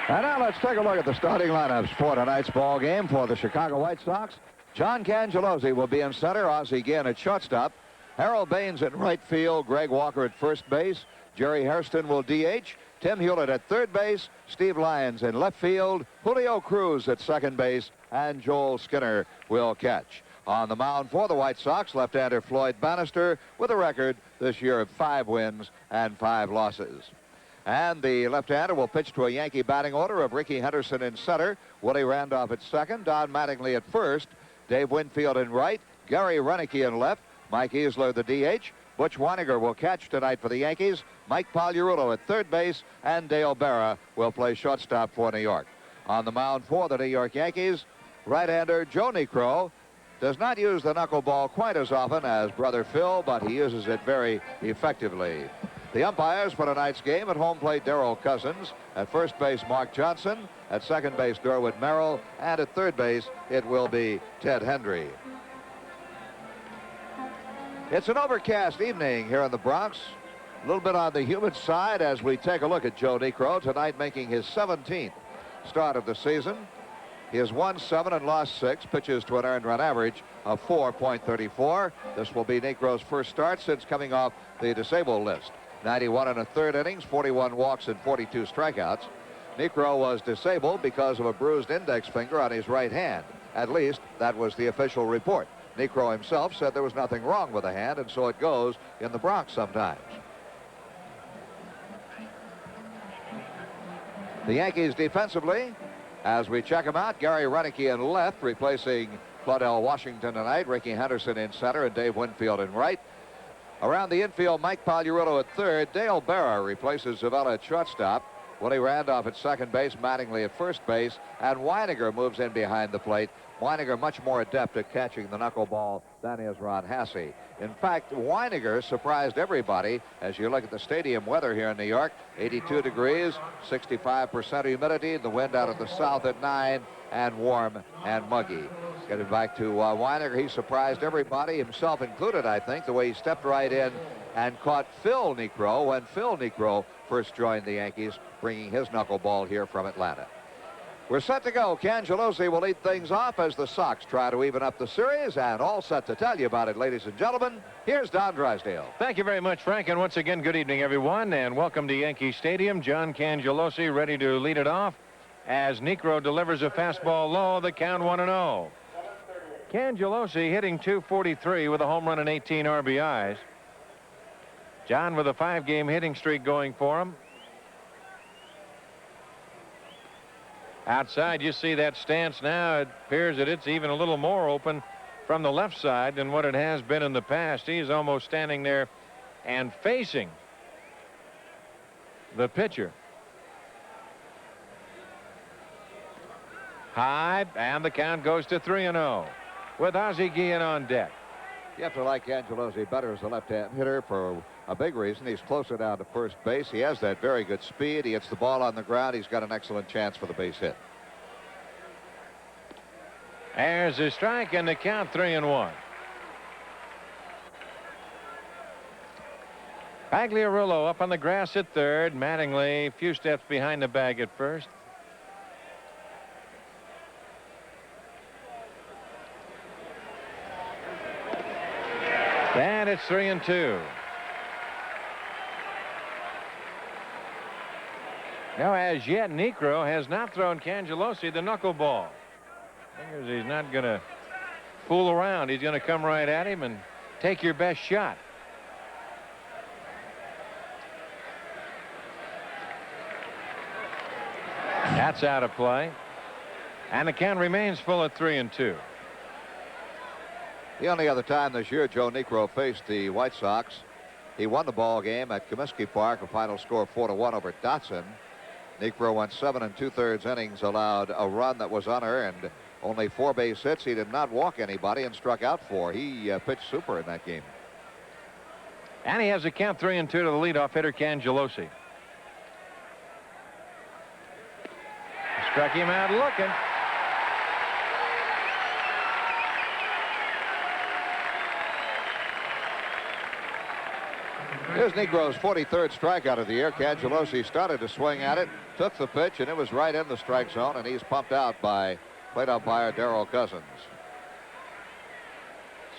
And now let's take a look at the starting lineups for tonight's ball game for the Chicago White Sox. John Cangelosi will be in center. Ozzie Guillen at shortstop. Harold Baines at right field. Greg Walker at first base. Jerry Hairston will DH. Tim Hewlett at third base. Steve Lyons in left field. Julio Cruz at second base. And Joel Skinner will catch. On the mound for the White Sox, left-hander Floyd Bannister with a record this year of 5 wins and 5 losses. And the left-hander will pitch to a Yankee batting order of Rickey Henderson in center, Willie Randolph at second, Don Mattingly at first, Dave Winfield in right, Gary Renicky in left, Mike Easler the DH, Butch Weiniger will catch tonight for the Yankees, Mike Pagliarulo at third base, and Dale Berra will play shortstop for New York. On the mound for the New York Yankees, right-hander Joe Niekro does not use the knuckleball quite as often as brother Phil, but he uses it very effectively. The umpires for tonight's game: at home plate, Darrell Cousins; at first base, Mark Johnson; at second base, Derwin Merrill; and at third base, it will be Ted Hendry. It's an overcast evening here in the Bronx. A little bit on the humid side as we take a look at Joe Niekro tonight, making his 17th start of the season. He has won 7 and lost 6, pitches to an earned run average of 4.34. This will be Niekro's first start since coming off the disabled list. 91 and a third innings, 41 walks, and 42 strikeouts. Niekro was disabled because of a bruised index finger on his right hand. At least, that was the official report. Niekro himself said there was nothing wrong with the hand, and so it goes in the Bronx sometimes. The Yankees defensively, as we check them out, Gary Renicky in left, replacing Claudell Washington tonight. Rickey Henderson in center and Dave Winfield in right. Around the infield, Mike Pagliarulo at third. Dale Berra replaces Zavella at shortstop. Willie Randolph at second base, Mattingly at first base, and Weiniger moves in behind the plate. Weiniger much more adept at catching the knuckleball than is Ron Hassey. In fact, Weiniger surprised everybody as you look at the stadium weather here in New York. 82 degrees, 65% humidity, the wind out of the south at 9, and warm and muggy. Getting back to Weiniger, he surprised everybody, himself included, I think, the way he stepped right in and caught Phil Niekro when Phil Niekro first joined the Yankees, bringing his knuckleball here from Atlanta. We're set to go. Cangelosi will lead things off as the Sox try to even up the series, and all set to tell you about it, ladies and gentlemen. Here's Don Drysdale. Thank you very much, Frank, and once again, good evening, everyone, and welcome to Yankee Stadium. John Cangelosi ready to lead it off as Niekro delivers a fastball low, the count 1-0. Cangelosi hitting .243 with a home run and 18 RBIs. John with a 5-game hitting streak going for him. Outside, you see that stance now. It appears that it's even a little more open from the left side than what it has been in the past. He's almost standing there and facing the pitcher. High, and the count goes to 3-0 with Ozzie Guillen on deck. You have to like Cangelosi better as a left-hand hitter for a big reason. He's closer down to first base. He has that very good speed. He hits the ball on the ground. He's got an excellent chance for the base hit. There's a strike, and the count 3-1. Pagliarulo up on the grass at third. Mattingly a few steps behind the bag at first. And it's 3-2. Now, as yet, Niekro has not thrown Cangelosi the knuckleball. Figures he's not going to fool around. He's going to come right at him and take your best shot. That's out of play. And the count remains full at 3-2. The only other time this year Joe Niekro faced the White Sox, he won the ball game at Comiskey Park, a final score 4-1 over Dotson. Niekro went 7 2/3 innings, allowed a run that was unearned, only 4 base hits. He did not walk anybody and struck out 4. He pitched super in that game. And he has a count 3-2 to the leadoff hitter, Cangelosi. Struck him out looking. Here's Negro's 43rd strikeout of the year. Cangelosi started to swing at it, took the pitch, and it was right in the strike zone, and he's pumped out by plate umpire Darrell Cousins.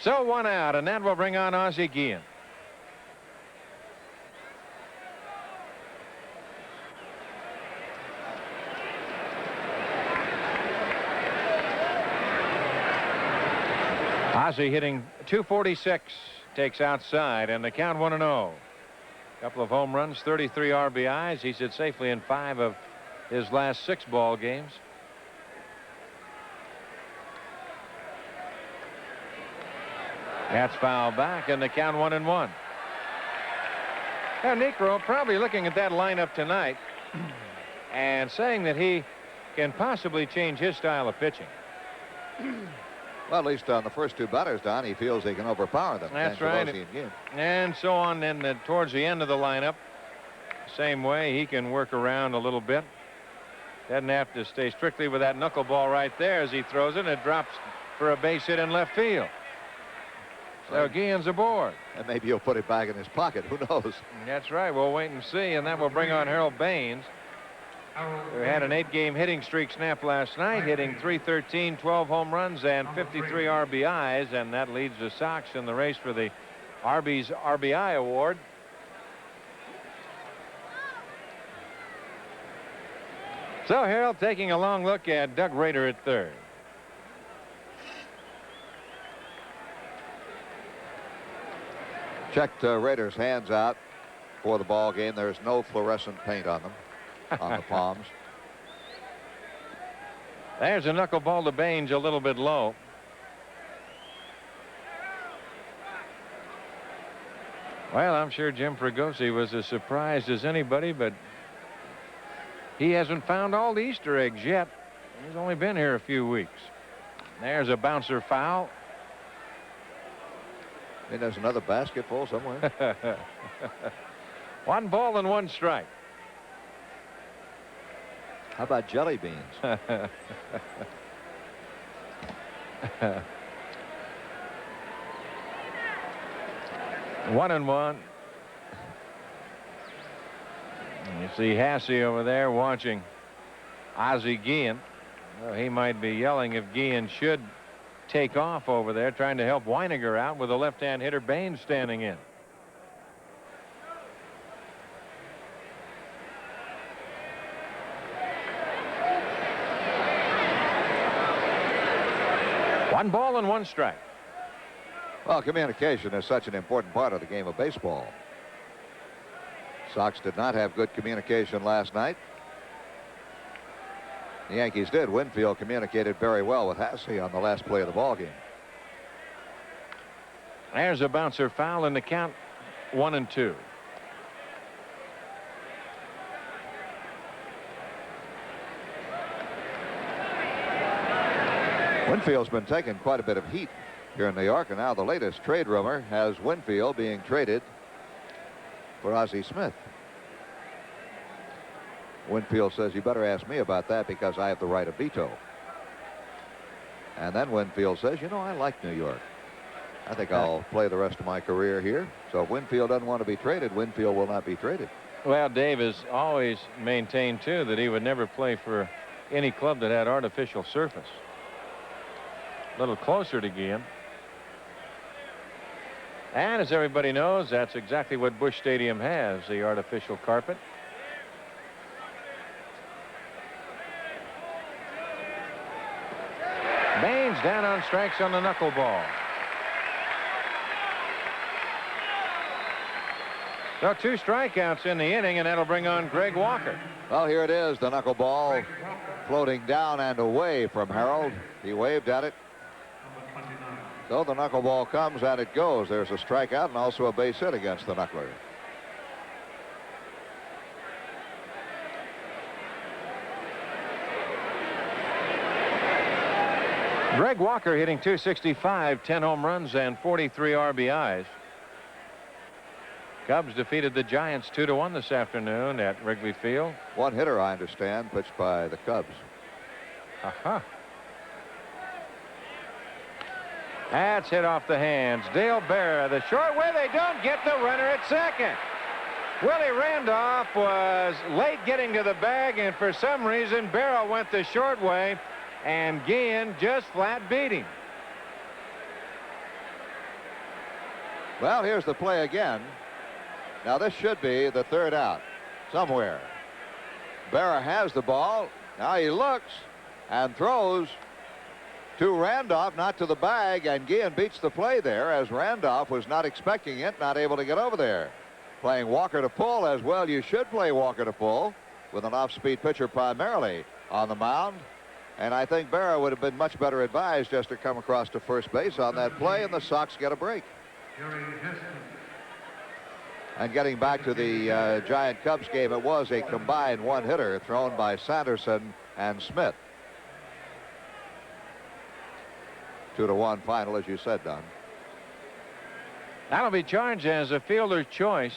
So 1 out, and that will bring on Ozzie Guillen. Ozzie hitting .246, takes outside, and the count 1-0. Couple of home runs, 33 RBIs. He's hit safely in 5 of his last 6 ball games. That's foul back, and the count 1-1. Now, Niekro probably looking at that lineup tonight and saying that he can possibly change his style of pitching. Well, at least on the first 2 batters, Don, he feels he can overpower them. That's right. And so on, then towards the end of the lineup, same way, he can work around a little bit. Doesn't have to stay strictly with that knuckleball right there as he throws it. It drops for a base hit in left field. So Guillen's aboard. And maybe he'll put it back in his pocket. Who knows? That's right. We'll wait and see. And that will bring on Harold Baines, who had an 8-game hitting streak snap last night, hitting .313, 12 home runs, and 53 RBIs. And that leads the Sox in the race for the Arby's RBI award. So Harold taking a long look at Doug Rader at third. Checked Rader's hands out for the ball game. There's no fluorescent paint on them, on the palms. There's a knuckleball to Baines, a little bit low. Well, I'm sure Jim Fregosi was as surprised as anybody, but he hasn't found all the Easter eggs yet. He's only been here a few weeks. There's a bouncer foul. And there's another basketball somewhere. 1 ball and 1 strike. How about jelly beans? 1-1. You see Hasse over there watching Ozzie Guillen. Well, he might be yelling if Guillen should take off over there, trying to help Weiniger out with a left-hand hitter Baines standing in. One ball and 1 strike. Well, communication is such an important part of the game of baseball. Sox did not have good communication last night. The Yankees did. Winfield communicated very well with Hasse on the last play of the ball game. There's a bouncer foul in the count 1-2. Winfield's been taking quite a bit of heat here in New York, and now the latest trade rumor has Winfield being traded for Ozzie Smith. Winfield says, you better ask me about that because I have the right of veto. And then Winfield says, you know, I like New York. I think I'll play the rest of my career here. So if Winfield doesn't want to be traded, Winfield will not be traded. Well, Dave has always maintained, too, that he would never play for any club that had artificial surface. A little closer to Guillen. And as everybody knows, that's exactly what Busch Stadium has, the artificial carpet. Baines down on strikes on the knuckleball. So 2 strikeouts in the inning, and that'll bring on Greg Walker. Well, here it is, the knuckleball floating down and away from Harold. He waved at it. So the knuckleball comes and it goes. There's a strikeout and also a base hit against the knuckler. Greg Walker hitting .265, 10 home runs and 43 RBIs. Cubs defeated the Giants 2-1 this afternoon at Wrigley Field. 1 hitter, I understand, pitched by the Cubs. Aha. That's hit off the hands. Dale Berra, the short way. They don't get the runner at second. Willie Randolph was late getting to the bag, and for some reason, Berra went the short way, and Guillen just flat beat him. Well, here's the play again. Now, this should be the third out somewhere. Berra has the ball. Now he looks and throws to Randolph, not to the bag, and Guillen beats the play there as Randolph was not expecting it, not able to get over there. Playing Walker to pull as well. You should play Walker to pull with an off-speed pitcher primarily on the mound. And I think Berra would have been much better advised just to come across to first base on that play, and the Sox get a break. And getting back to the Giant Cubs game, it was a combined one-hitter thrown by Sanderson and Smith. 2-1 final, as you said, Don. That'll be charged as a fielder's choice.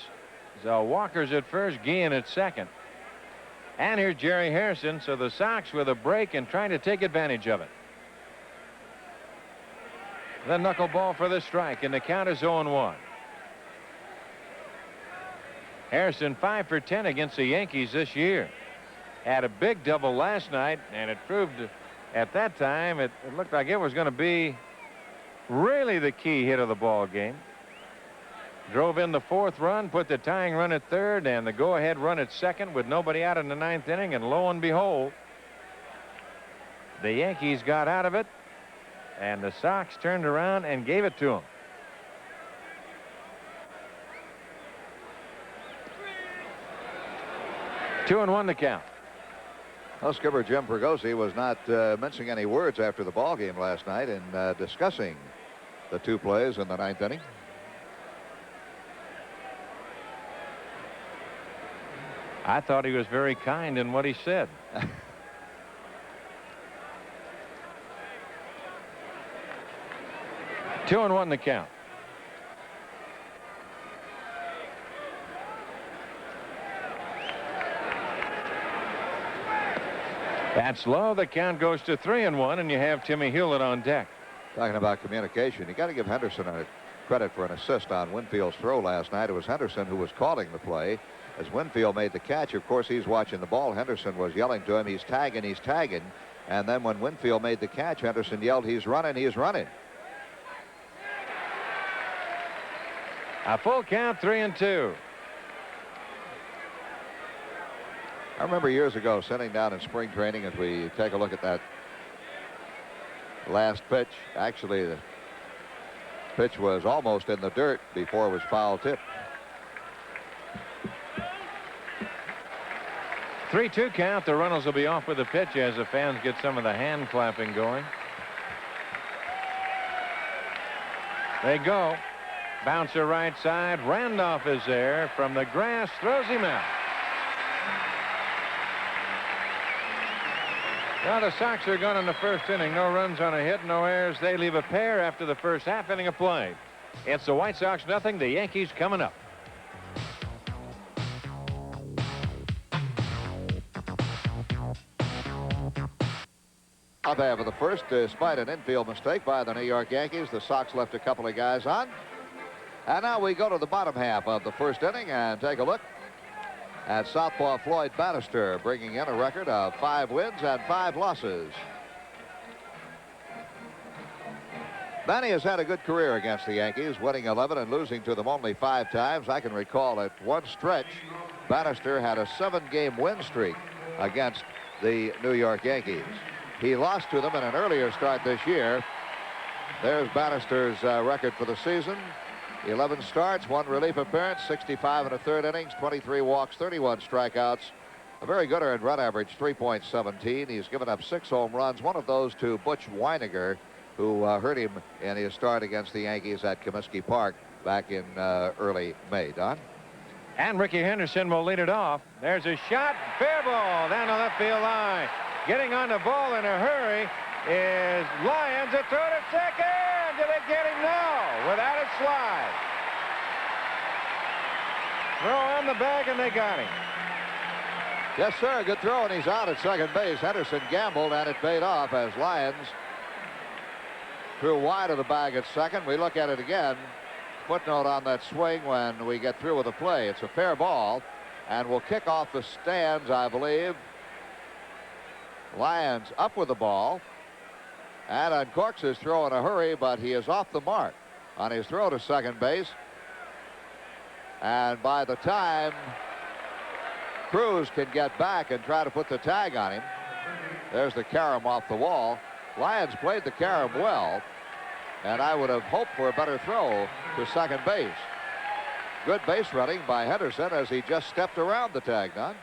So Walker's at first, Guillen at second. And here's Jerry Harrison, so the Sox with a break and trying to take advantage of it. The knuckleball for the strike, and the count is 0-1. Harrison 5 for 10 against the Yankees this year. Had a big double last night, and it proved at that time it looked like it was going to be really the key hit of the ball game. Drove in the fourth run, put the tying run at third, and the go-ahead run at second with nobody out in the ninth inning, and lo and behold, the Yankees got out of it, and the Sox turned around and gave it to them. Two and one to count. Well, skipper Jim Fregosi was not mincing any words after the ball game last night in discussing the two plays in the ninth inning. I thought he was very kind in what he said. 2-1 the count. That's low. The count goes to 3-1, and you have Timmy Hewlett on deck. Talking about communication, you got to give Henderson credit for an assist on Winfield's throw last night. It was Henderson who was calling the play. As Winfield made the catch, of course, he's watching the ball. Henderson was yelling to him, he's tagging, he's tagging. And then when Winfield made the catch, Henderson yelled, he's running, he's running. A full count, 3-2. I remember years ago sitting down in spring training as we take a look at that last pitch. Actually, the pitch was almost in the dirt before it was foul tipped. 3-2 count. The runners will be off with the pitch as the fans get some of the hand clapping going. They go. Bouncer right side. Randolph is there from the grass. Throws him out. Now the Sox are gone in the first inning. No runs on a hit, no errors. They leave a pair after the first half inning of play. It's the White Sox nothing. The Yankees coming up. Top half of the first, despite an infield mistake by the New York Yankees, the Sox left a couple of guys on. And now we go to the bottom half of the first inning and take a look at southpaw Floyd Bannister, bringing in a record of 5 wins and 5 losses. Benny has had a good career against the Yankees, winning 11 and losing to them only 5 times. I can recall at one stretch, Bannister had a 7-game win streak against the New York Yankees. He lost to them in an earlier start this year. There's Bannister's record for the season. 11 starts, 1 relief appearance, 65 and a third innings, 23 walks, 31 strikeouts. A very good earned run average, 3.17. He's given up 6 home runs, one of those to Butch Weiniger, who hurt him in his start against the Yankees at Comiskey Park back in early May. Don? And Ricky Henderson will lead it off. There's a shot. Fair ball down the left field line. Getting on the ball in a hurry is Lyons. A throw to second. Did they get him? No. Without a slide. Throw on the bag, and they got him. Yes, sir. Good throw, and he's out at second base. Henderson gambled, and it paid off as Lyons Threw wide of the bag at second. We look at it again. Footnote on that swing when we get through with the play. It's a fair ball and will kick off the stands, I believe. Lyons up with the ball. And uncorks his throw in a hurry, but he is off the mark on his throw to second base. And by the time Cruz can get back and try to put the tag on him, there's the carom off the wall. Lyons played the carom well, and I would have hoped for a better throw to second base. Good base running by Henderson as he just stepped around the tag, Don.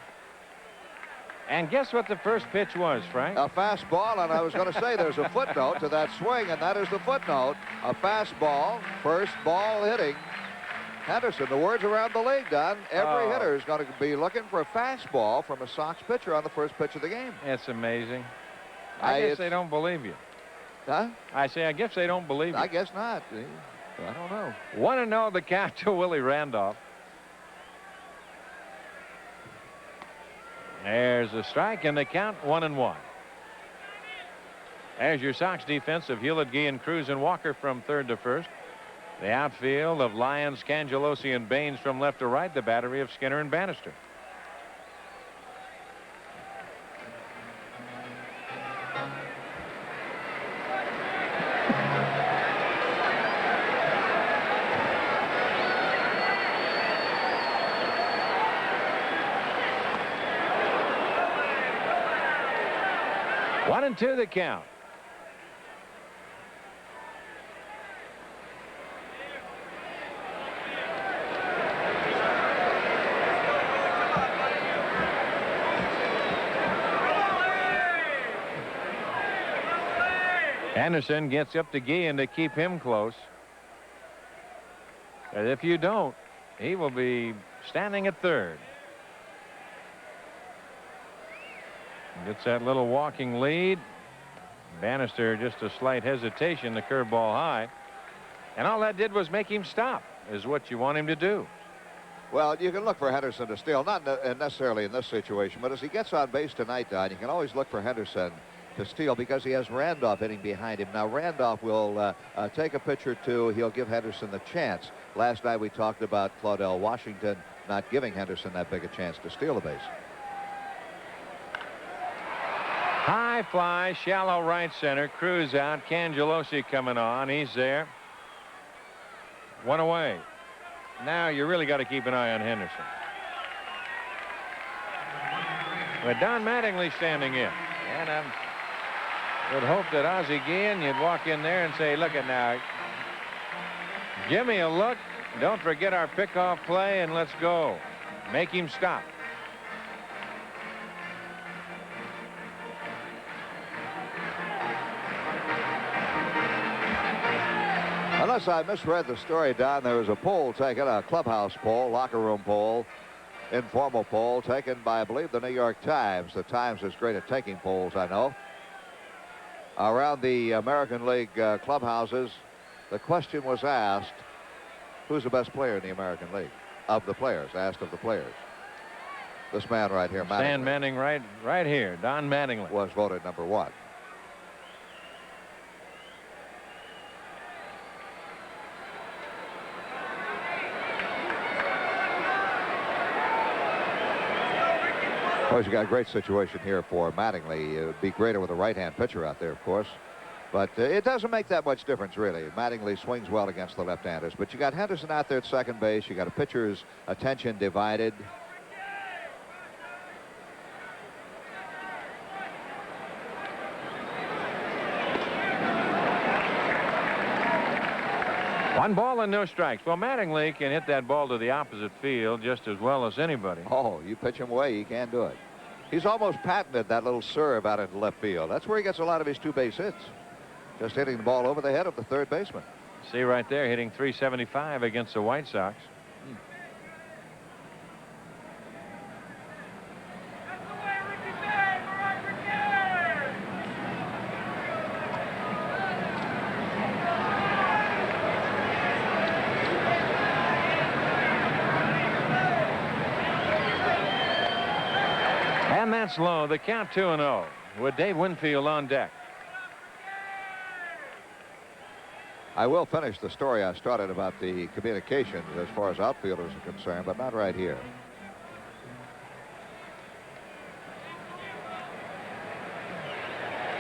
And guess what the first pitch was, Frank? A fastball, and I was going to say there's a footnote to that swing, and that is the footnote. A fastball, first ball hitting Henderson. The word's around the league, Don. Every hitter is going to be looking for a fastball from a Sox pitcher on the first pitch of the game. It's amazing. I guess they don't believe you. Huh? I say, I guess they don't believe you. I guess not. I don't know. 1-0 the count to Willie Randolph. There's a strike, and they count 1-1. There's your Sox defense of Hewlett, Guillen, Cruz, and Walker from third to first. The outfield of Lyons, Cangelosi, and Baines from left to right. The battery of Skinner and Bannister. One and two the count. Anderson gets up to Guillen to keep him close. And if you don't, he will be standing at third. Gets that little walking lead. Bannister just a slight hesitation, the curveball high. And all that did was make him stop, is what you want him to do. Well, you can look for Henderson to steal, not necessarily in this situation, but as he gets on base tonight, Don, you can always look for Henderson to steal because he has Randolph hitting behind him. Now, Randolph will take a pitch or two. He'll give Henderson the chance. Last night we talked about Claudell Washington not giving Henderson that big a chance to steal a base. High fly, shallow right center. Cruz out. Cangelosi coming on. He's there. One away. Now you really got to keep an eye on Henderson. But Don Mattingly standing in. And I would hope that Ozzie Guillen, you'd walk in there and say, look at now. Give me a look. Don't forget our pickoff play, and let's go. Make him stop. Unless I misread the story, Don, there was a poll taken, a clubhouse poll, locker room poll, informal poll taken by, I believe, the New York Times. The Times is great at taking polls, I know. Around the American League clubhouses, the question was asked, who's the best player in the American League? Of the players, asked of the players. This man right here, Stan Manning, right here, Don Mattingly, was voted number one. Of course, you got a great situation here for Mattingly. It would be greater with a right-hand pitcher out there, of course. But it doesn't make that much difference, really. Mattingly swings well against the left-handers. But you got Henderson out there at second base. You got a pitcher's attention divided. One ball and no strikes. Well, Mattingly can hit that ball to the opposite field just as well as anybody. Oh, you pitch him away, he can't do it. He's almost patented that little serve out into left field. That's where he gets a lot of his two-base hits. Just hitting the ball over the head of the third baseman. See right there, hitting .375 against the White Sox. And that's low. The count 2-0 with Dave Winfield on deck. I will finish the story I started about the communications as far as outfielders are concerned, but not right here.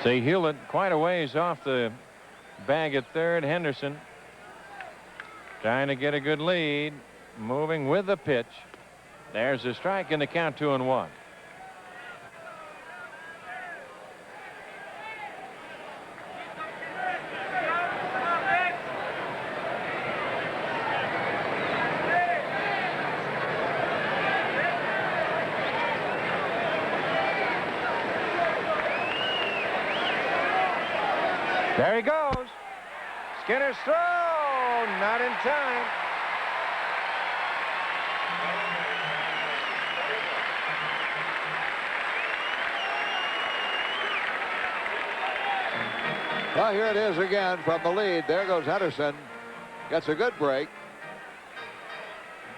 See Hewlett quite a ways off the bag at third. Henderson trying to get a good lead, moving with the pitch. There's a strike and the count 2-1. There he goes. Skinner's throw, not in time. Well, here it is again from the lead. There goes Henderson. Gets a good break.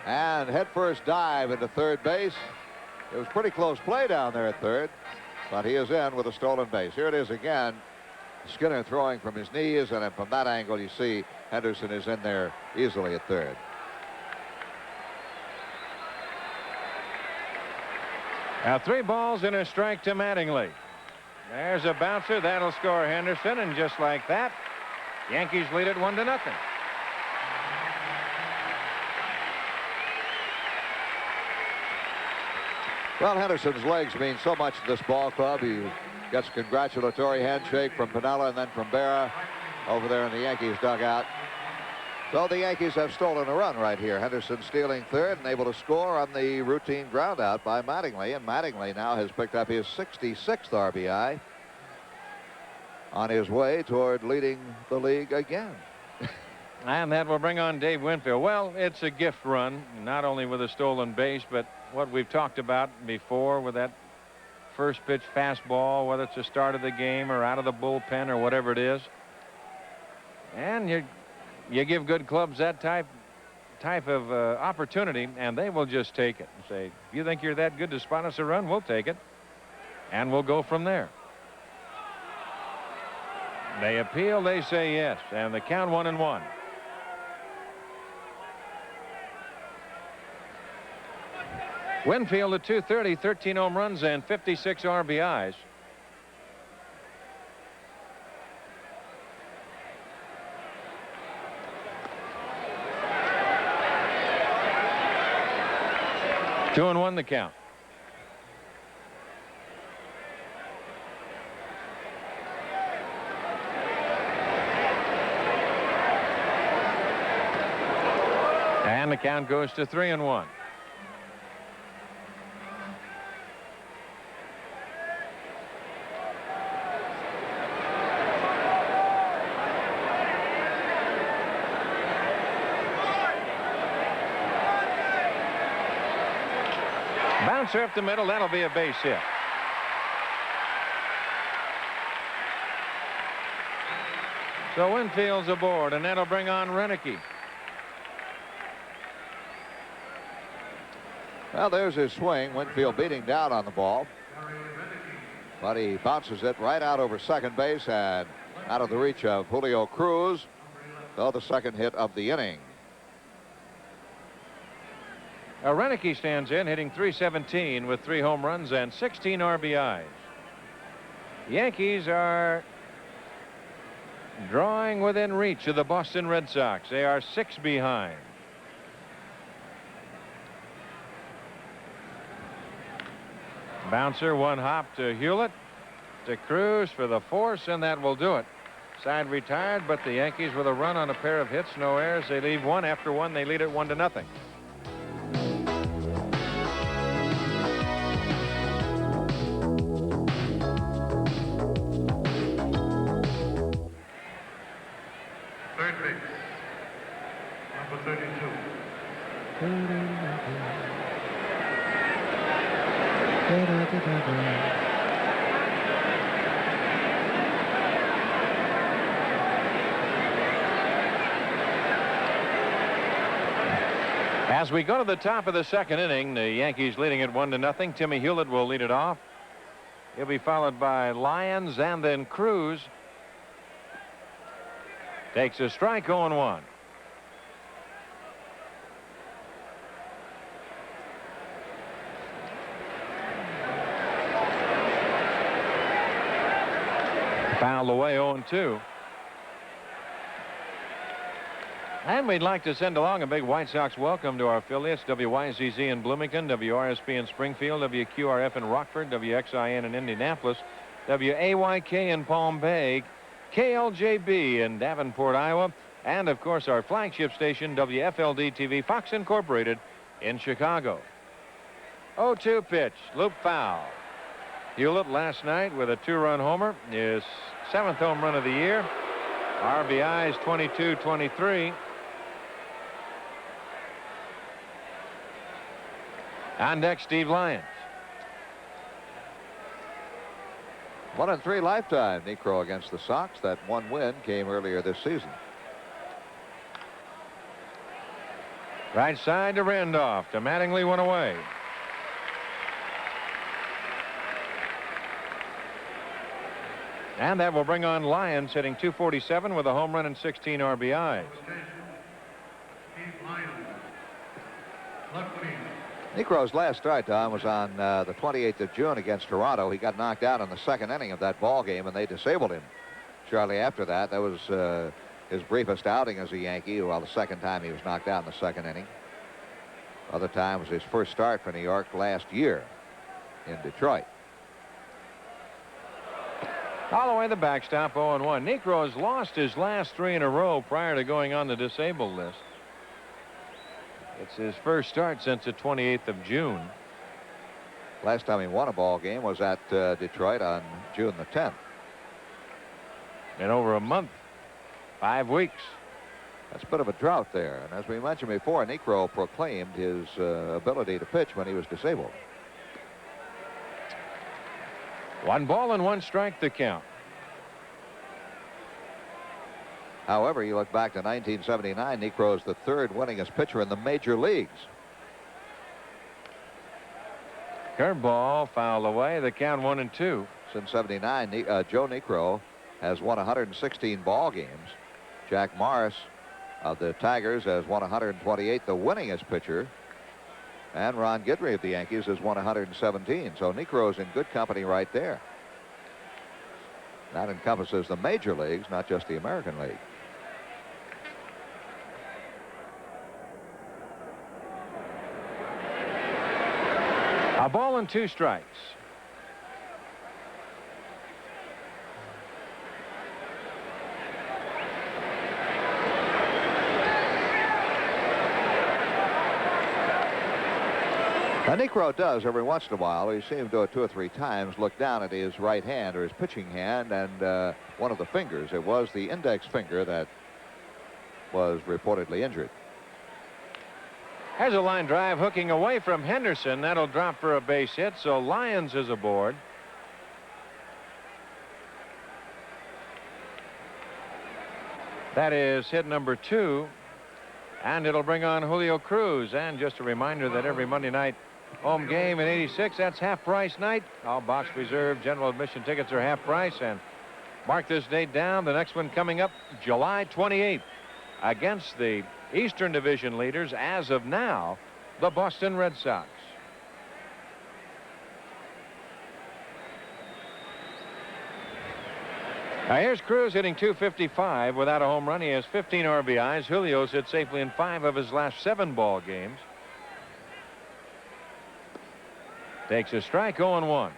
And headfirst dive into third base. It was pretty close play down there at third, but he is in with a stolen base. Here it is again. Skinner throwing from his knees, and from that angle you see Henderson is in there easily at third. Now 3 balls and a strike to Mattingly. There's a bouncer that'll score Henderson, and just like that, Yankees lead it 1-0. Well, Henderson's legs mean so much to this ball club. He gets a congratulatory handshake from Piniella and then from Berra over there in the Yankees dugout. So the Yankees have stolen a run right here. Henderson stealing third and able to score on the routine ground out by Mattingly. And Mattingly now has picked up his 66th RBI on his way toward leading the league again. And that will bring on Dave Winfield. Well, it's a gift run, not only with a stolen base, but what we've talked about before with that first pitch fastball, whether it's the start of the game or out of the bullpen or whatever it is. And you give good clubs that type of opportunity, and they will just take it and say, if you think you're that good to spot us a run, we'll take it, and we'll go from there. They appeal, they say yes, and the count 1-1. Winfield at .230, 13 home runs and 56 RBIs. Two and one the count. And the count goes to 3-1. Bouncer up the middle, that'll be a base hit. So Winfield's aboard, and that'll bring on Renicky. Well, there's his swing. Winfield beating down on the ball, but he bounces it right out over second base and out of the reach of Julio Cruz. So the second hit of the inning. Renicky stands in, hitting .317 with 3 home runs and 16 RBIs. The Yankees are drawing within reach of the Boston Red Sox. They are 6 behind. Bouncer, one hop to Hewlett, to Cruz for the force, and that will do it. Side retired, but the Yankees with a run on a pair of hits, no errors. They leave one. After one, they lead it 1-0. Third base, number 32. As we go to the top of the second inning, the Yankees leading it 1-0. Timmy Hewlett will lead it off. He'll be followed by Lyons and then Cruz. Takes a strike, 0-1. Fouled away, 0-2. And we'd like to send along a big White Sox welcome to our affiliates: WYZZ in Bloomington, WRSP in Springfield, WQRF in Rockford, WXIN in Indianapolis, WAYK in Palm Bay, KLJB in Davenport, Iowa, and of course our flagship station, WFLD TV Fox Incorporated in Chicago. 0-2 pitch, loop foul. Hewlett last night with a 2-run homer, his 7th home run of the year. RBIs 22-23. On deck, Steve Lyons. 1-3 lifetime, Niekro against the Sox. That one win came earlier this season. Right side to Randolph. To Mattingly, one away. And that will bring on Lyons, hitting .247 with a home run and 16 RBIs. Niekro's last start, Tom, was on the 28th of June against Toronto. He got knocked out in the 2nd inning of that ball game, and they disabled him shortly after that. That was his briefest outing as a Yankee. Well, the 2nd time he was knocked out in the 2nd inning. Other time was his first start for New York last year in Detroit. All the way the backstop, 0-1. Niekro has lost his last 3 in a row prior to going on the disabled list. It's his first start since the 28th of June. Last time he won a ball game was at Detroit on June the 10th. In over a month, 5 weeks. That's a bit of a drought there. And as we mentioned before, Niekro proclaimed his ability to pitch when he was disabled. 1 ball and 1 strike to count. However, you look back to 1979, Niekro is the 3rd winningest pitcher in the major leagues. Curveball fouled away. The count 1-2. Since 79, Joe Niekro has won 116 ball games. Jack Morris of the Tigers has won 128, the winningest pitcher. And Ron Guidry of the Yankees has won 117. So Niekro's in good company right there. That encompasses the major leagues, not just the American League. A ball and 2 strikes. Now, Niekro does every once in a while. We've seen him do it 2 or 3 times. Look down at his right hand or his pitching hand and one of the fingers. It was the index finger that was reportedly injured. Has a line drive hooking away from Henderson. That'll drop for a base hit. So Lyons is aboard. That is hit number 2. And it'll bring on Julio Cruz. And just a reminder that every Monday night home game in '86, that's half price night. All box reserve general admission tickets are half price. And mark this date down. The next one coming up July 28th against the Eastern Division leaders, as of now, the Boston Red Sox. Now here's Cruz hitting .255 without a home run. He has 15 RBIs. Julio's hit safely in 5 of his last 7 ball games. Takes a strike, 0-1.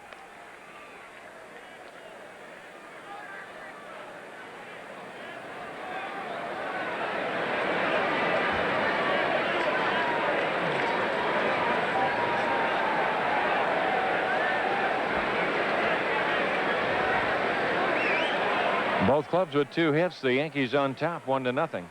Both clubs with 2 hits. The Yankees on top, 1-0.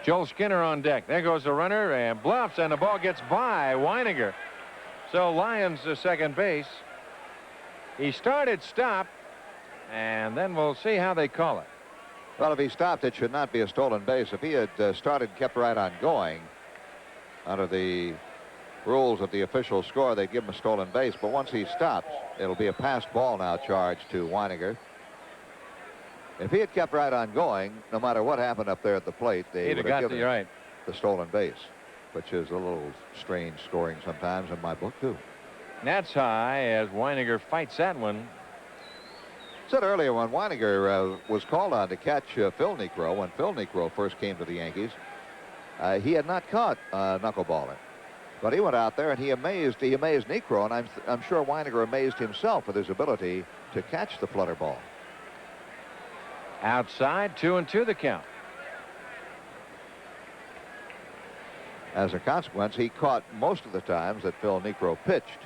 Joel Skinner on deck. There goes the runner and bluffs, and the ball gets by Weininger. So Lyons to second base. He started stop, and then we'll see how they call it. Well, if he stopped, it should not be a stolen base. If he had started, kept right on going, under the rules of the official score, they'd give him a stolen base. But once he stops, it'll be a passed ball now charged to Weiniger. If he had kept right on going, no matter what happened up there at the plate, they He'd would have have got given the right. the stolen base, which is a little strange scoring sometimes in my book, too. That's high as Weiniger fights that one. Said earlier when Weiniger was called on to catch Phil Niekro, when Phil Niekro first came to the Yankees, he had not caught knuckleballer. But he went out there and he amazed Niekro, and I'm sure Weiniger amazed himself with his ability to catch the flutter ball. Outside, 2-2 the count. As a consequence, he caught most of the times that Phil Niekro pitched.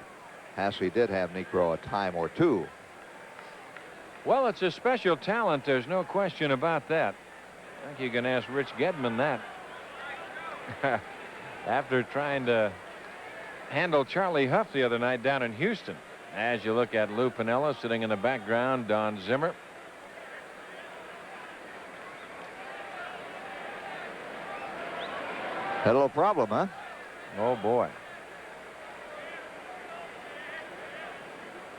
Hasse did have Niekro a time or two. Well, it's a special talent. There's no question about that. I think you can ask Rich Gedman that. After trying to handle Charlie Huff the other night down in Houston. As you look at Lou Piniella sitting in the background, Don Zimmer. Had a little problem, huh? Oh, boy.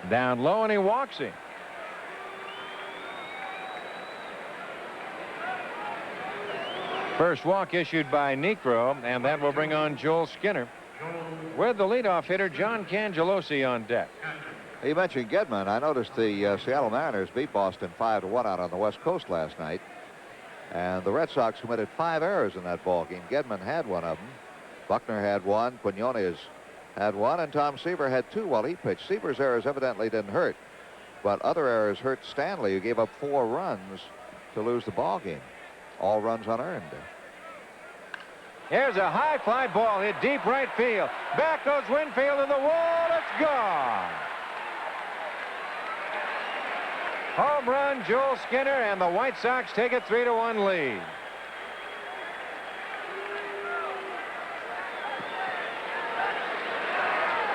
Down low, and he walks him. First walk issued by Niekro, and that will bring on Joel Skinner. With the leadoff hitter, John Cangelosi, on deck. You mentioned Gedman. I noticed the Seattle Mariners beat Boston 5-1 out on the West Coast last night. And the Red Sox committed 5 errors in that ball game. Gedman had one of them. Buckner had one. Quinones had one. And Tom Seaver had 2 while he pitched. Seaver's errors evidently didn't hurt. But other errors hurt Stanley, who gave up 4 runs to lose the ball game. All runs unearned. Here's a high fly ball hit deep right field. Back goes Winfield to the wall. It's gone. Home run, Joel Skinner, and the White Sox take a 3-1 lead.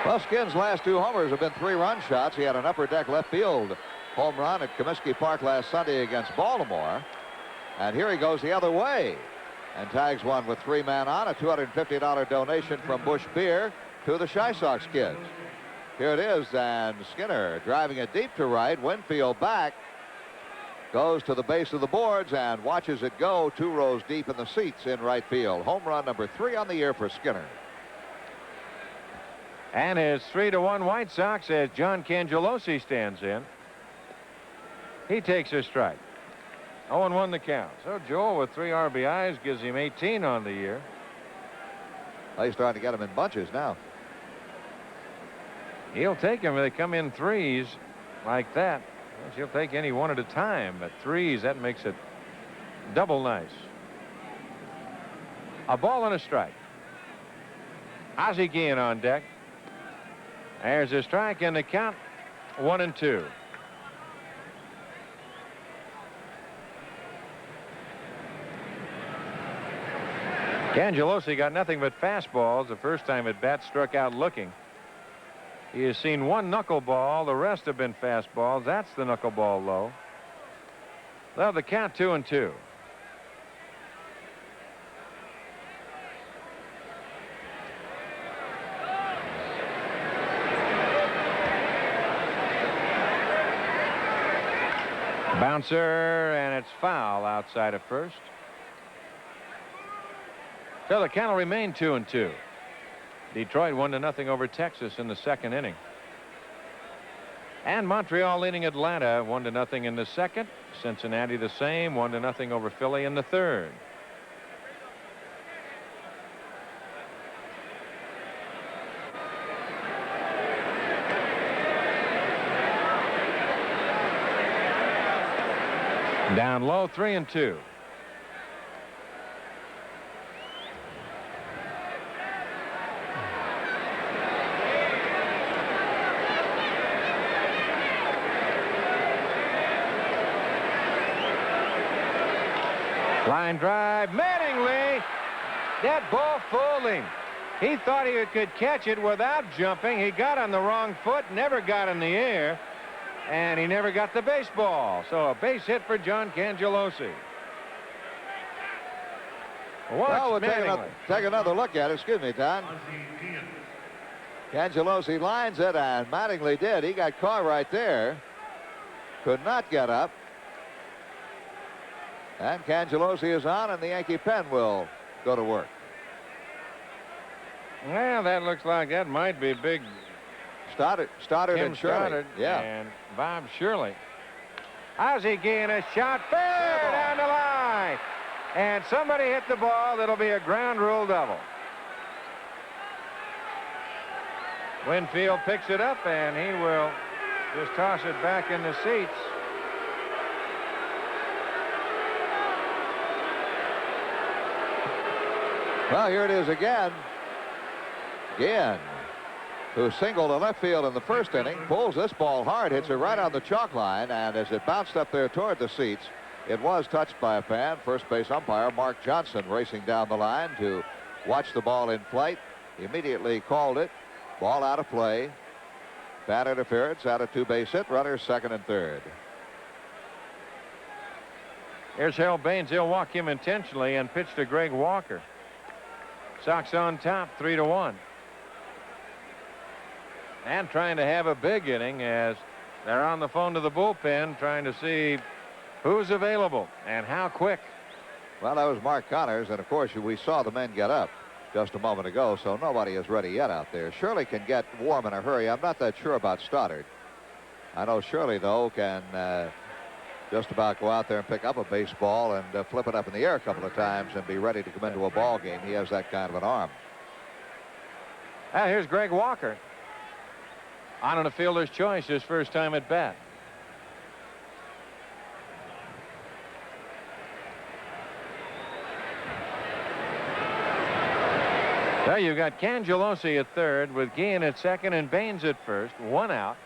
Well, Skin's last 2 homers have been 3-run shots. He had an upper deck left field home run at Comiskey Park last Sunday against Baltimore. And here he goes the other way and tags one with 3 men on. A $250 donation from Busch Beer to the Chi Sox kids. Here it is, and Skinner driving it deep to right. Winfield back, goes to the base of the boards and watches it go 2 rows deep in the seats in right field. Home run number 3 on the year for Skinner. And it's 3-1 White Sox as John Cangelosi stands in. He takes a strike. 0-1 the count. So Joel with 3 RBIs gives him 18 on the year. Well, he's starting to get them in bunches now. He'll take them if they come in 3s like that. He'll take any one at a time. At 3s, that makes it double nice. A ball and a strike. Ozzie Guillen on deck. There's a strike and the count 1-2. Cangelosi got nothing but fastballs. The first time at bat, struck out looking. He has seen 1 knuckleball. The rest have been fastballs. That's the knuckleball low. Well, the count 2-2. Bouncer, and it's foul outside of first. So the count will remain 2-2. Detroit 1-0 over Texas in the 2nd inning. And Montreal leading Atlanta 1-0 in the 2nd. Cincinnati the same, 1-0 over Philly in the 3rd. Down low, 3-2. Line drive, Mattingly. That ball fooled him. He thought he could catch it without jumping. He got on the wrong foot, never got in the air. and he never got the baseball. So a base hit for John Cangelosi. Well, we'll take another look at it. Excuse me, Don. Cangelosi lines it, and Mattingly did. He got caught right there. Could not get up. And Cangelosi is on, and the Yankee pen will go to work. Well, that looks like that might be big. Stoddard and Shirley. Stoddard, yeah. And Bob Shirley. Ozzie Guillen a shot fair down the line. And somebody hit the ball. That'll be a ground rule double. Winfield picks it up, and he will just toss it back in the seats. Well, here it is again. Guillen, who singled to left field in the first inning, pulls this ball hard, hits it right on the chalk line, and as it bounced up there toward the seats, it was touched by a fan. First base umpire Mark Johnson racing down the line to watch the ball in flight. He immediately called it. Ball out of play. Bad interference, out of two-base hit. Runners second and third. Here's Harold Baines. He'll walk him intentionally and pitch to Greg Walker. Sox on top, 3-1. And trying to have a big inning as they're on the phone to the bullpen trying to see who's available and how quick. Well, that was Mark Connors, and of course we saw the men get up just a moment ago, so nobody is ready yet out there. Shirley can get warm in a hurry. I'm not that sure about Stoddard. I know Shirley, though, can just about go out there and pick up a baseball and flip it up in the air a couple of times and be ready to come into a ball game. He has that kind of an arm. Now here's Greg Walker on a fielder's choice, his first time at bat. So you've got Cangelosi at third with Guillen at second and Baines at first. One out,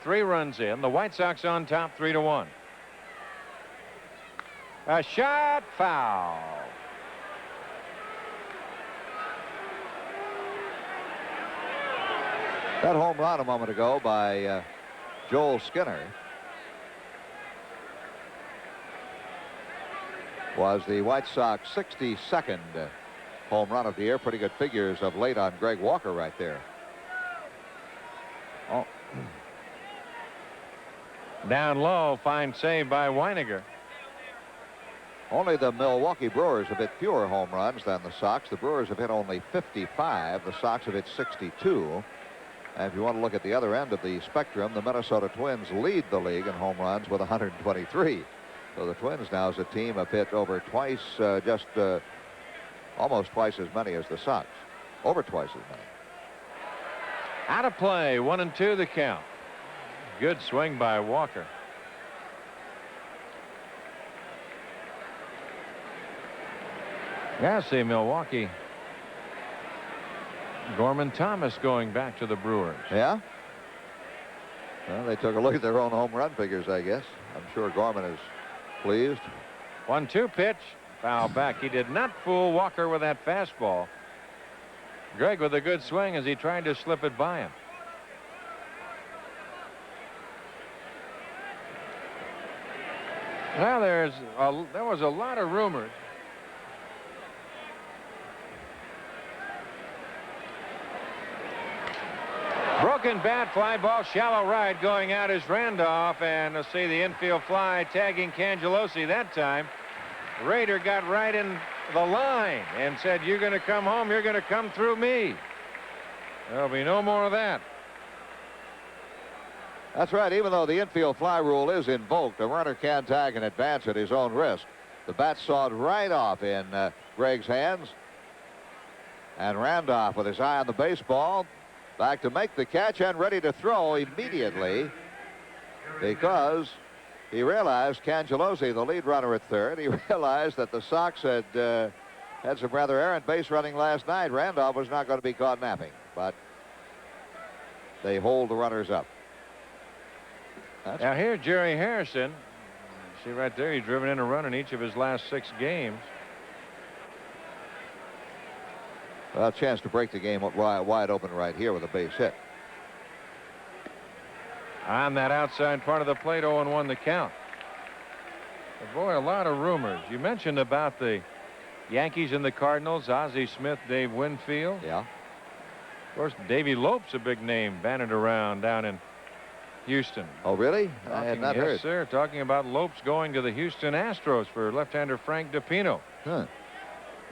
3 runs in. The White Sox on top, 3-1. A shot, foul. That home run a moment ago by Joel Skinner was the White Sox 62nd home run of the year. Pretty good figures of late on Greg Walker right there. Oh. Down low, fine save by Weiniger. Only the Milwaukee Brewers have hit fewer home runs than the Sox. The Brewers have hit only 55. The Sox have hit 62. And if you want to look at the other end of the spectrum, the Minnesota Twins lead the league in home runs with 123. So the Twins now as a team have hit over twice, almost twice as many as the Sox. Over twice as many. Out of play, 1-2 the count. Good swing by Walker. Yeah, see Milwaukee. Gorman Thomas going back to the Brewers. Yeah? Well, they took a look at their own home run figures, I guess. I'm sure Gorman is pleased. 1-2 pitch. Foul back. He did not fool Walker with that fastball. Greg with a good swing as he tried to slip it by him. Well, there was a lot of rumors. Broken bat, fly ball, shallow right going out is Randolph, and let's see the infield fly tagging Cangelosi that time. Rader got right in the line and said, "You're going to come home, you're going to come through me." There'll be no more of that. That's right. Even though the infield fly rule is invoked, a runner can tag and advance at his own risk. The bat sawed right off in Greg's hands. And Randolph, with his eye on the baseball, back to make the catch and ready to throw immediately, because he realized, Cangelosi, the lead runner at third, he realized that the Sox had had some rather errant base running last night. Randolph was not going to be caught napping, but they hold the runners up. Now here, Jerry Harrison. See right there, he's driven in a run in each of his last 6 games. Well, a chance to break the game wide open right here with a base hit. On that outside part of the plate, 0-1 the count. But boy, a lot of rumors. You mentioned about the Yankees and the Cardinals, Ozzie Smith, Dave Winfield. Yeah. Of course, Davy Lopes, a big name, bandied around down in Houston. Oh, really? I had not heard. Yes, sir. Talking about Lopes going to the Houston Astros for left-hander Frank DePino. Huh.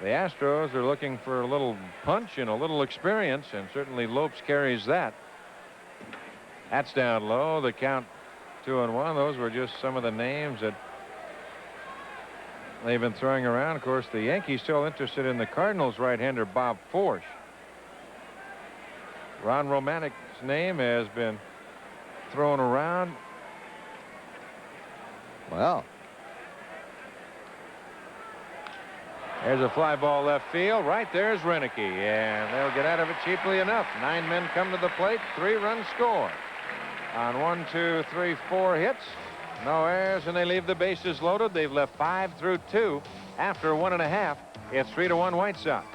The Astros are looking for a little punch and a little experience, and certainly Lopes carries that. That's down low. The count 2-1. Those were just some of the names that they've been throwing around. Of course, the Yankees still interested in the Cardinals right-hander Bob Forsch. Ron Romanic's name has been thrown around. Well, there's a fly ball left field. Right there's Renicky, and they'll get out of it cheaply enough. 9 men come to the plate. 3-run score on 1, 2, 3, 4 hits. No errors, and they leave the bases loaded. They've left 5 through 2 after 1.5. It's 3-1 White Sox.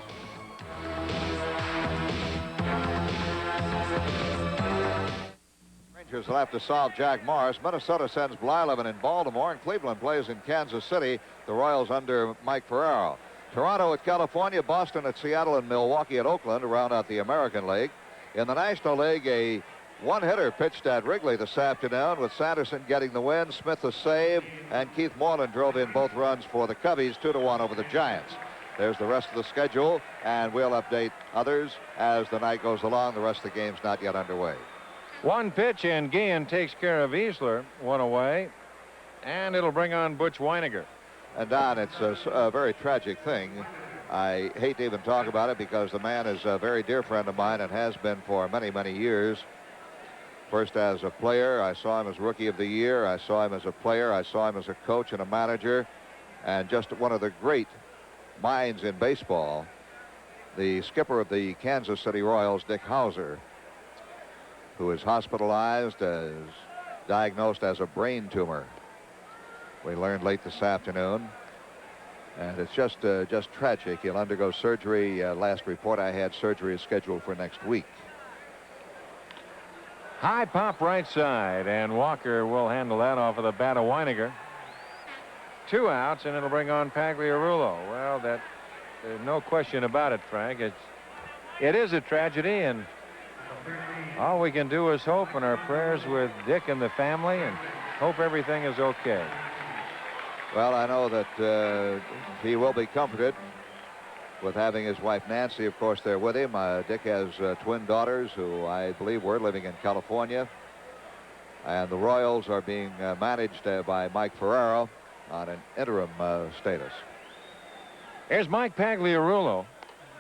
Rangers will have to solve Jack Morris. Minnesota sends Blyleven in Baltimore, and Cleveland plays in Kansas City. The Royals under Mike Ferraro. Toronto at California, Boston at Seattle, and Milwaukee at Oakland to round out the American League. In the National League, a one-hitter pitched at Wrigley this afternoon with Sanderson getting the win, Smith a save, and Keith Moreland drove in both runs for the Cubbies, 2-1 over the Giants. There's the rest of the schedule, and we'll update others as the night goes along. The rest of the game's not yet underway. One pitch, and Guillen takes care of Easler, 1 away, and it'll bring on Butch Weiniger. And Don, it's a very tragic thing. I hate to even talk about it because the man is a very dear friend of mine and has been for many, many years. First as a player, I saw him as Rookie of the Year. I saw him as a player. I saw him as a coach and a manager, and just one of the great minds in baseball. The skipper of the Kansas City Royals, Dick Hauser, who is hospitalized, is diagnosed as a brain tumor. We learned late this afternoon, and it's just tragic. He'll undergo surgery. Last report I had, surgery is scheduled for next week. High pop right side, and Walker will handle that off of the bat of Weiniger. 2 outs, and it'll bring on Pagliarulo. Well, there's no question about it, Frank. It is a tragedy, and all we can do is hope, and our prayers with Dick and the family, and hope everything is okay. Well, I know that he will be comforted with having his wife Nancy, of course, there with him. Dick has twin daughters who I believe were living in California. And the Royals are being managed by Mike Ferraro on an interim status. Here's Mike Pagliarulo.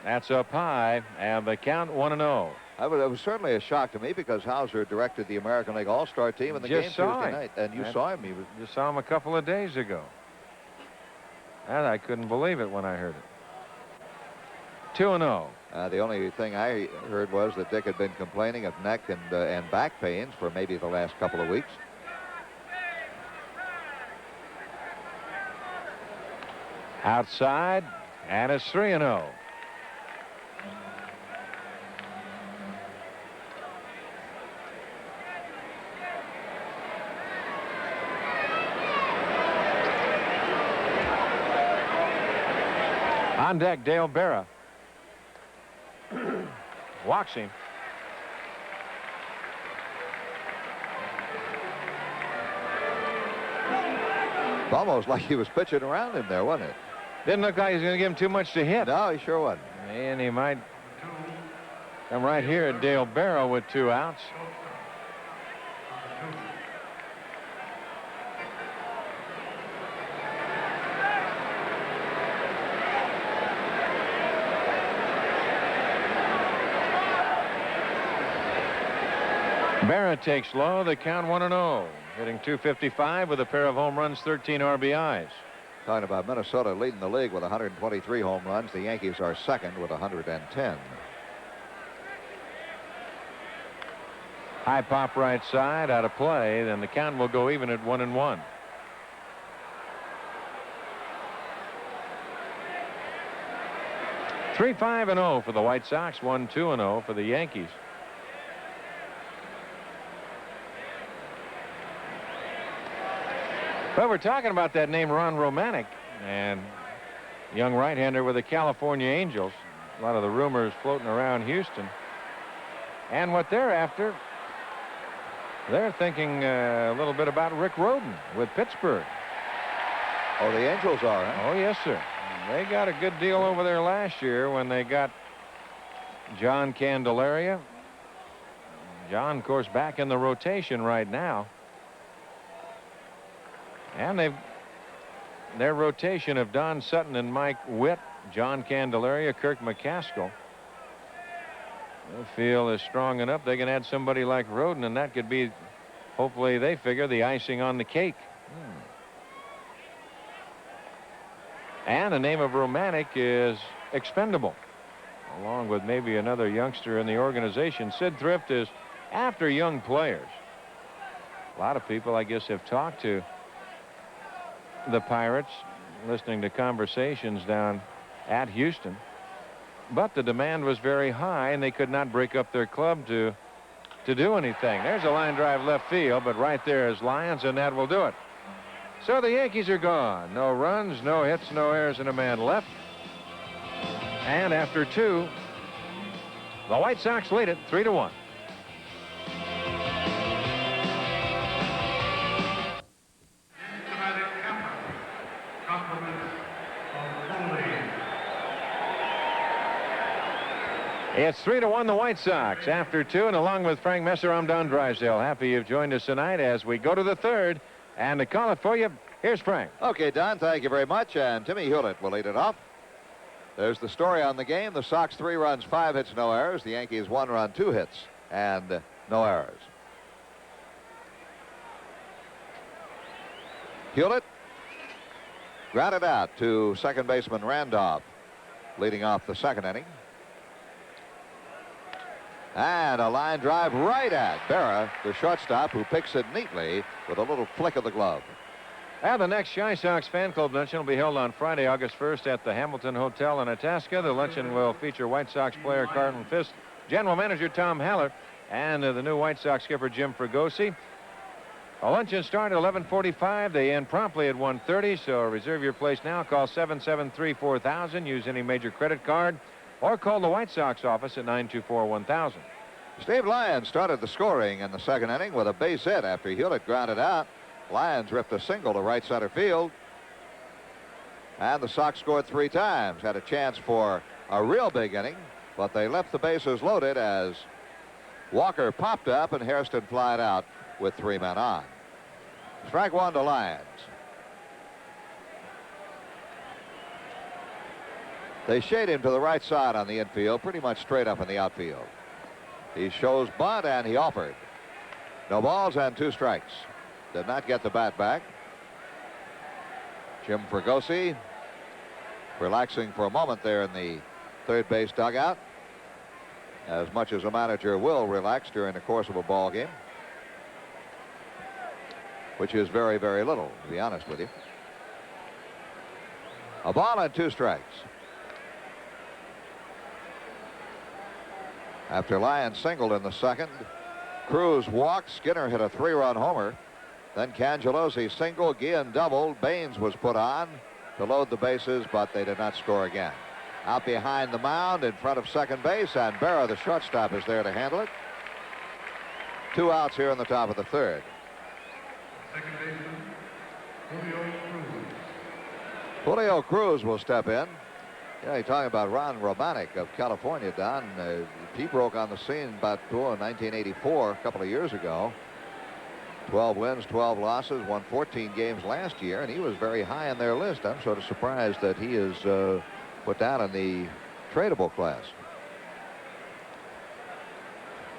That's up high, and the count 1-0. It was certainly a shock to me because Hauser directed the American League All-Star team in the game Tuesday night. And you saw him. Just saw him a couple of days ago. And I couldn't believe it when I heard it. 2-0. The only thing I heard was that Dick had been complaining of neck and back pains for maybe the last couple of weeks. Outside, and it's 3-0. On deck, Dale Berra. Walks him. It's almost like he was pitching around him there, wasn't it? Didn't look like he was going to give him too much to hit. No, he sure wasn't. And he might come right here at Dale Berra with 2 outs. Berra takes low. The count 1-0. Hitting .255 with a pair of home runs, 13 RBIs. Talking about Minnesota leading the league with 123 home runs. The Yankees are second with 110. High pop right side, out of play. Then the count will go even at 1-1. Three 5-0 for the White Sox. 1-2-0 for the Yankees. But we're talking about that name, Ron Romanic, and young right-hander with the California Angels. A lot of the rumors floating around Houston. And what they're after, they're thinking a little bit about Rick Rhoden with Pittsburgh. Oh, the Angels are, huh? Oh, yes, sir. They got a good deal over there last year when they got John Candelaria. John, of course, back in the rotation right now. And their rotation of Don Sutton and Mike Witt, John Candelaria, Kirk McCaskill. The field is strong enough. They can add somebody like Rhoden, and that could be, hopefully they figure, the icing on the cake. And the name of Romanic is expendable, along with maybe another youngster in the organization. Sid Thrift is after young players. A lot of people, I guess, have talked to the Pirates, listening to conversations down at Houston. But the demand was very high, and they could not break up their club to do anything. There's a line drive left field, but right there is Lyons, and that will do it. So the Yankees are gone. No runs, no hits, no errors, and a man left. And after 2, the White Sox lead it 3-1. It's 3-1 the White Sox after 2, and along with Frank Messer, I'm Don Drysdale. Happy you've joined us tonight as we go to the 3rd. And to call it for you, here's Frank. Okay, Don, thank you very much. And Timmy Hewlett will lead it off. There's the story on the game. The Sox 3 runs, 5 hits, no errors. The Yankees 1 run, 2 hits, and no errors. Hewlett grounded out to second baseman Randolph, leading off the 2nd inning. And a line drive right at Berra, the shortstop, who picks it neatly with a little flick of the glove. And the next Chi Sox fan club luncheon will be held on Friday, August 1st at the Hamilton Hotel in Itasca. The luncheon will feature White Sox player Carlton Fisk, general manager Tom Haller, and the new White Sox skipper Jim Fregosi. A luncheon start at 11:45. They end promptly at 1:30, so reserve your place now. Call 773-4000. Use any major credit card, or call the White Sox office at 924-1000. Steve Lyons started the scoring in the 2nd inning with a base hit after Hewlett grounded out. Lyons ripped a single to right center field. And the Sox scored 3 times. Had a chance for a real big inning, but they left the bases loaded as Walker popped up and Hairston flied out with 3 men on. Strike 1 to Lyons. They shade him to the right side on the infield, pretty much straight up in the outfield. He shows bunt, and he offered. No balls and 2 strikes. Did not get the bat back. Jim Fregosi relaxing for a moment there in the third base dugout, as much as a manager will relax during the course of a ball game, which is very, very little, to be honest with you. A ball and 2 strikes. After Lyons singled in the 2nd, Cruz walked. Skinner hit a 3-run homer. Then Cangelosi singled, Guillen doubled. Baines was put on to load the bases, but they did not score again. Out behind the mound in front of second base, and Berra, the shortstop, is there to handle it. 2 outs here in the top of the 3rd. Second baseman, Julio Cruz. Julio Cruz will step in. Yeah, you're talking about Ron Romanic of California, Don. He broke on the scene about 1984, a couple of years ago. 12 wins, 12 losses, won 14 games last year, and he was very high on their list. I'm sort of surprised that he is put down in the tradable class.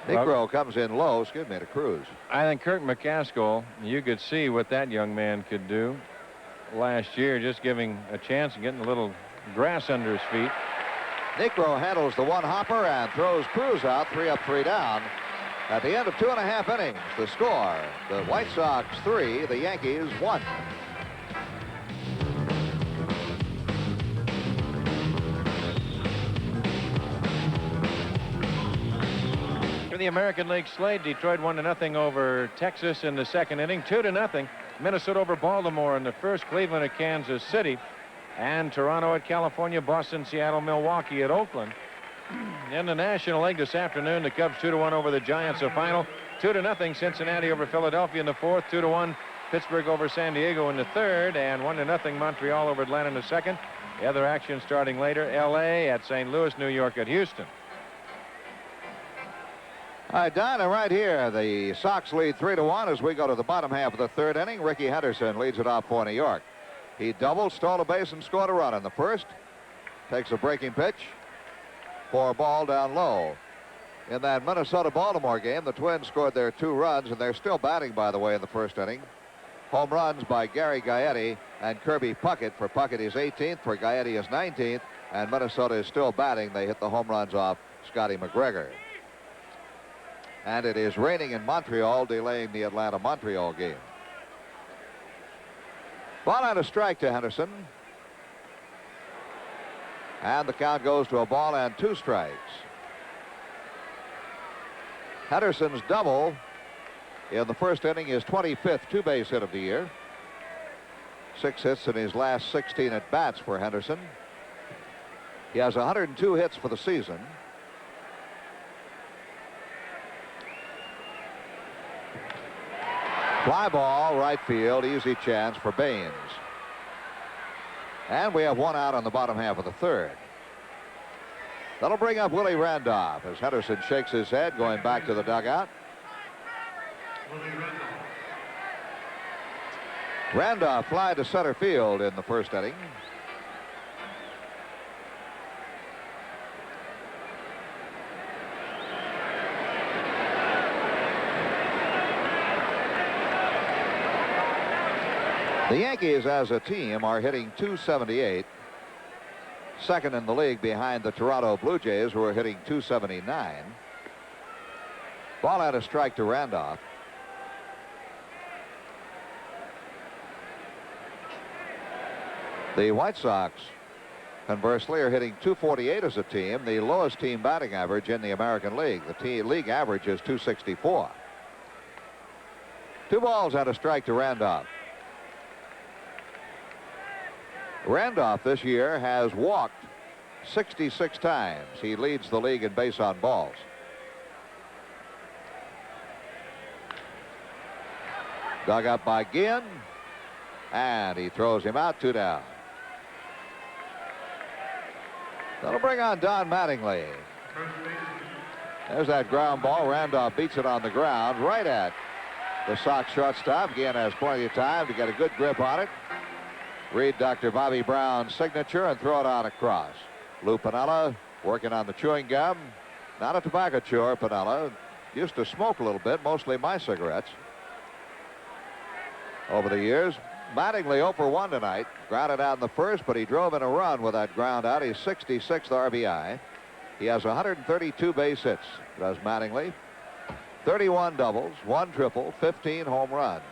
Negro comes in low, to Cruz. I think Kirk McCaskill, you could see what that young man could do last year, just giving a chance and getting a little grass under his feet. Negro handles the 1-hopper and throws Cruz out, 3 up, 3 down. At the end of 2.5 innings, the score, the White Sox 3, the Yankees 1. In the American League slate, Detroit 1-0 over Texas in the 2nd inning. 2-0. Minnesota over Baltimore in the first, Cleveland at Kansas City, and Toronto at California, Boston, Seattle, Milwaukee at Oakland. In the National League this afternoon, the Cubs 2-1 over the Giants. A final 2-0 Cincinnati over Philadelphia in the fourth, 2-1 Pittsburgh over San Diego in the third, and 1-0 Montreal over Atlanta in the second. The other action starting later, L.A. at St. Louis, New York at Houston. All right, Don, and right here, the Sox lead 3-1 as we go to the bottom half of the third inning. Ricky Henderson leads it off for New York. He doubled, stole a base, and scored a run in the first. Takes a breaking pitch for a ball down low. In that Minnesota-Baltimore game, the Twins scored their 2 runs, and they're still batting, by the way, in the first inning. Home runs by Gary Gaetti and Kirby Puckett. For Puckett, he's 18th. For Gaetti, is 19th. And Minnesota is still batting. They hit the home runs off Scotty McGregor. And it is raining in Montreal, delaying the Atlanta-Montreal game. Ball and a strike to Henderson. And the count goes to a ball and 2 strikes. Henderson's double in the first inning is 25th 2-base hit of the year. 6 hits in his last 16 at bats for Henderson. He has 102 hits for the season. Fly ball, right field, easy chance for Baines. And we have 1 out on the bottom half of the third. That'll bring up Willie Randolph as Henderson shakes his head, going back to the dugout. Randolph fly to center field in the first inning. The Yankees as a team are hitting .278. Second in the league behind the Toronto Blue Jays, who are hitting .279. Ball and a strike to Randolph. The White Sox, conversely, are hitting .248 as a team, the lowest team batting average in the American League. The league average is .264. 2 balls and a strike to Randolph. Randolph this year has walked 66 times. He leads the league in base on balls. Dug up by Ginn, and he throws him out, 2 down. That'll bring on Don Mattingly. There's that ground ball. Randolph beats it on the ground right at the Sox shortstop. Ginn has plenty of time to get a good grip on it. Read Dr. Bobby Brown's signature and throw it out across. Lou Piniella working on the chewing gum. Not a tobacco chewer, Piniella. Used to smoke a little bit, mostly my cigarettes over the years. Mattingly 0 for 1 tonight. Grounded out in the first, but he drove in a run with that ground out. He's 66th RBI. He has 132 base hits, does Mattingly. 31 doubles, 1 triple, 15 home runs.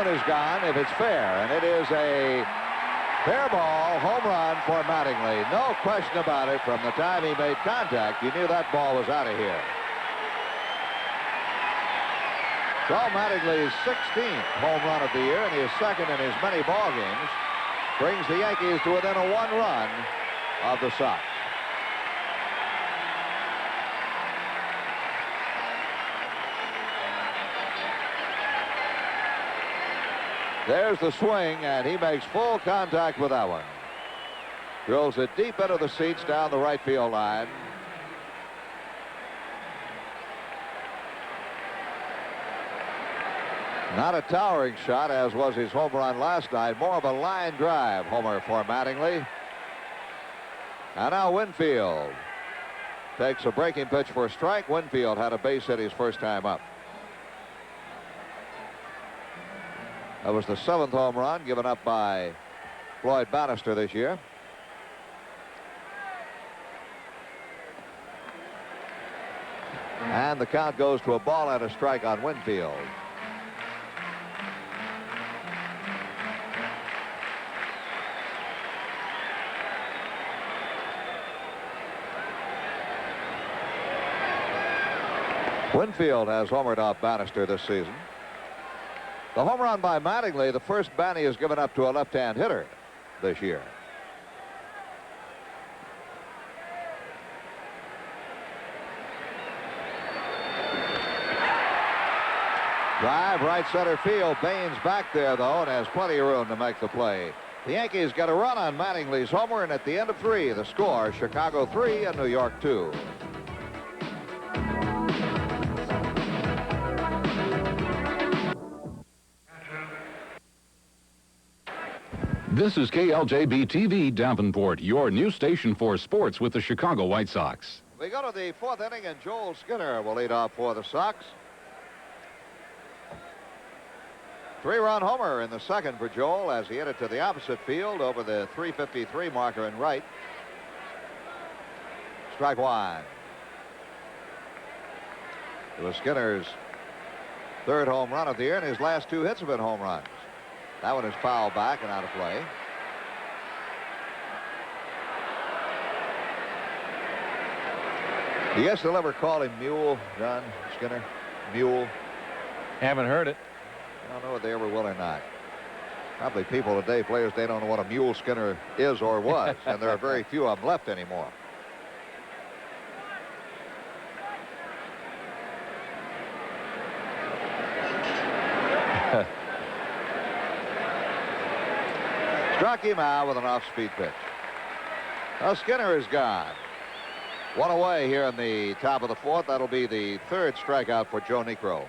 Is gone if it's fair, and it is a fair ball home run for Mattingly. No question about it. From the time he made contact, you knew that ball was out of here. So Mattingly's 16th home run of the year and his second in as many ball games brings the Yankees to within a 1 run of the Sox. There's the swing, and he makes full contact with that one. Drills it deep into the seats down the right field line. Not a towering shot, as was his home run last night. More of a line drive homer for Mattingly. And now Winfield takes a breaking pitch for a strike. Winfield had a base hit his first time up. That was the 7th home run given up by Floyd Bannister this year. And the count goes to a ball and a strike on Winfield. Winfield has homered off Bannister this season. The home run by Mattingly, the first Banny has given up to a left-hand hitter this year. Drive right center field. Baines back there, though, and has plenty of room to make the play. The Yankees get a run on Mattingly's homer, and at the end of 3, the score, Chicago 3 and New York 2. This is KLJB-TV Davenport, your new station for sports with the Chicago White Sox. We go to the 4th inning, and Joel Skinner will lead off for the Sox. 3-run homer in the second for Joel as he hit it to the opposite field over the .353 marker in right. Strike 1. It was Skinner's 3rd home run of the year, and his last 2 hits have been home runs. That one is fouled back and out of play. You guess they'll ever call him Mule, John Skinner? Mule? Haven't heard it. I don't know if they ever will or not. Probably people today, players, they don't know what a Mule Skinner is or was, and there are very few of them left anymore. Struck him out with an off-speed pitch. Now Skinner is gone. One away here in the top of the 4th. That'll be the 3rd strikeout for Joe Niekro.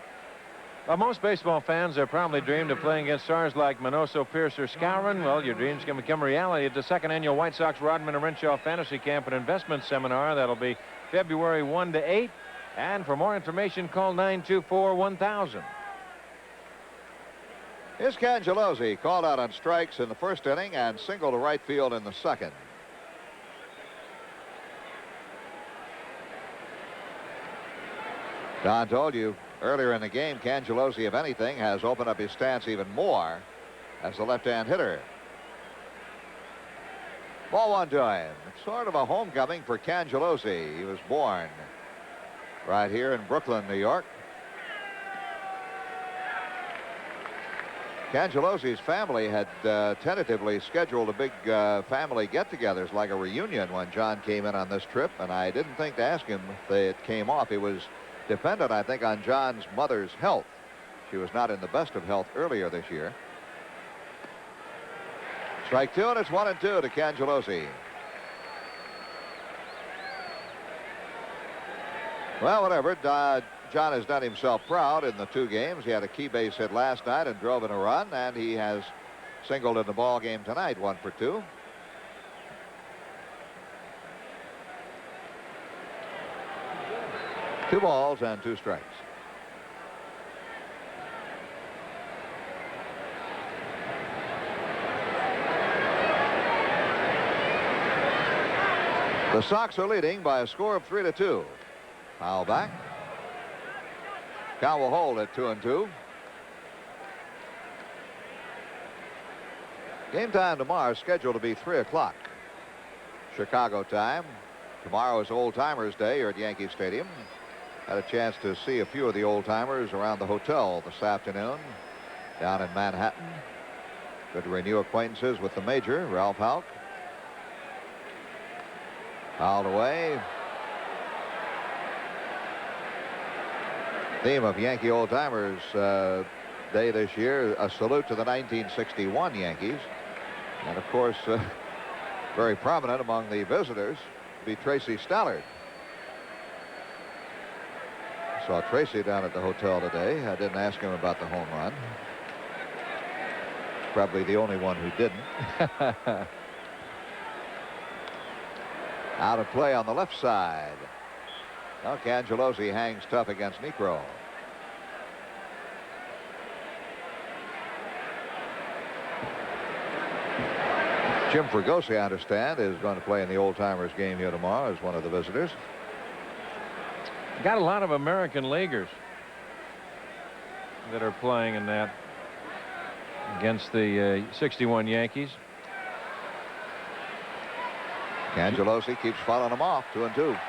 Well, most baseball fans have probably dreamed of playing against stars like Minoso, Pierce, or Skowron. Well, your dreams can become reality at the 2nd annual White Sox Rodman and Renshaw Fantasy Camp and Investment Seminar. That'll be February 1 to 8. And for more information, call 924-1000. Here's Cangelosi, called out on strikes in the 1st inning and single to right field in the 2nd. Don told you earlier in the game, Cangelosi, if anything, has opened up his stance even more as the left-hand hitter. Ball 1 to him. It's sort of a homecoming for Cangelosi. He was born right here in Brooklyn, New York. Cangelosi's family had tentatively scheduled a big family get-togethers, like a reunion, when John came in on this trip, and I didn't think to ask him if it came off. It was dependent, I think, on John's mother's health. She was not in the best of health earlier this year. Strike 2, and it's 1-2 to Cangelosi. Well, whatever. John has done himself proud in the 2 games. He had a key base hit last night and drove in a run, and he has singled in the ball game tonight, 1 for 2. Two balls and 2 strikes. The Sox are leading by a score of 3-2. Foul back. Count will hold at 2-2. Game time tomorrow is scheduled to be 3 o'clock Chicago time. Tomorrow is Old Timers Day here at Yankee Stadium. Had a chance to see a few of the old timers around the hotel this afternoon down in Manhattan. Good to renew acquaintances with the major, Ralph Houck. Fouled away. Theme of Yankee Old Timers Day this year, a salute to the 1961 Yankees. And of course, very prominent among the visitors will be Tracy Stallard. Saw Tracy down at the hotel today. I didn't ask him about the home run. Probably the only one who didn't. Out of play on the left side. Now Cangelosi hangs tough against Niekro. Jim Fregosi, I understand, is going to play in the Old Timers game here tomorrow as one of the visitors. Got a lot of American leaguers that are playing in that against the 61 Yankees. Cangelosi keeps following him off, 2-2.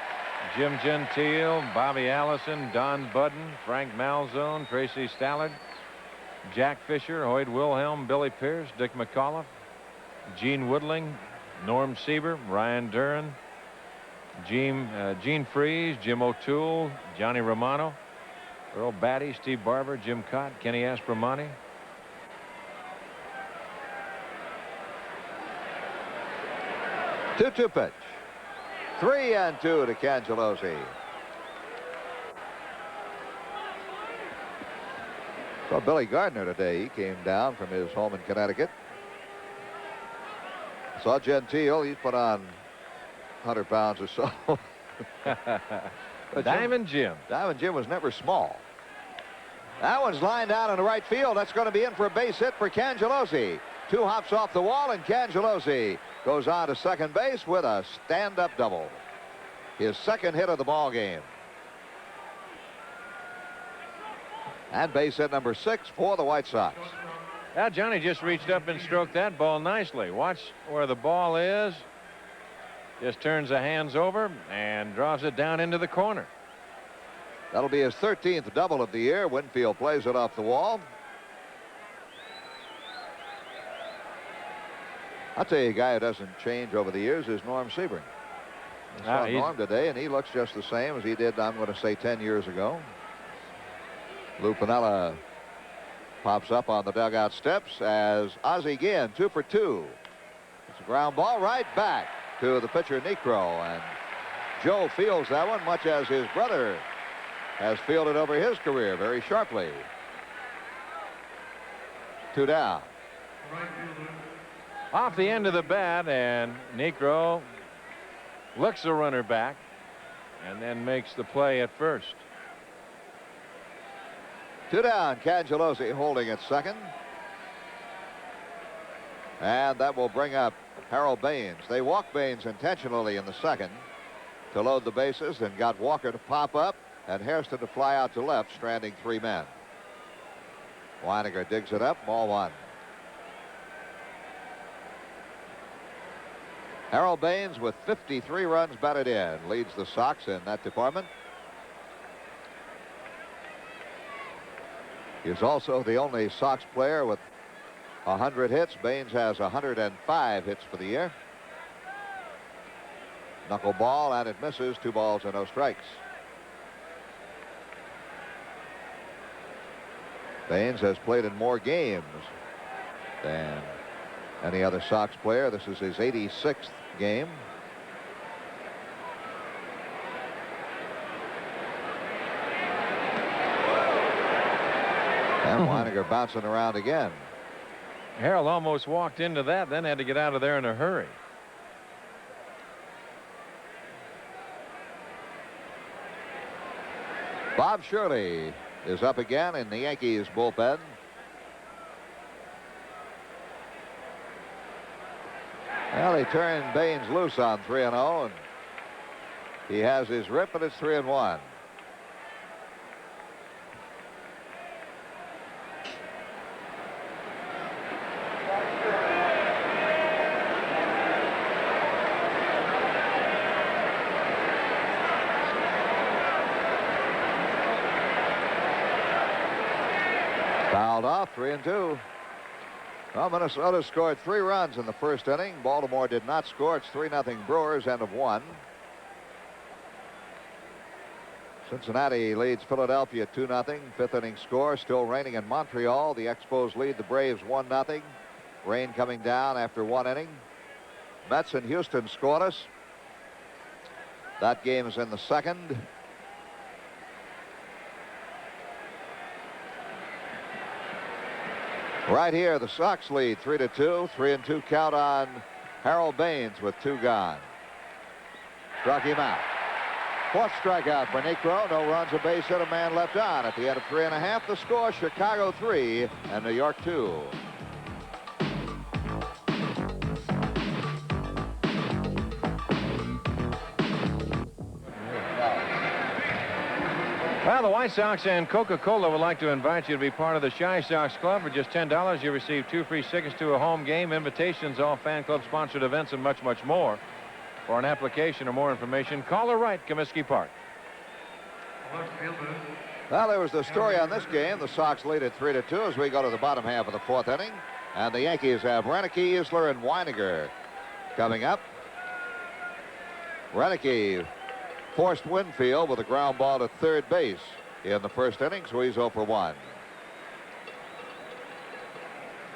Jim Gentile, Bobby Allison, Don Budden, Frank Malzone, Tracy Stallard, Jack Fisher, Hoyt Wilhelm, Billy Pierce, Dick McAuliffe, Gene Woodling, Norm Sieber, Ryan Duran, Gene Freeze, Jim O'Toole, Johnny Romano, Earl Batty, Steve Barber, Jim Cott, Kenny Aspromani. Two pitch. 3-2 to Cangelosi. Saw Billy Gardner today. He came down from his home in Connecticut. Saw Gentile. He's put on 100 pounds or so. Diamond Jim. Diamond Jim was never small. That one's lined out in the right field. That's going to be in for a base hit for Cangelosi. 2 hops off the wall, and Cangelosi goes on to second base with a stand-up double. His second hit of the ball game. And base hit number 6 for the White Sox. Now Johnny just reached up and stroked that ball nicely. Watch where the ball is. Just turns the hands over and draws it down into the corner. That'll be his 13th double of the year. Winfield plays it off the wall. I'll tell you, a guy who doesn't change over the years is Norm Sebring. I saw Norm today, and he looks just the same as he did, I'm going to say, 10 years ago. Lou Piniella pops up on the dugout steps as Ozzie Guillen, 2 for 2. It's a ground ball right back to the pitcher, Niekro. And Joe fields that one much as his brother has fielded over his career, very sharply. 2 down. Off the end of the bat, and Niekro looks the runner back and then makes the play at first. 2 down. Cangelosi holding at second. And that will bring up Harold Baines. They walked Baines intentionally in the second to load the bases, and got Walker to pop up and Hairston to fly out to left, stranding 3 men. Weininger digs it up, ball 1. Harold Baines with 53 runs batted in leads the Sox in that department. He's also the only Sox player with 100 hits. Baines has 105 hits for the year. Knuckleball, and it misses. 2 balls and no strikes. Baines has played in more games than any other Sox player. This is his 86th game. And Weininger bouncing around again. Harold almost walked into that, then had to get out of there in a hurry. Bob Shirley is up again in the Yankees bullpen. Well, they turned Baines loose on 3-0, and he has his rip, and it's 3-1. Fouled off, 3-2. Well, Minnesota scored 3 runs in the first inning. Baltimore did not score. It's 3-0 Brewers, end of 1. Cincinnati leads Philadelphia 2-0. 5th inning score. Still raining in Montreal. The Expos lead the Braves 1-0. Rain coming down after 1 inning. Mets and Houston scoreless. That game is in the 2nd. Right here, the Sox lead 3-2. 3-2 count on Harold Baines with 2 gone. Struck him out. 4th strikeout for Niekro. No runs, a base hit, a man left on. At the end of 3.5, the score: Chicago 3 and New York 2. Well, the White Sox and Coca-Cola would like to invite you to be part of the Shy Sox Club. For just $10, you receive 2 free tickets to a home game, invitations, all fan club sponsored events, and much, much more. For an application or more information, call or write Comiskey Park. Left fielder. Well, there was the story on this game. The Sox lead it 3-2 as we go to the bottom half of the fourth inning. And the Yankees have Renicky, Easler, and Weiniger coming up. Renicky forced Winfield with a ground ball to third base in the first inning, so he's 0 for 1.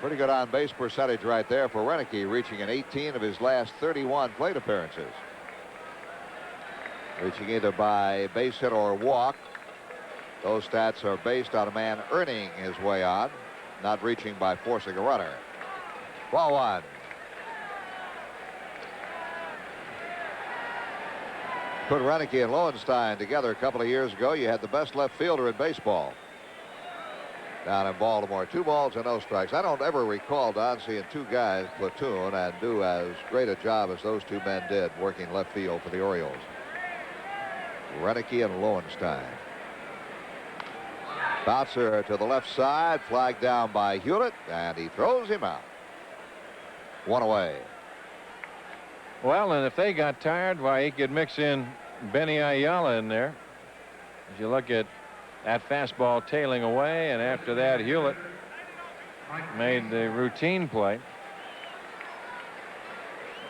Pretty good on-base percentage right there for Renicky, reaching in 18 of his last 31 plate appearances. Reaching either by base hit or walk. Those stats are based on a man earning his way on, not reaching by forcing a runner. Ball 1. Put Renicky and Lowenstein together a couple of years ago. You had the best left fielder in baseball down in Baltimore. 2 balls and no strikes. I don't ever recall, Don, seeing 2 guys platoon and do as great a job as those 2 men did working left field for the Orioles. Renicky and Lowenstein. Bouncer to the left side, flagged down by Hewlett, and he throws him out. 1 away. Well, and if they got tired, why, he could mix in Benny Ayala in there. As you look at that fastball tailing away, and after that, Hewlett made the routine play.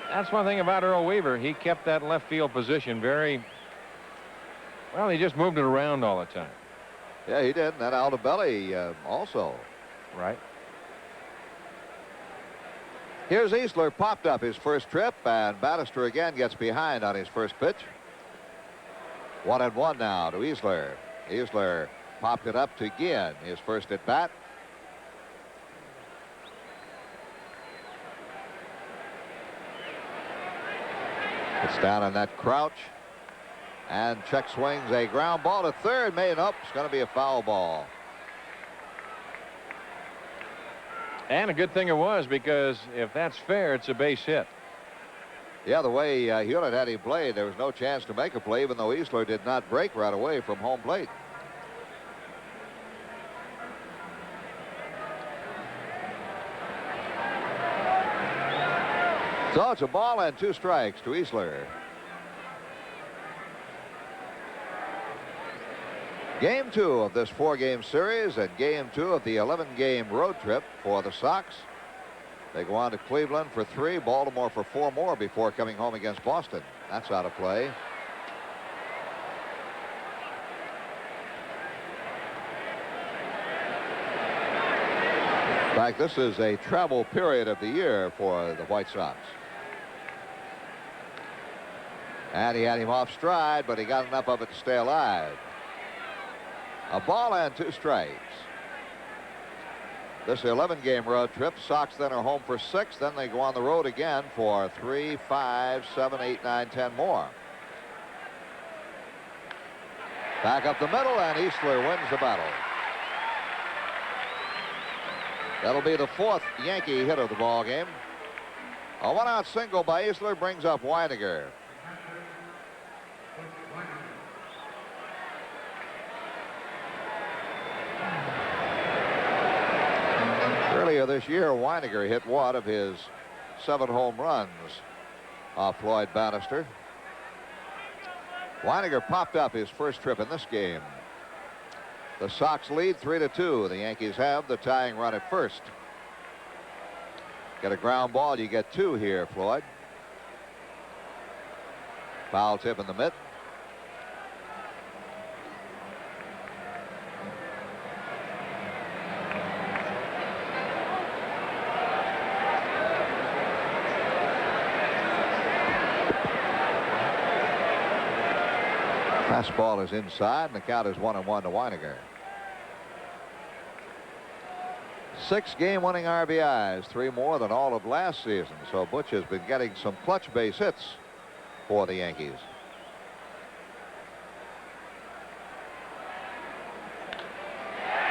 That's one thing about Earl Weaver. He kept that left field position very well. He just moved it around all the time. Yeah, he did. And Aldabelli also. Right. Here's Easler, popped up his first trip, and Bannister again gets behind on his first pitch. 1-1 now to Easler. Easler popped it up to Guillen, his first at bat. It's down on that crouch. And check swings a ground ball to third. Made up. It's going to be a foul ball. And a good thing it was, because if that's fair, it's a base hit. Yeah, the way Hewlett had him played, there was no chance to make a play, even though Easler did not break right away from home plate. So it's a ball and 2 strikes to Easler. Game 2 of this 4-game series and game 2 of the 11-game road trip for the Sox. They go on to Cleveland for 3, Baltimore for 4 more before coming home against Boston. That's out of play. In fact, this is a travel period of the year for the White Sox. And he had him off stride, but he got enough of it to stay alive. A ball and 2 strikes. This 11-game road trip. Sox then are home for 6. Then they go on the road again for 3, 5, 7, 8, 9, 10 more. Back up the middle, and Easler wins the battle. That'll be the 4th Yankee hit of the ball game. A 1-out single by Easler brings up Weiniger. Earlier this year, Weiniger hit one of his 7 home runs off Floyd Bannister. Weiniger popped up his first trip in this game. The Sox lead 3-2. The Yankees have the tying run at first. Get a ground ball, you get 2 here, Floyd. Foul tip in the mitt. Fastball is inside, and the count is 1-1 to Weiniger. 6 game-winning RBIs, 3 more than all of last season. So Butch has been getting some clutch base hits for the Yankees.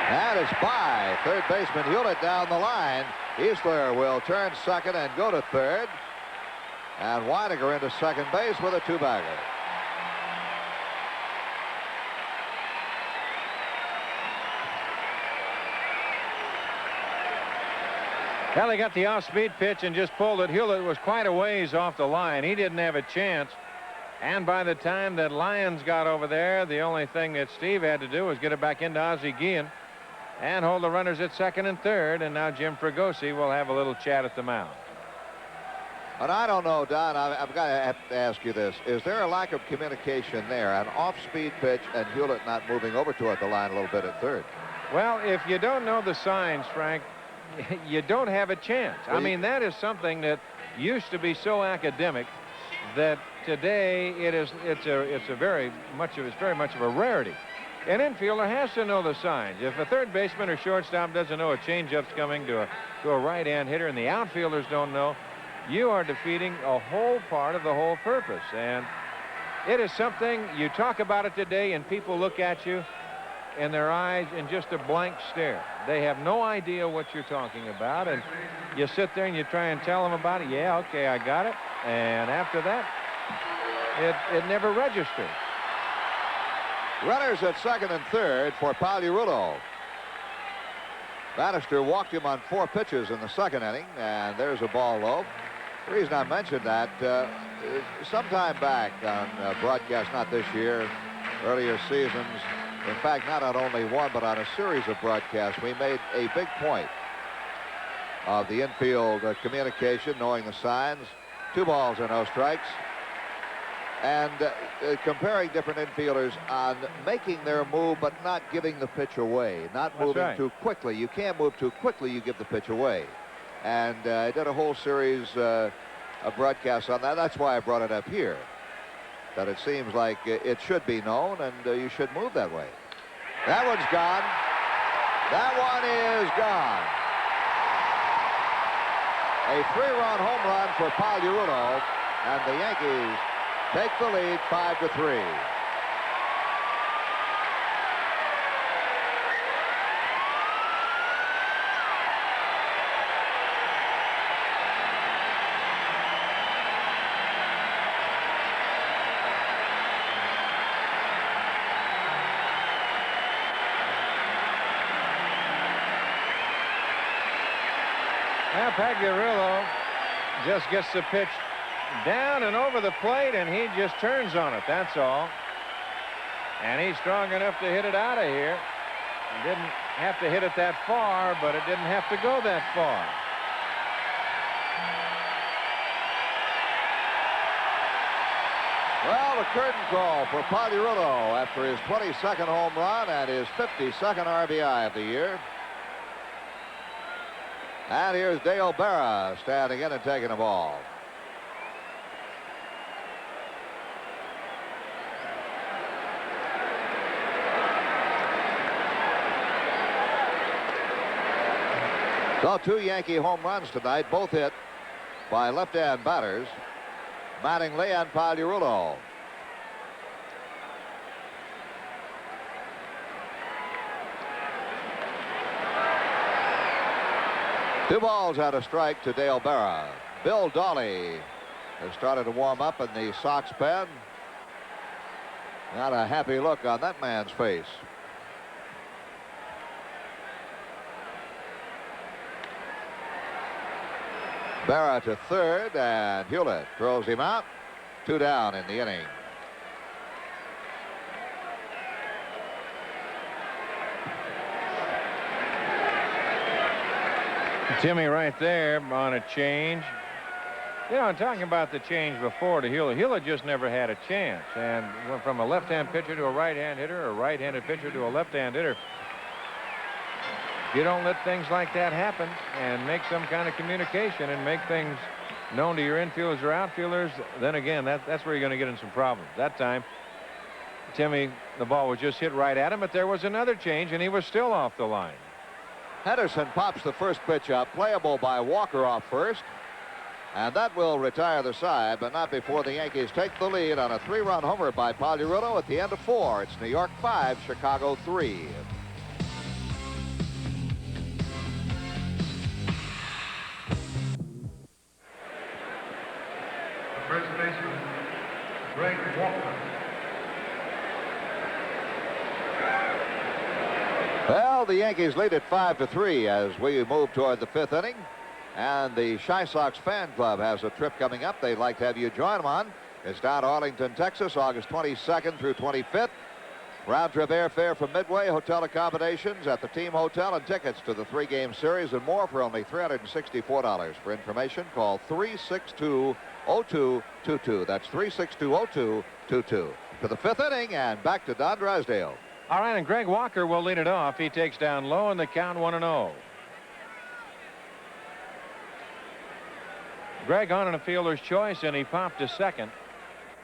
And it's by third baseman Hewlett down the line. Easler will turn second and go to third. And Weiniger into second base with a 2-bagger. Well, he got the off-speed pitch and just pulled it. Hewlett was quite a ways off the line. He didn't have a chance. And by the time that Lyons got over there, the only thing that Steve had to do was get it back into Ozzie Guillen and hold the runners at second and third. And now Jim Fregosi will have a little chat at the mound. And I don't know, Don, I've got to have to ask you this. Is there a lack of communication there? An off-speed pitch and Hewlett not moving over toward the line a little bit at third. Well, if you don't know the signs, Frank, you don't have a chance. I mean, that is something that used to be so academic that today it's very much of a rarity. An infielder has to know the signs. If a third baseman or shortstop doesn't know a changeup's coming to a right-hand hitter and the outfielders don't know, you are defeating a whole part of the whole purpose. And it is something, you talk about it today and people look at you in their eyes in just a blank stare. They have no idea what you're talking about, and you sit there and you try and tell them about it. Yeah, okay, I got it. And after that, it never registered. Runners at second and third for Pagliarulo. Bannister walked him on 4 pitches in the second inning, and there's a ball low. The reason I mentioned that, sometime back on broadcast, not this year, earlier seasons, in fact, not on only one, but on a series of broadcasts, we made a big point of the infield communication, knowing the signs, 2 balls and no strikes, and comparing different infielders on making their move but not giving the pitch away, not moving too quickly. You can't move too quickly, you give the pitch away. And I did a whole series of broadcasts on that. That's why I brought it up here, that it seems like it should be known and you should move that way. That one's gone. That one is gone. A 3-run home run for Pagliarulo, and the Yankees take the lead 5-3. Now Pagliarulo just gets the pitch down and over the plate, and he just turns on it. That's all. And he's strong enough to hit it out of here. He didn't have to hit it that far, but it didn't have to go that far. Well, the curtain call for Pagliarulo after his 22nd home run and his 52nd RBI of the year. And here's Dale Berra standing in and taking the ball. So 2 Yankee home runs tonight, both hit by left-hand batters, Mattingly and Pagliarulo. Two balls and a strike to Dale Berra. Bill Dawley has started to warm up in the Sox pen. Not a happy look on that man's face. Berra to third, and Hewlett throws him out. 2 down in the inning. Timmy right there on a change. You know, I'm talking about the change before to Hewlett. Hewlett just never had a chance, and went from a left-hand pitcher to a right-hand hitter, or a right-handed pitcher to a left-hand hitter. You don't let things like that happen and make some kind of communication and make things known to your infielders or outfielders, then again, that's where you're going to get in some problems. That time, Timmy, the ball was just hit right at him, but there was another change, and he was still off the line. Henderson pops the first pitch up, playable by Walker off first, and that will retire the side, but not before the Yankees take the lead on a 3-run homer by Pagliarulo at the end of 4. It's New York 5, Chicago 3. First baseman, Greg Walker. Well, the Yankees lead at 5-3 as we move toward the 5th inning. And the Chi Sox fan club has a trip coming up they'd like to have you join them on. It's down to Arlington, Texas, August 22nd through 25th. Round trip airfare from Midway, hotel accommodations at the team hotel, and tickets to the 3-game series and more for only $364. For information, call 362-0222. That's 362-0222. To the 5th inning and back to Don Drysdale. All right, and Greg Walker will lead it off. He takes down low in the count 1-0. Greg on a fielder's choice, and he popped to second.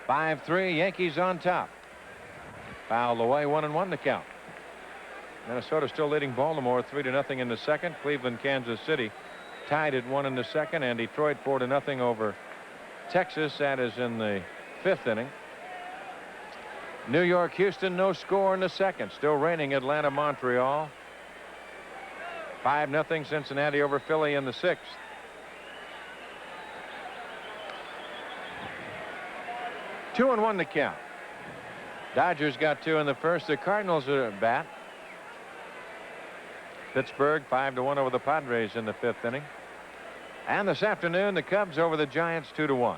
5-3, Yankees on top. Fouled away, 1-1 to count. Minnesota still leading Baltimore 3-0 in the second. Cleveland, Kansas City tied at 1 in the second, and Detroit 4-0 over Texas. That is in the 5th inning. New York, Houston, no score in the second. Still raining Atlanta, Montreal. 5-0 Cincinnati over Philly in the 6th. Two and 1 to count. Dodgers got 2 in the first. The Cardinals are at bat. Pittsburgh 5-1 over the Padres in the 5th inning. And this afternoon, the Cubs over the Giants 2-1.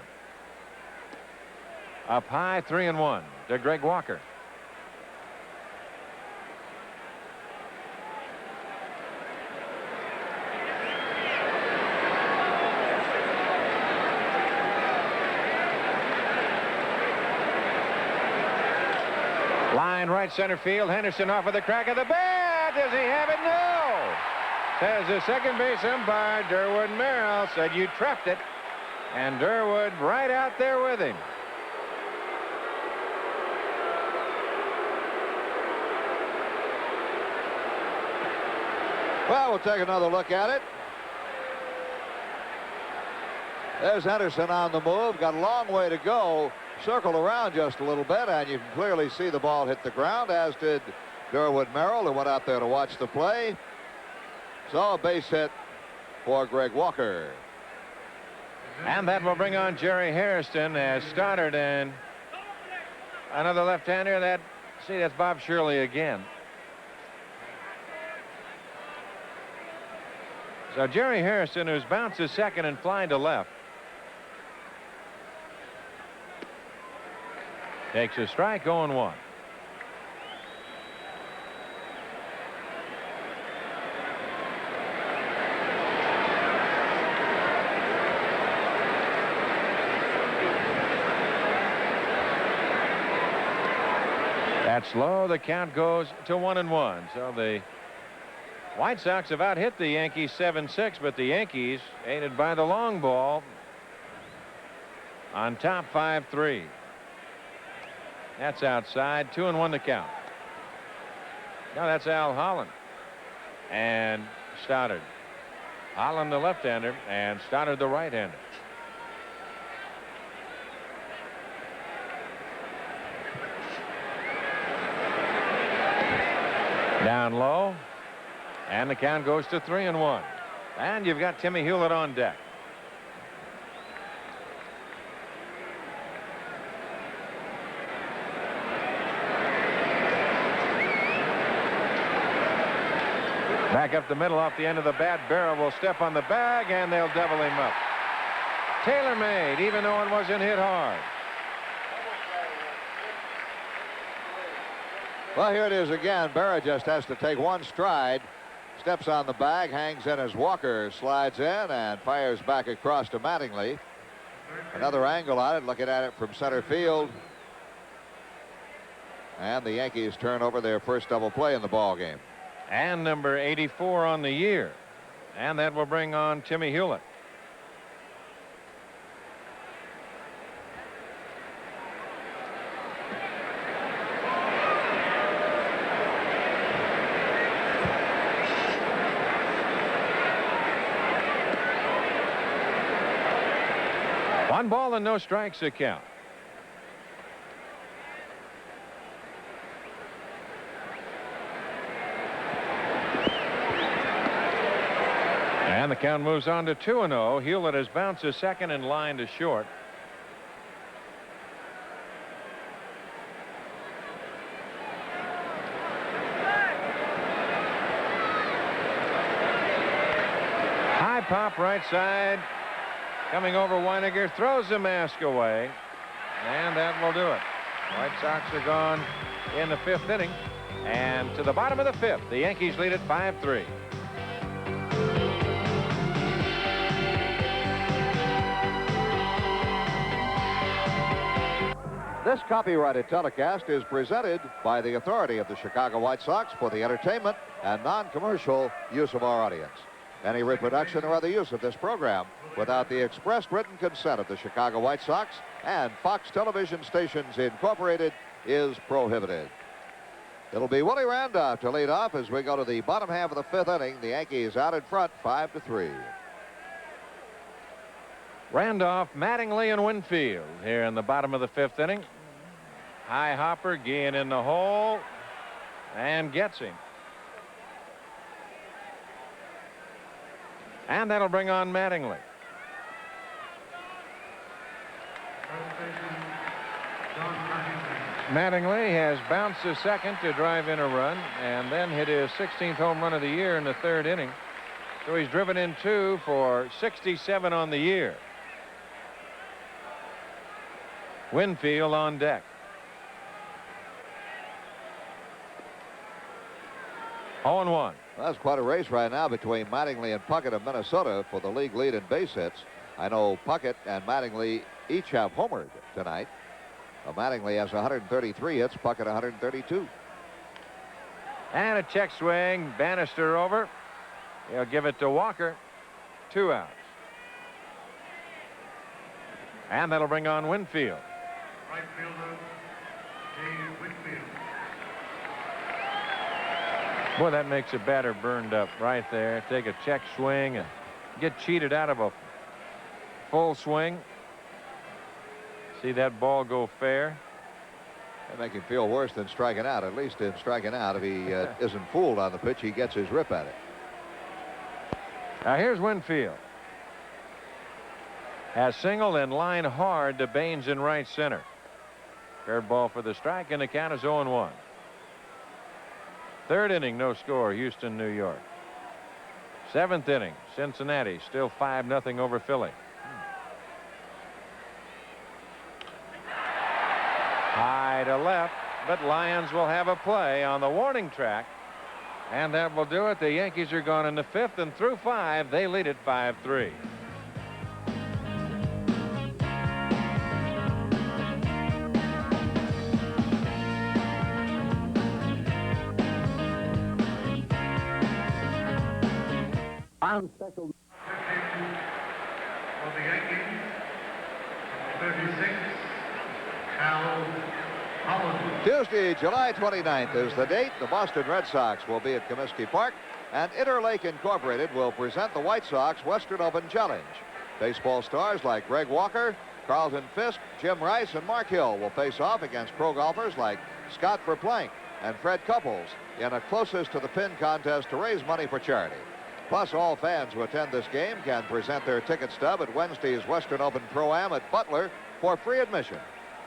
Up high, 3-1 to Greg Walker. Line right center field. Henderson off of the crack of the bat. Does he have it? No. Says the second base umpire, Durwood Merrill, said you trapped it. And Durwood right out there with him. Well, we'll take another look at it. There's Henderson on the move. Got a long way to go. Circled around just a little bit, and you can clearly see the ball hit the ground, as did Durwood Merrill, who went out there to watch the play. So a base hit for Greg Walker. And that will bring on Jerry Hairston as Stoddard, and another left-hander. That's Bob Shirley again. So Jerry Hairston, who's bounced to second and flying to left, takes a strike, 0-1. That's low. The count goes to 1-1. So the White Sox have out-hit the Yankees 7-6, but the Yankees, aided by the long ball, on top 5-3. That's outside. 2-1 to count. Now that's Al Holland and Stoddard. Holland the left-hander and Stoddard the right-hander. Down low, and the count goes to 3-1. And you've got Timmy Hewlett on deck. Back up the middle off the end of the bat. Berra will step on the bag, and they'll double him up. Taylor made, even though it wasn't hit hard. Well, here it is again. Berra just has to take one stride. Steps on the bag, hangs in as Walker slides in and fires back across to Mattingly. Another angle on it, looking at it from center field. And the Yankees turn over their first double play in the ball game. And number 84 on the year. And that will bring on Timmy Hewlett. One ball and no strikes to count. And the count moves on to 2-0. Hewlett has bounced to second and line to short. High pop right side. Coming over, Weiniger throws the mask away. And that will do it. White Sox are gone in the 5th inning. And to the bottom of the 5th, the Yankees lead at 5-3. This copyrighted telecast is presented by the authority of the Chicago White Sox for the entertainment and non-commercial use of our audience. Any reproduction or other use of this program without the express written consent of the Chicago White Sox and Fox Television Stations Incorporated is prohibited. It'll be Willie Randolph to lead off as we go to the bottom half of the 5th inning. The Yankees out in front, 5-3. Randolph, Mattingly, and Winfield here in the bottom of the 5th inning. High hopper, Guillen in the hole, and gets him. And that'll bring on Mattingly. Mattingly has bounced to second to drive in a run and then hit his 16th home run of the year in the 3rd inning. So he's driven in 2 for 67 on the year. Winfield on deck. Oh, 0-1. That's quite a race right now between Mattingly and Puckett of Minnesota for the league lead in base hits. I know Puckett and Mattingly each have homered tonight. Mattingly has 133 hits, Puckett 132. And a check swing, Bannister over. He'll give it to Walker. 2 outs. And that'll bring on Winfield. Right fielder, Dave Winfield. Boy, that makes a batter burned up right there. Take a check swing and get cheated out of a full swing. See that ball go fair. That make him feel worse than striking out. At least in striking out, if he isn't fooled on the pitch, he gets his rip at it. Now here's Winfield. Has singled and line hard to Baines in right center. Curveball for the strike, and the count is 0-1. 3rd inning, no score, Houston, New York. 7th inning, Cincinnati, still 5-0 over Philly. High to left, but Lyons will have a play on the warning track. And that will do it. The Yankees are gone in the 5th, and through 5, they lead it 5-3. On special. For the Yankees, 36, Al Holland. Tuesday, July 29th is the date. The Boston Red Sox will be at Comiskey Park, and Interlake Incorporated will present the White Sox Western Open Challenge. Baseball stars like Greg Walker, Carlton Fisk, Jim Rice, and Mark Hill will face off against pro golfers like Scott Verplank and Fred Couples in a closest to the pin contest to raise money for charity. Plus, all fans who attend this game can present their ticket stub at Wednesday's Western Open Pro-Am at Butler for free admission.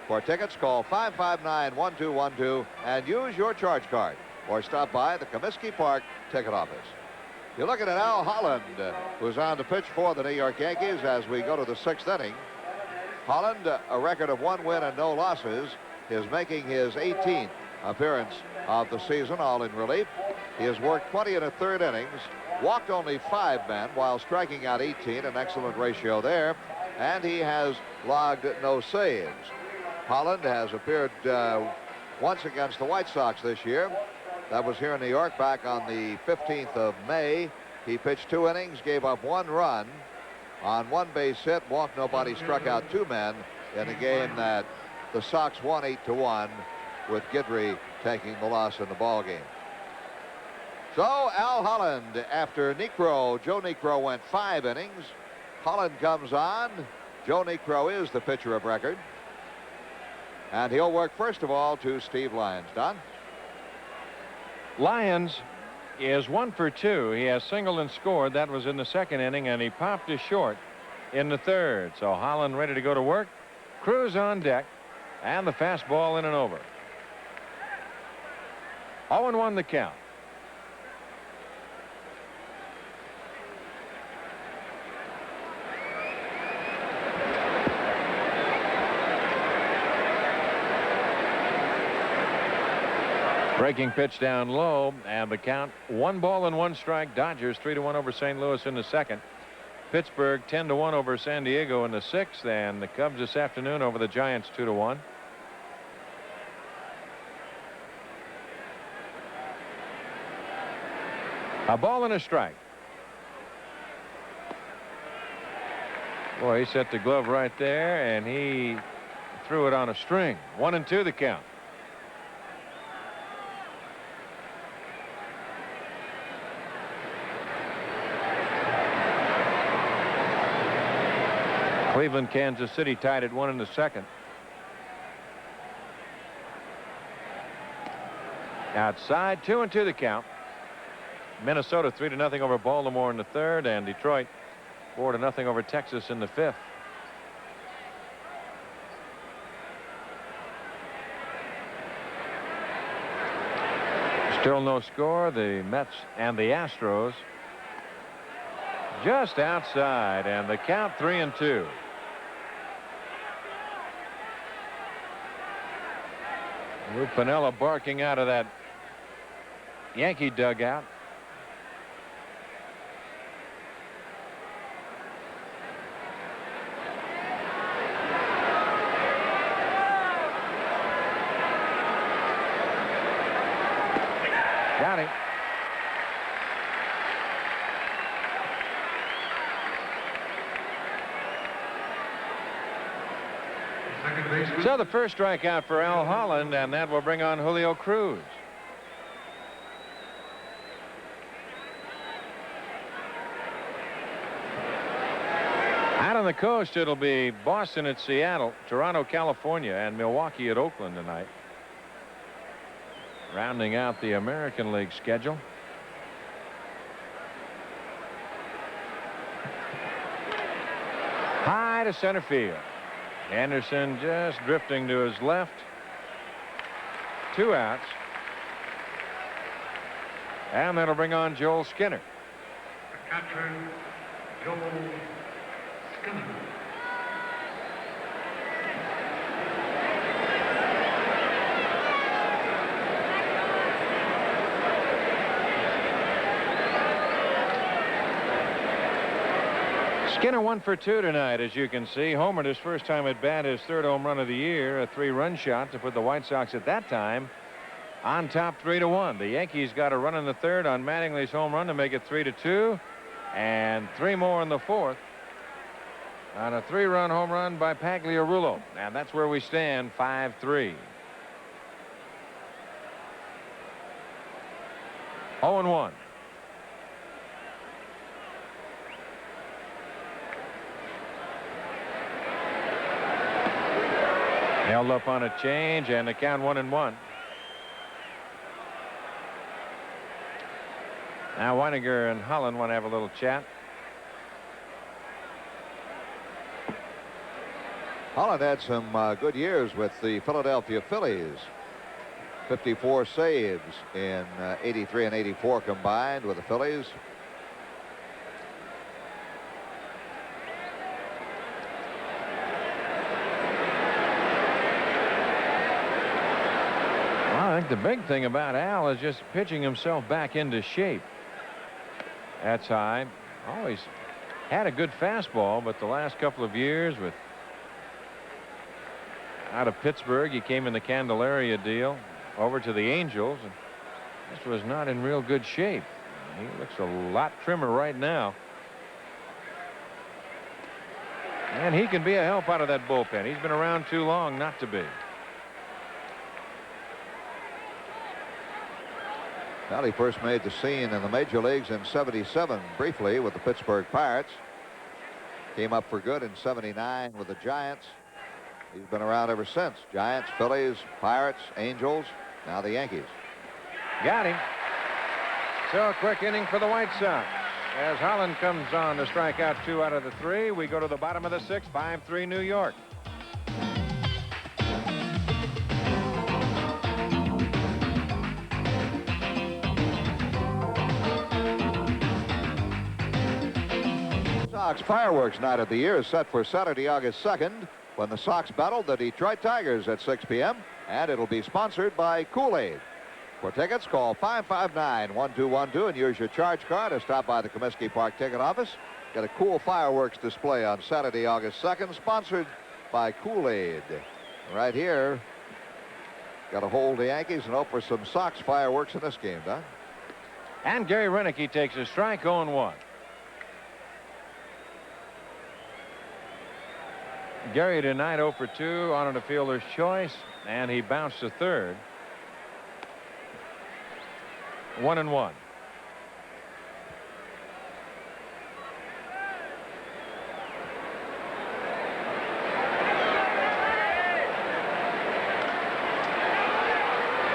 For tickets, call 559-1212 and use your charge card, or stop by the Comiskey Park ticket office. You're looking at Al Holland, who's on to pitch for the New York Yankees as we go to the 6th inning. Holland, a record of 1 win and no losses, is making his 18th appearance of the season, all in relief. He has worked 20 in the 3rd innings, walked only 5 men while striking out 18, an excellent ratio there, and he has logged no saves. Holland has appeared once against the White Sox this year. That was here in New York back on the 15th of May. He pitched 2 innings, gave up 1 run on 1 base hit, walked nobody, struck out 2 men in a game that the Sox won 8-1, with Guidry taking the loss in the ball game. So Al Holland, after Joe Niekro went 5 innings. Holland comes on. Joe Niekro is the pitcher of record. And he'll work first of all to Steve Lyons. Don? Lyons is 1 for 2. He has singled and scored. That was in the 2nd inning, and he popped to short in the 3rd. So Holland ready to go to work. Cruz on deck, and the fastball in and over. 0-1 the count. Breaking pitch down low, and the count 1-1 Dodgers 3-1 over St. Louis in the second. Pittsburgh 10-1 over San Diego in the sixth, and the Cubs this afternoon over the Giants 2-1. A ball and a strike. Boy, he set the glove right there, and he threw it on a string. 1-2 the count. Cleveland, Kansas City tied at 1 in the second. Outside, 2-2 the count. Minnesota 3-0 over Baltimore in the third, and Detroit 4-0 over Texas in the fifth. Still no score. The Mets and the Astros just outside, and the count 3-2. Lou Piniella barking out of that Yankee dugout. Got him. So the first strikeout for Al Holland, and that will bring on Julio Cruz. Out on the coast, it'll be Boston at Seattle, Toronto, California, and Milwaukee at Oakland tonight. Rounding out the American League schedule. High to center field. Anderson just drifting to his left. 2 outs. And that'll bring on Joel Skinner. The catcher, Joel Skinner. Skinner 1 for 2 tonight, as you can see. Homered his first time at bat, his third home run of the year, a 3-run shot to put the White Sox at that time on top 3-1. The Yankees got a run in the third on Mattingly's home run to make it 3-2, and 3 more in the fourth on a 3-run home run by Pagliarulo. And that's where we stand, 5-3. 0-1. Held up on a change, and the count 1-1. Now Weininger and Holland want to have a little chat. Holland had some good years with the Philadelphia Phillies. 54 saves in 83 and 84 combined with the Phillies. I think the big thing about Al is just pitching himself back into shape. That's high. Always had a good fastball, but the last couple of years with out of Pittsburgh, he came in the Candelaria deal over to the Angels, and this was not in real good shape. He looks a lot trimmer right now. And he can be a help out of that bullpen. He's been around too long not to be. Well, he first made the scene in the major leagues in '77 briefly with the Pittsburgh Pirates. Came up for good in '79 with the Giants. He's been around ever since. Giants, Phillies, Pirates, Angels, now the Yankees. Got him. So a quick inning for the White Sox. As Holland comes on to strike out 2 out of the 3, we go to the bottom of the 6th, 5-3 New York. Sox fireworks night of the year is set for Saturday, August 2nd, when the Sox battle the Detroit Tigers at 6 p.m. and it'll be sponsored by Kool-Aid. For tickets, call 559-1212 and use your charge card to stop by the Comiskey Park ticket office. Get a cool fireworks display on Saturday, August 2nd, sponsored by Kool-Aid. Right here, got to hold the Yankees and hope for some Sox fireworks in this game, Don. And Gary Renicky takes a strike, 0-1. Gary tonight 0 for 2 on a fielder's choice, and he bounced to third. 1-1.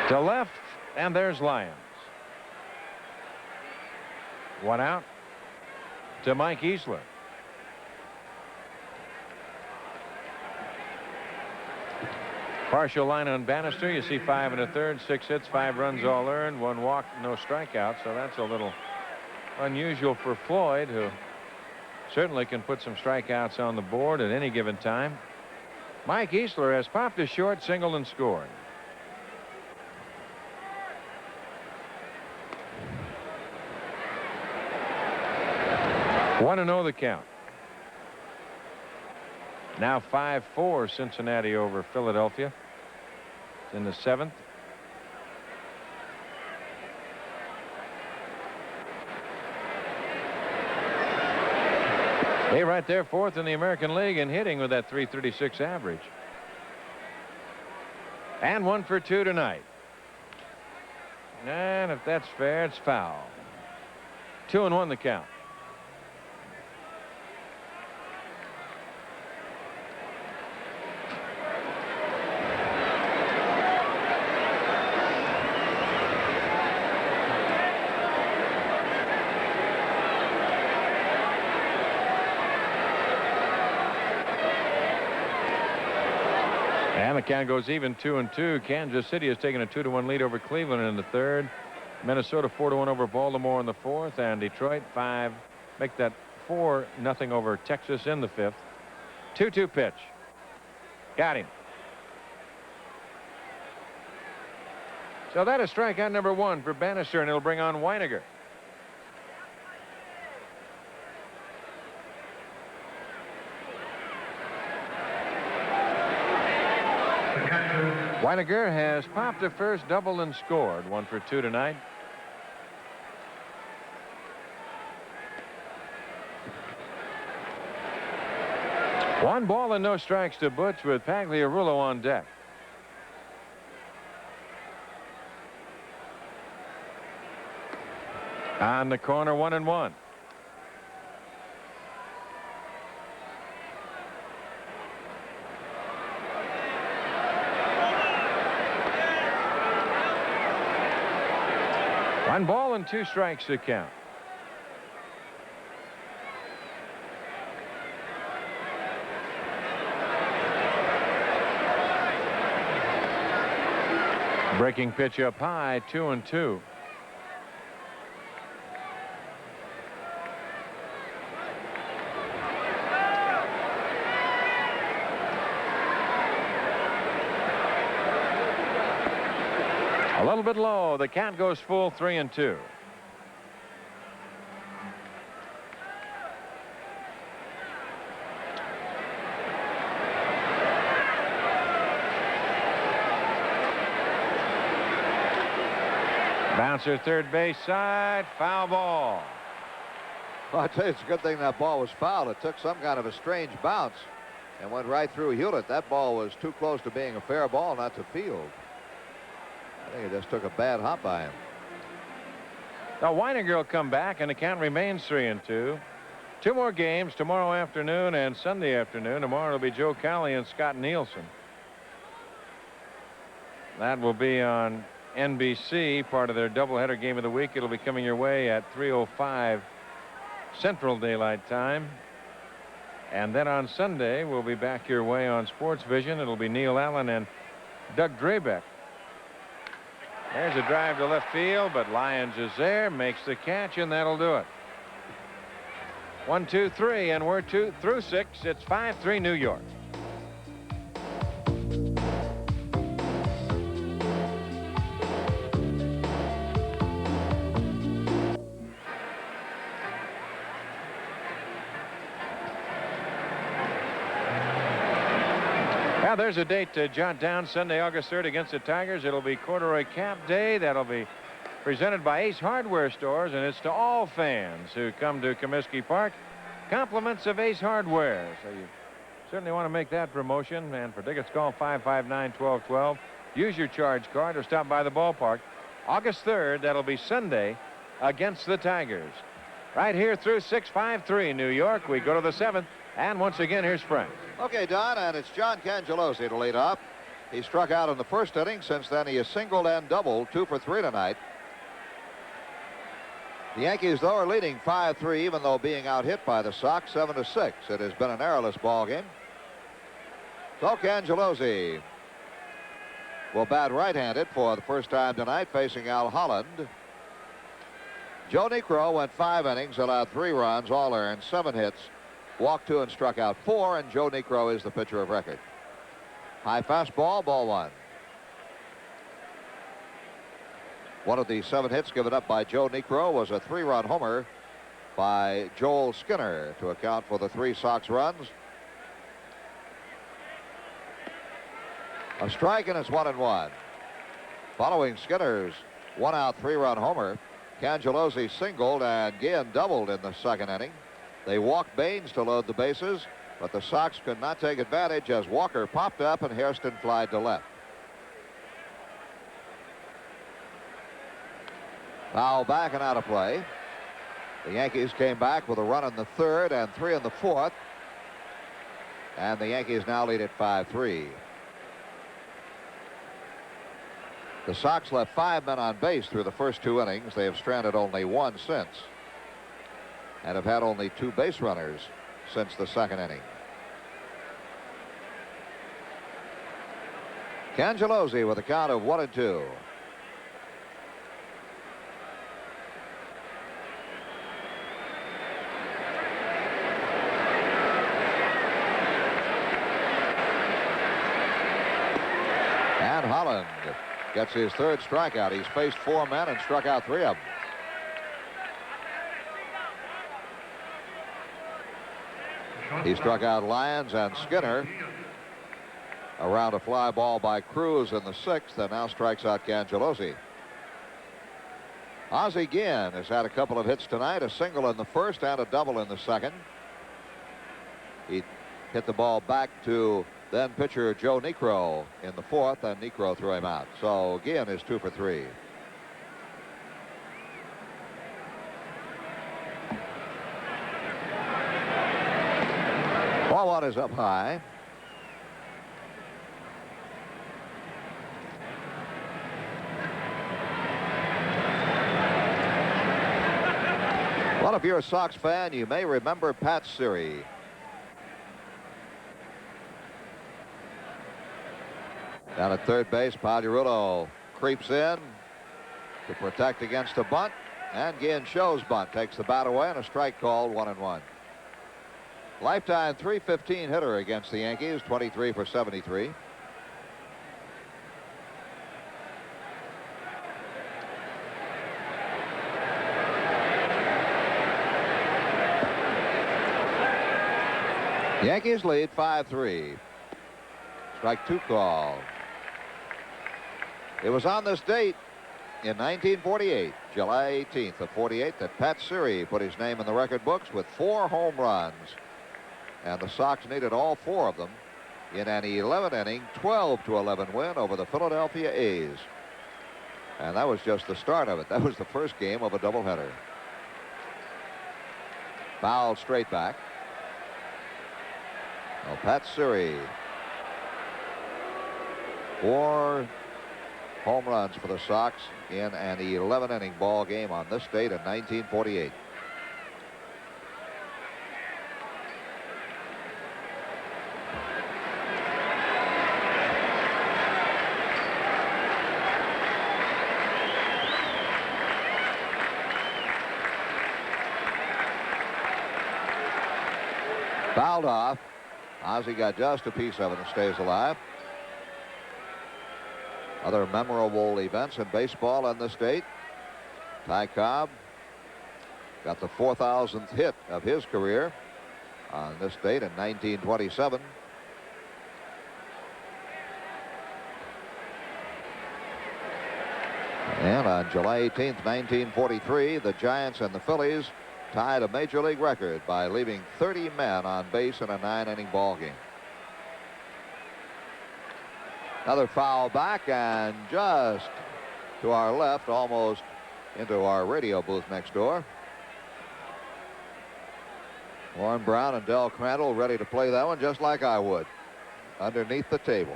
To left, and there's Lyons. 1 out to Mike Easler. Partial line on Bannister. You see 5 1/3, 6 hits, 5 runs all earned, 1 walk, no strikeout. So that's a little unusual for Floyd, who certainly can put some strikeouts on the board at any given time. Mike Easler has popped a short, singled, and scored. One and 0 the count. Now 5-4 Cincinnati over Philadelphia. It's in the 7th. Hey, right there, 4th in the American League in hitting with that .336 average. And 1 for 2 tonight. And if that's fair, it's foul. 2-1 the count. And the count goes even, 2-2. Kansas City has taken a 2-1 lead over Cleveland in the 3rd. Minnesota 4-1 over Baltimore in the 4th, and Detroit make that 4-0 over Texas in the 5th. 2-2 pitch. Got him. So that is strikeout number 1 for Bannister, and it'll bring on Weiniger. Weiniger has popped a first, double, and scored. 1 for 2 tonight. One ball and no strikes to Butch with Pagliarulo on deck. On the corner, 1-1. One ball and 2 strikes to count. Breaking pitch up high, 2-2. A little bit low. The count goes full, 3-2. Bouncer third base side, foul ball. Well, I tell you, it's a good thing that ball was fouled. It took some kind of a strange bounce and went right through Hewlett. That ball was too close to being a fair ball not to field. I think it just took a bad hop by him. Now Weiniger will come back, and the count remains 3-2. 2 more games tomorrow afternoon and Sunday afternoon. Tomorrow will be Joe Cowley and Scott Nielsen. That will be on NBC, part of their doubleheader game of the week. It'll be coming your way at 3:05 Central Daylight Time. And then on Sunday, we'll be back your way on Sports Vision. It'll be Neil Allen and Doug Drabeck. There's a drive to left field, but Lyons is there, makes the catch, and that'll do it. 1, 2, 3, and we're through 6. It's 5-3 New York. there's a date to jot down. Sunday, August 3rd against the Tigers. It'll be Corduroy Cap Day. That'll be presented by Ace Hardware Stores, and it's to all fans who come to Comiskey Park. Compliments of Ace Hardware. So you certainly want to make that promotion. And for tickets, call 559-1212. Use your charge card or stop by the ballpark. August 3rd, that'll be Sunday, against the Tigers. Right here through 6-5-3 New York. We go to the 7th. And once again, here's Frank. Okay, Don, and it's John Cangelosi to lead off. He struck out in the first inning. Since then, he has singled and doubled, 2 for 3 tonight. The Yankees, though, are leading 5-3, even though being out hit by the Sox 7-6. It has been an errorless ball game. So Cangelosi will bat right-handed for the first time tonight, facing Al Holland. Joe Niekro went 5 innings, allowed 3 runs, all earned, 7 hits, walked 2 and struck out 4, and Joe Niekro is the pitcher of record. High fastball, ball 1. One of the 7 hits given up by Joe Niekro was a 3-run homer by Joel Skinner to account for the 3 Sox runs. A strike, and it's 1-1. Following Skinner's 1-out 3-run homer, Cangelosi singled and Guillen doubled in the second inning. They walked Baines to load the bases, but the Sox could not take advantage as Walker popped up and Hairston flied to left. Foul back and out of play. The Yankees came back with a run in the 3rd and 3 in the 4th. And the Yankees now lead at 5-3. The Sox left 5 men on base through the first 2 innings. They have stranded only 1 since, and have had only 2 base runners since the second inning. Cangelosi with a count of 1-2. And Holland gets his 3rd strikeout. He's faced 4 men and struck out 3 of them. He struck out Lyons and Skinner. Around a fly ball by Cruz in the 6th, and now strikes out Cangelosi. Ozzie Guillen has had a couple of hits tonight, a single in the 1st and a double in the 2nd. He hit the ball back to then pitcher Joe Niekro in the 4th, and Niekro threw him out. So Guillen is 2 for 3. Ball 1 is up high. Well, if you're a Sox fan, you may remember Pat Siri. Down at third base, Pagliarulo creeps in to protect against a bunt, and Guillen shows bunt, takes the bat away, and a strike called, 1-1. Lifetime .315 hitter against the Yankees, 23 for 73. Yankees lead 5-3. Strike 2 call. It was on this date in 1948, July 18th of 48, that Pat Siri put his name in the record books with 4 home runs. And the Sox needed all 4 of them in an 11-inning, 12-11 win over the Philadelphia A's. And that was just the start of it. That was the first game of a doubleheader. Fouled straight back. Well, Pat Siri, 4 home runs for the Sox in an 11-inning ball game on this date in 1948. Fouled off. Ozzie got just a piece of it and stays alive. Other memorable events in baseball in this date. Ty Cobb got the 4,000th hit of his career on this date in 1927. And on July 18th, 1943, the Giants and the Phillies tied a major league record by leaving 30 men on base in a 9-inning ball game. Another foul back, and just to our left, almost into our radio booth next door. Warren Brown and Del Crandall ready to play that one just like I would, underneath the table.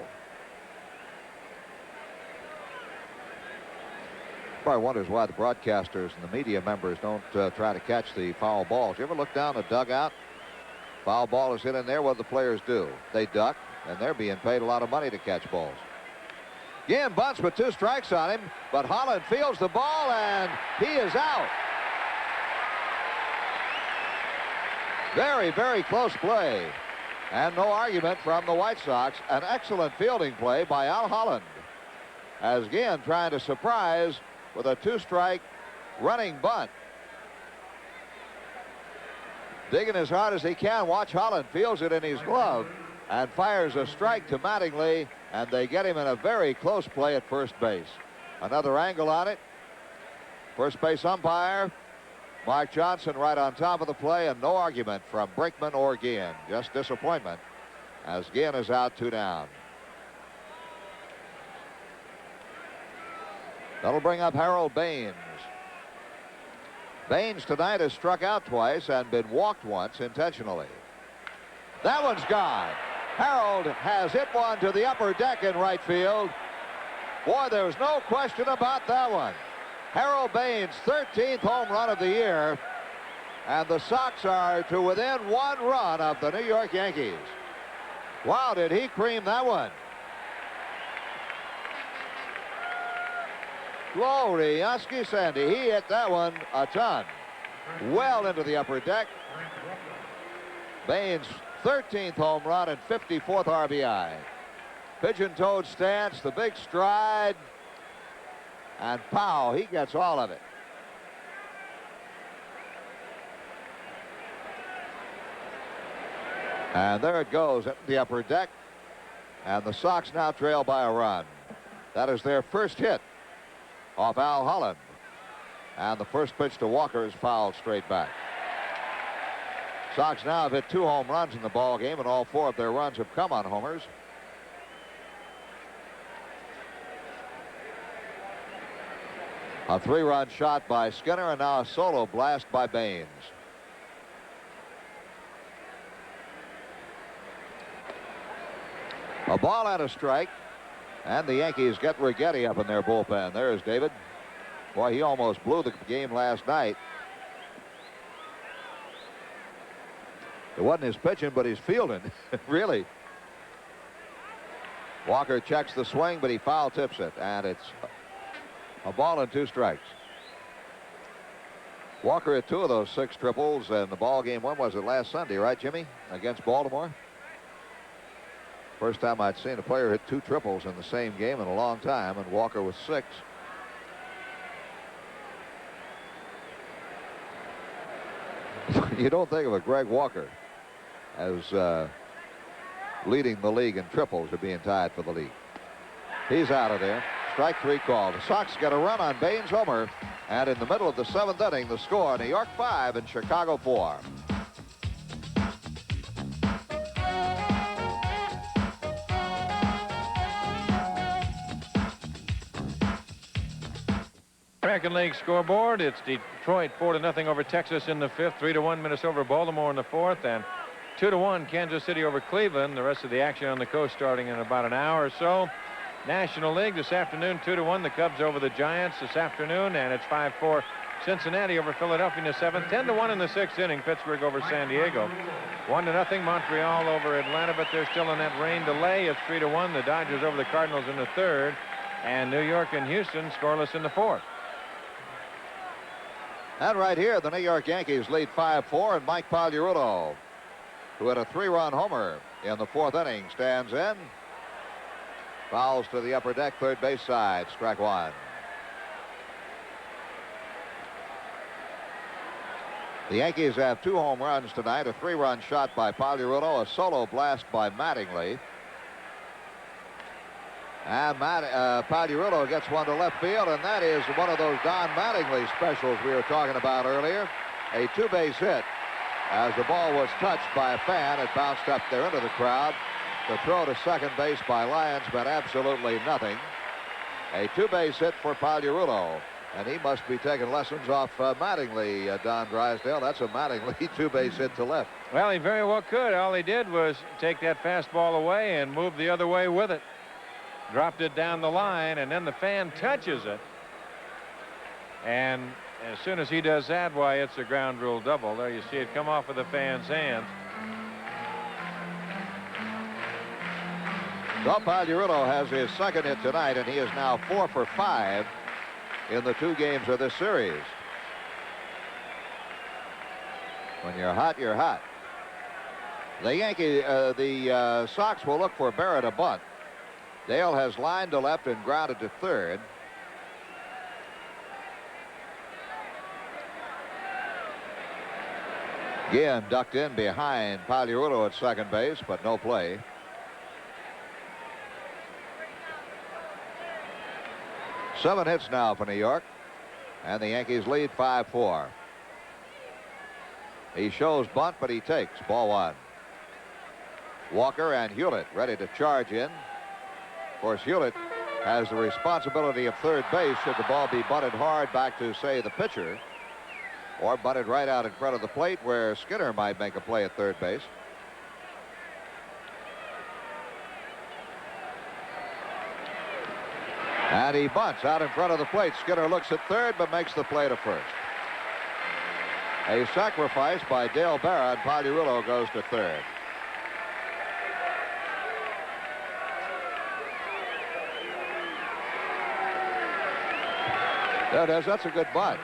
Probably wonders why the broadcasters and the media members don't try to catch the foul balls. You ever look down the dugout? Foul ball is hit in there. What do the players do? They duck, and they're being paid a lot of money to catch balls. Ginn bunts with 2 strikes on him, but Holland fields the ball, and he is out. Very, very close play, and no argument from the White Sox. An excellent fielding play by Al Holland, as Ginn trying to surprise with a 2-strike running bunt. Digging as hard as he can. Watch, Holland feels it in his glove and fires a strike to Mattingly, and they get him in a very close play at first base. Another angle on it. First base umpire Mark Johnson right on top of the play, and no argument from Brinkman or Ginn. Just disappointment as Ginn is out 2 down. That'll bring up Harold Baines. Baines tonight has struck out twice and been walked once intentionally. That one's gone. Harold has hit one to the upper deck in right field. Boy, there's no question about that one. Harold Baines' 13th home run of the year, and the Sox are to within 1 run of the New York Yankees. Wow, did he cream that one. Glory, Husky Sandy. He hit that one a ton. Well into the upper deck. Baines' 13th home run and 54th RBI. Pigeon-toed stance, the big stride. And pow, he gets all of it. And there it goes at the upper deck. And the Sox now trail by a run. That is their first hit off Al Holland. And the first pitch to Walker is fouled straight back. Sox now have hit 2 home runs in the ball game, and all 4 of their runs have come on homers. A 3-run shot by Skinner, and now a solo blast by Baines. A ball and a strike, and the Yankees get Righetti up in their bullpen. There's David. Boy, he almost blew the game last night. It wasn't his pitching, but his fielding, really. Walker checks the swing, but he foul tips it, and it's a ball and 2 strikes. Walker hit 2 of those 6 triples in the ball game. When was it? Last Sunday, right, Jimmy? Against Baltimore. First time I'd seen a player hit 2 triples in the same game in a long time, and Walker was 6. You don't think of a Greg Walker as leading the league in triples or being tied for the lead. He's out of there. Strike 3 called. The Sox get a run on Baines' homer, and in the middle of the 7th inning, the score: New York 5 and Chicago 4. American League scoreboard. It's Detroit 4-0 over Texas in the 5th, 3-1 Minnesota over Baltimore in the 4th, and 2-1 Kansas City over Cleveland. The rest of the action on the coast starting in about an hour or so. National League this afternoon, 2-1 the Cubs over the Giants this afternoon, and it's 5-4 Cincinnati over Philadelphia in the 7th, 10-1 in the 6th inning Pittsburgh over San Diego, 1-0 Montreal over Atlanta, but they're still in that rain delay. It's 3-1 the Dodgers over the Cardinals in the 3rd, and New York and Houston scoreless in the 4th. And right here, the New York Yankees lead 5-4, and Mike Pagliarulo, who had a 3-run homer in the 4th inning, stands in. Fouls to the upper deck, third base side, strike 1. The Yankees have 2 home runs tonight, a 3-run shot by Pagliarulo, a solo blast by Mattingly. And Pagliarulo gets one to left field, and that is one of those Don Mattingly specials we were talking about earlier. A two-base hit. As the ball was touched by a fan, it bounced up there into the crowd. The throw to second base by Lyons meant absolutely nothing. A two-base hit for Pagliarulo. And he must be taking lessons off Mattingly, Don Drysdale. That's a Mattingly two-base hit to left. Well, he very well could. All he did was take that fastball away and move the other way with it. Dropped it down the line, and then the fan touches it. And as soon as he does that, why, it's a ground rule double. There you see it come off of the fan's hands. So Pagliarulo has his second hit tonight, and he is now 4 for 5 in the 2 games of this series. When you're hot, you're hot. The Sox will look for Barrett a bunt. Dale has lined to left and grounded to third. Again, ducked in behind Pagliarulo at second base, but no play. Seven hits now for New York, and the Yankees lead 5-4. He shows bunt, but he takes ball 1. Walker and Hewlett ready to charge in. Of course, Hewlett has the responsibility of third base should the ball be bunted hard back to, say, the pitcher, or bunted right out in front of the plate where Skinner might make a play at third base. And he bunts out in front of the plate. Skinner looks at third, but makes the play to first. A sacrifice by Dale Barra, and Pagliarulo goes to third. There it is. That's a good bunt.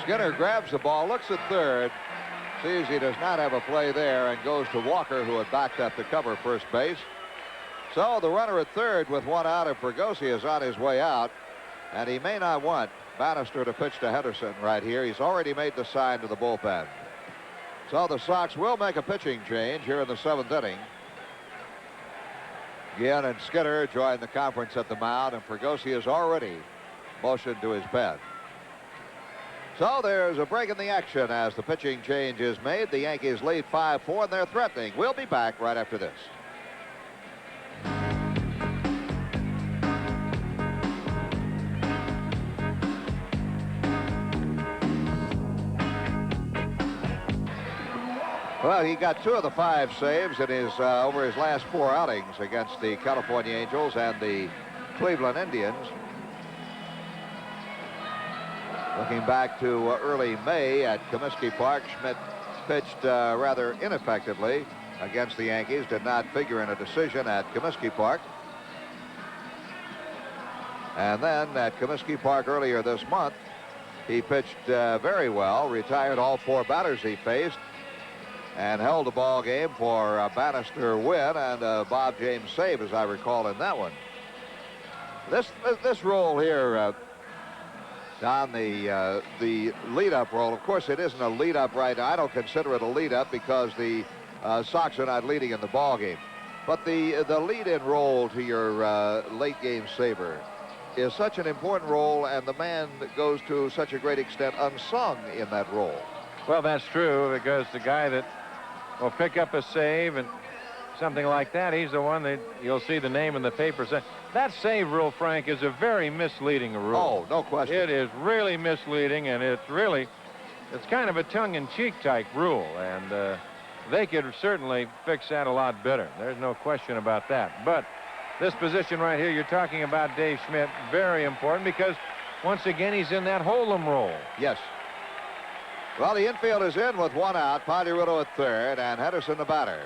Skinner grabs the ball, looks at third, sees he does not have a play there, and goes to Walker, who had backed up to cover first base. So the runner at third with one out, and Fregosi is on his way out, and he may not want Bannister to pitch to Henderson right here. He's already made the sign to the bullpen. So the Sox will make a pitching change here in the 7th inning. Guillen and Skinner join the conference at the mound, and Fregosi is already motioned to his pen. So there's a break in the action as the pitching change is made. The Yankees lead 5-4, and they're threatening. We'll be back right after this. Well, he got 2 of the 5 saves in his over his last 4 outings against the California Angels and the Cleveland Indians. Looking back to early May at Comiskey Park, Schmidt pitched rather ineffectively against the Yankees, did not figure in a decision at Comiskey Park. And then at Comiskey Park earlier this month, he pitched very well, retired all 4 batters he faced, and held the ball game for a Bannister win and a Bob James save, as I recall, in that one. This role here, Don, the lead-up role, of course, it isn't a lead-up right now. I don't consider it a lead-up because the Sox are not leading in the ball game. But the lead-in role to your late-game saver is such an important role, and the man that goes to such a great extent unsung in that role. Well, that's true, because the guy that will pick up a save and something like that, he's the one that you'll see the name in the paper. That save rule, Frank, is a very misleading rule. Oh, no question. It is really misleading, and it's kind of a tongue-in-cheek type rule, and they could certainly fix that a lot better. There's no question about that. But this position right here, you're talking about Dave Schmidt, very important, because once again, he's in that Hold'em role. Yes. Well, the infield is in with 1 out. Pagliarulo at third, and Henderson the batter.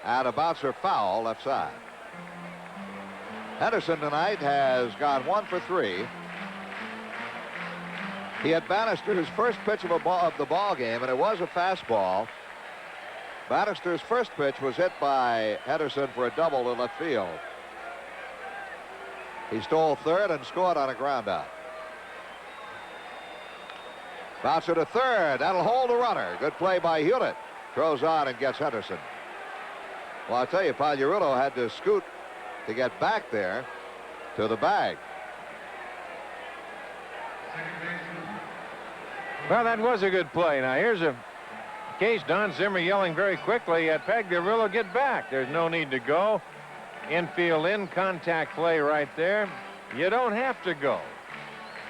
And a bouncer foul left side. Henderson tonight has gone 1 for 3. He had Bannister's first pitch of the ball game, and it was a fastball. Bannister's first pitch was hit by Henderson for a double in left field. He stole third and scored on a ground out. Bouncer to third. That'll hold the runner. Good play by Hewlett. Throws on and gets Henderson. Well, I'll tell you, Pagliarulo had to scoot to get back there to the bag. Well, that was a good play. Now, here's a case. Don Zimmer yelling very quickly at Pagliarulo, get back. There's no need to go. Infield in contact play right there. You don't have to go.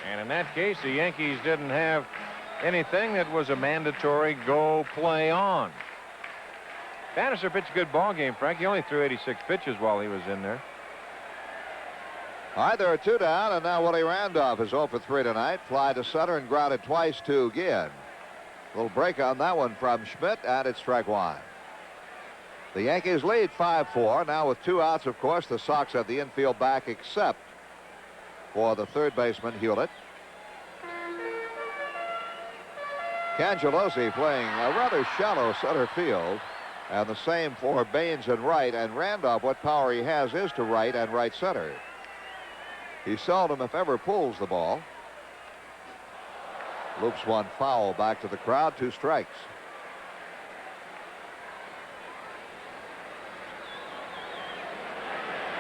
And in that case, the Yankees didn't have anything that was a mandatory go play on. Bannister pitched a good ball game, Frank. He only threw 86 pitches while he was in there. All right, there are 2 down, and now Willie Randolph is 0 for 3 tonight. Fly to center and grounded twice to Guillen. Little break on that one from Schmidt, and it's strike 1. The Yankees lead 5-4. Now with 2 outs, of course, the Sox have the infield back except for the third baseman, Hewlett. Cangelosi playing a rather shallow center field, and the same for Baines and right, and Randolph, what power he has is to right and right center. He seldom, if ever, pulls the ball. Loops one foul back to the crowd, 2 strikes.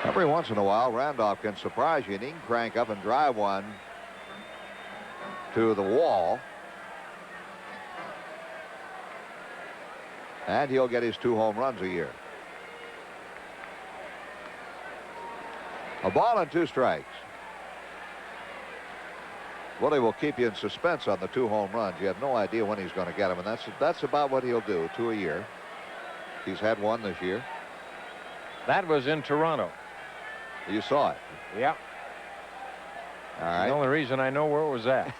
Every once in a while, Randolph can surprise you, and he can crank up and drive one to the wall. And he'll get his 2 home runs a year. A ball and 2 strikes. Willie will keep you in suspense on the 2 home runs. You have no idea when he's going to get them, and that's about what he'll do, 2 a year. He's had 1 this year. That was in Toronto. You saw it. Yep. All right. The only reason I know where it was at.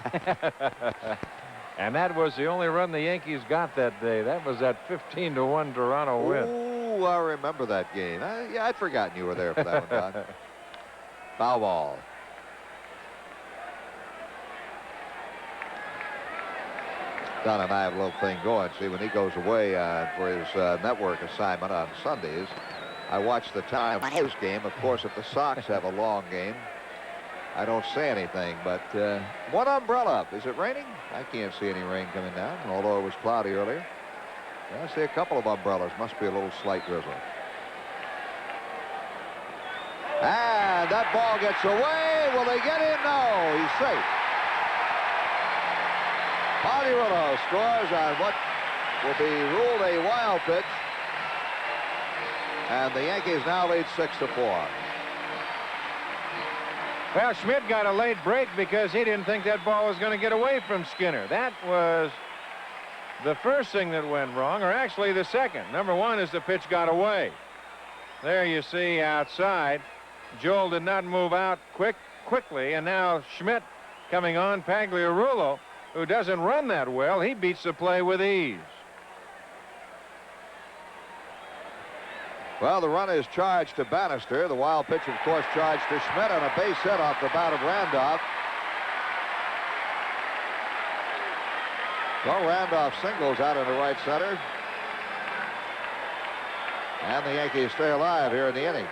And that was the only run the Yankees got that day. That was that 15-1 Toronto win. Ooh, I remember that game. Yeah, I'd forgotten you were there for that one, Don. Foul ball. Don and I have a little thing going. See, when he goes away for his network assignment on Sundays, I watch the time of his game. Of course, if the Sox have a long game, I don't say anything, but one umbrella up. Is it raining? I can't see any rain coming down, although it was cloudy earlier. I see a couple of umbrellas. Must be a little slight drizzle. And that ball gets away. Will they get in? No, he's safe. Pagliarulo scores on what will be ruled a wild pitch. And the Yankees now lead 6-4. Well, Schmidt got a late break because he didn't think that ball was going to get away from Skinner. That was the first thing that went wrong, or actually the second. Number 1 is the pitch got away. There you see outside. Joel did not move out quickly, and now Schmidt coming on. Pagliarulo, who doesn't run that well, he beats the play with ease. Well, the run is charged to Bannister. The wild pitch, of course, charged to Schmidt on a base hit off the bat of Randolph. Well, Randolph singles out into right center. And the Yankees stay alive here in the inning.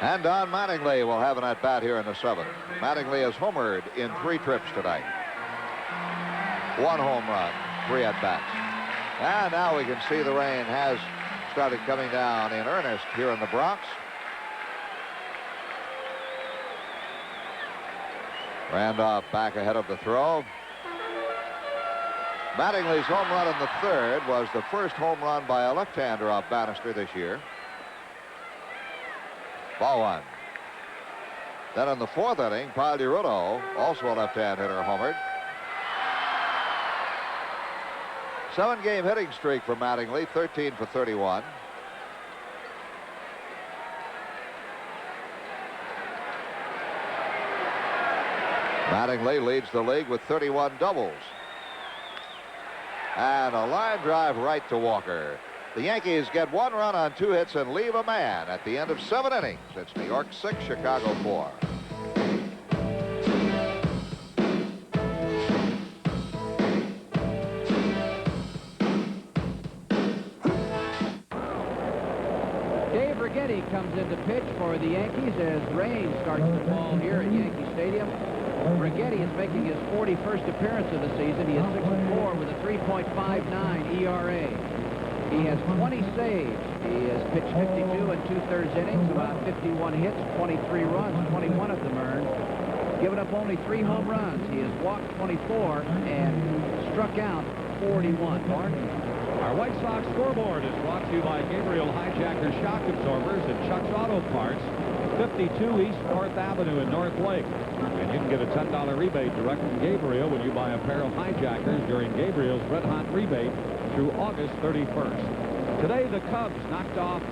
And Don Mattingly will have an at-bat here in the 7th. Mattingly has homered in 3 trips tonight. 1 home run, 3 at-bats. And now we can see the rain has started coming down in earnest here in the Bronx. Randolph back ahead of the throw. Mattingly's home run in the 3rd was the first home run by a left-hander off Bannister this year. Ball 1. Then in the 4th inning, Pagliarulo, also a left-hand hitter, homered. 7-game hitting streak for Mattingly, 13 for 31. Mattingly leads the league with 31 doubles. And a line drive right to Walker. The Yankees get 1 run on 2 hits and leave a man at the end of 7 innings. It's New York 6, Chicago 4. comes in to pitch for the Yankees as rain starts the ball here at Yankee Stadium. Rigetti is making his 41st appearance of the season. He is 6-4 with a 3.59 ERA. He has 20 saves. He has pitched 52 and 2/3 innings, about 51 hits, 23 runs, 21 of them earned. Given up only 3 home runs. He has walked 24 and struck out 41. Bart? Our White Sox scoreboard is brought to you by Gabriel Hijacker Shock Absorbers at Chuck's Auto Parts, 52 East North Avenue in North Lake. And you can get a $10 rebate direct from Gabriel when you buy a pair of hijackers during Gabriel's Red Hot rebate through August 31st. Today, the Cubs knocked off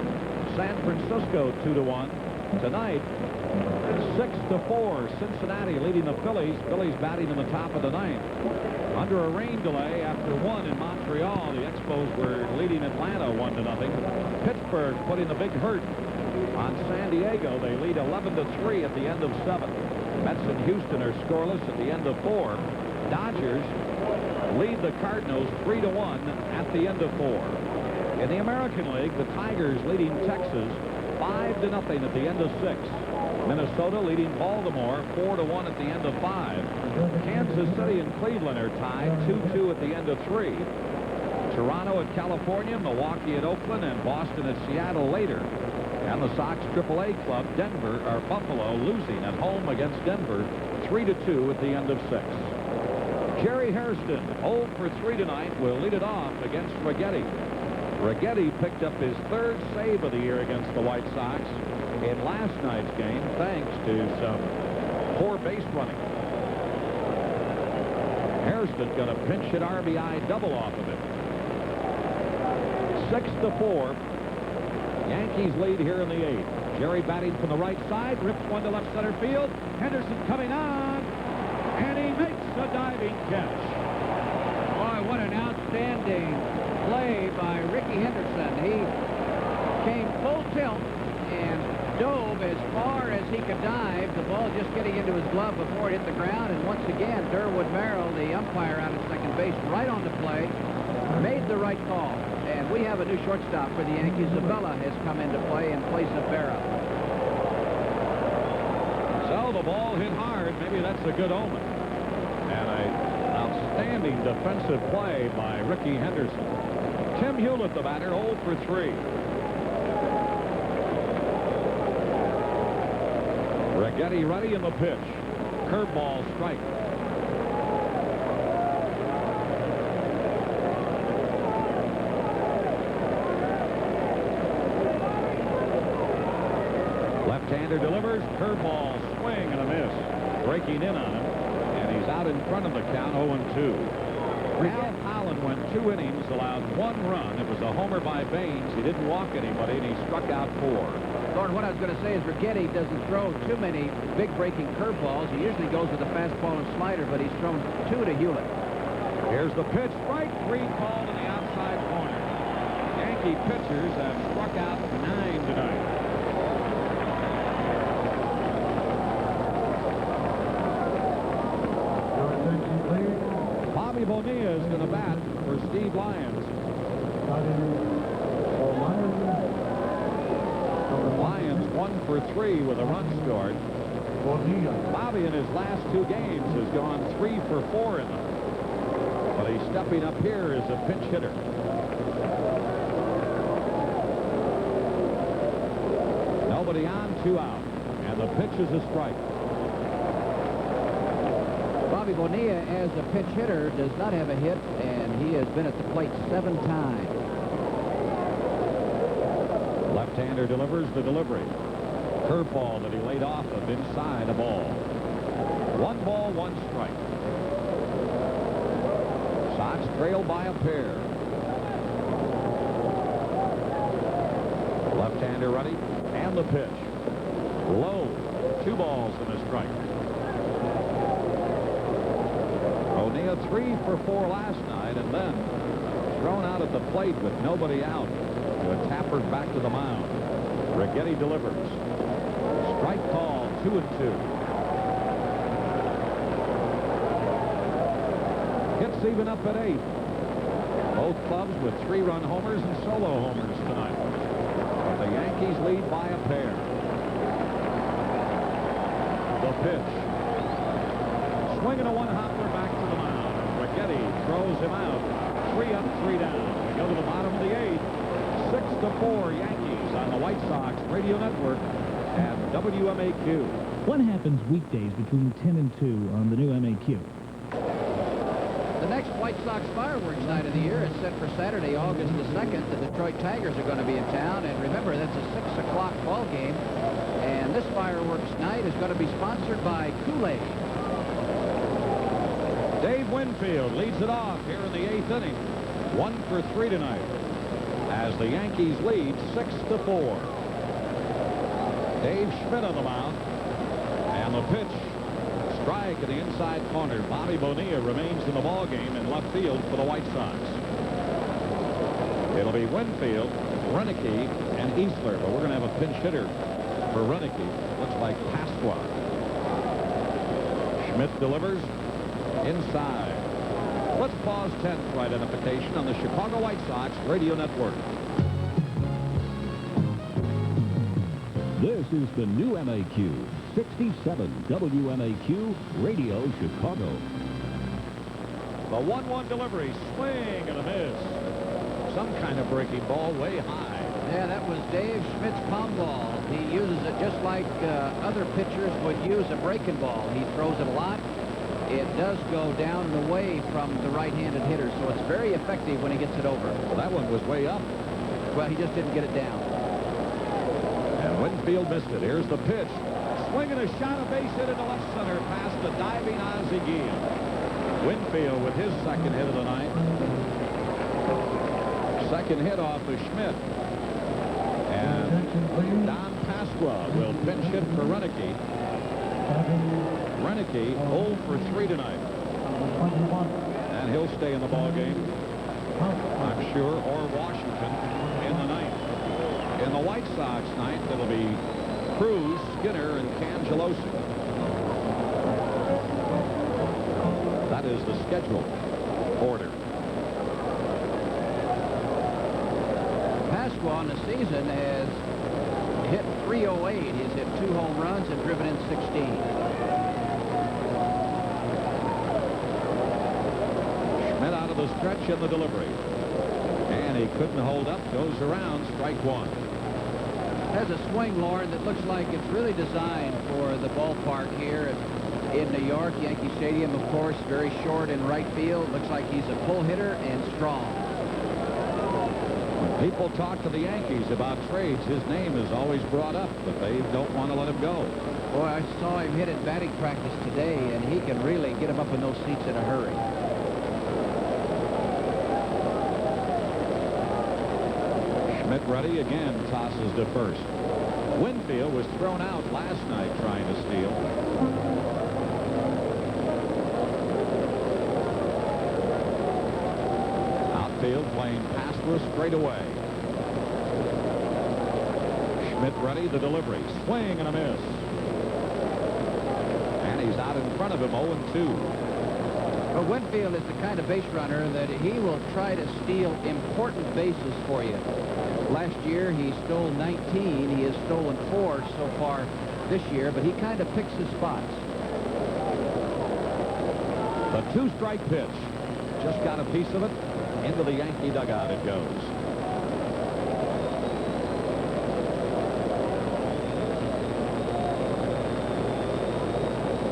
San Francisco 2-1. Tonight, 6-4, Cincinnati leading the Phillies. Phillies batting in the top of the 9th. Under a rain delay after 1 in Montreal, the Expos were leading Atlanta 1-0. Pittsburgh putting the big hurt on San Diego. They lead 11-3 at the end of 7. Mets and Houston are scoreless at the end of 4. Dodgers lead the Cardinals 3-1 at the end of 4. In the American League, the Tigers leading Texas 5-0 at the end of 6. Minnesota leading Baltimore 4-1 at the end of 5. Kansas City and Cleveland are tied 2-2 at the end of 3. Toronto at California, Milwaukee at Oakland, and Boston at Seattle later. And the Sox AAA club, Buffalo, losing at home against Denver 3-2 at the end of 6. Jerry Hairston, 0 for 3 tonight, will lead it off against Rigetti. Rigetti picked up his 3rd save of the year against the White Sox in last night's game, thanks to some poor base running. Hairston got a pinch hit RBI double off of it. 6-4. Yankees lead here in the 8th. Jerry batting from the right side, rips one to left center field. Henderson coming on, and he makes a diving catch. Boy, what an outstanding play by Ricky Henderson. He came full tilt and dove as far as he could dive. The ball just getting into his glove before it hit the ground. And once again, Durwood Merrill, the umpire out at second base, right on the play, made the right call. And we have a new shortstop for the Yankees. Zabella has come into play in place of Berra. So the ball hit hard. Maybe that's a good omen. And an outstanding defensive play by Ricky Henderson. Tim Hewlett, the batter, 0 for 3. Rigetti ready in the pitch. Curveball strike. Left-hander delivers. Curveball swing and a miss. Breaking in on him. And he's out in front of the count, 0-2. Al Holland went 2 innings, allowed 1 run. It was a homer by Baines. He didn't walk anybody, and he struck out 4. Thorne, what I was going to say is Rigetti doesn't throw too many big breaking curveballs. He usually goes with a fastball and slider, but he's thrown 2 to Hewlett. Here's the pitch. Strike 3 called in the outside corner. Yankee pitchers have struck out 9 tonight. Bobby Bonilla is going to bat for Steve Lyons. Lyons 1 for 3 with a run scored. Bobby in his last 2 games has gone 3 for 4 in them. But he's stepping up here as a pinch hitter. Nobody on, 2 out. And the pitch is a strike. Bobby Bonilla, as a pinch hitter, does not have a hit, and he has been at the plate 7 times. Left-hander delivers the delivery. Curveball that he laid off of inside a ball. 1 ball, 1 strike. Sox trail by a pair. Left-hander ready, and the pitch. Low. 2 balls and a strike. O'Neill 3 for 4 last night, and then thrown out at the plate with nobody out. To a tapper back to the mound. Rigetti delivers. Strike call, 2-2. Hits even up at 8. Both clubs with 3-run homers and solo homers tonight. But the Yankees Yankees lead by a pair. The pitch. Swinging a one-hopper back to the mound. Rigetti throws him out. 3 up, 3 down. We go to the bottom of the 8th. 6-4 Yankees on the White Sox radio network and WMAQ. What happens weekdays between 10 and 2 on the new MAQ? The next White Sox fireworks night of the year is set for Saturday, August the 2nd. The Detroit Tigers are going to be in town. And remember, that's a 6 o'clock ball game. And this fireworks night is going to be sponsored by Kool-Aid. Dave Winfield leads it off here in the 8th inning. 1 for 3 tonight as the Yankees lead 6-4. Dave Schmidt on the mound. And the pitch. Strike in the inside corner. Bobby Bonilla remains in the ball game in left field for the White Sox. It'll be Winfield, Renicky, and Easler, but we're going to have a pinch hitter for Renicky. Looks like Pasqua. Schmidt delivers inside. Let's pause 10 for identification on the Chicago White Sox radio network. This is the new MAQ, 67 WMAQ Radio Chicago. The 1-1 delivery, swing and a miss. Some kind of breaking ball way high. Yeah, that was Dave Schmidt's palm ball. He uses it just like other pitchers would use a breaking ball. He throws it a lot. It does go down and away from the right-handed hitter, so it's very effective when he gets it over. Well, that one was way up. Well, he just didn't get it down. And Winfield missed it. Here's the pitch. Swinging a shot, a base hit into left center past the diving Ozzie Guillen. Winfield with his second hit of the night. Second hit off of Schmidt. And Don Pasqua will pinch hit for Renicky. Renicky 0 for 3 tonight. And he'll stay in the ball game, I'm sure, or Washington in the ninth. In the White Sox ninth, it'll be Cruz, Skinner, and Cangelosi. That is the schedule order. Pasqua on the season has hit .308. He's hit 2 home runs and driven in 16. Schmidt out of the stretch in the delivery. And he couldn't hold up. Goes around. Strike 1. Has a swing, Lauren, that looks like it's really designed for the ballpark here in New York. Yankee Stadium, of course, very short in right field. Looks like he's a pull hitter and strong. When people talk to the Yankees about trades, his name is always brought up, but they don't want to let him go. Boy, I saw him hit at batting practice today, and he can really get him up in those seats in a hurry. Schmidt ready again, tosses to first. Winfield was thrown out last night trying to steal. Outfield playing Pasqua straight away. Schmidt ready, the delivery. Swing and a miss. And he's out in front of him, 0-2. But Winfield is the kind of base runner that he will try to steal important bases for you. Last year, he stole 19. He has stolen 4 so far this year, but he kind of picks his spots. The 2-strike pitch. Just got a piece of it. Into the Yankee dugout it goes.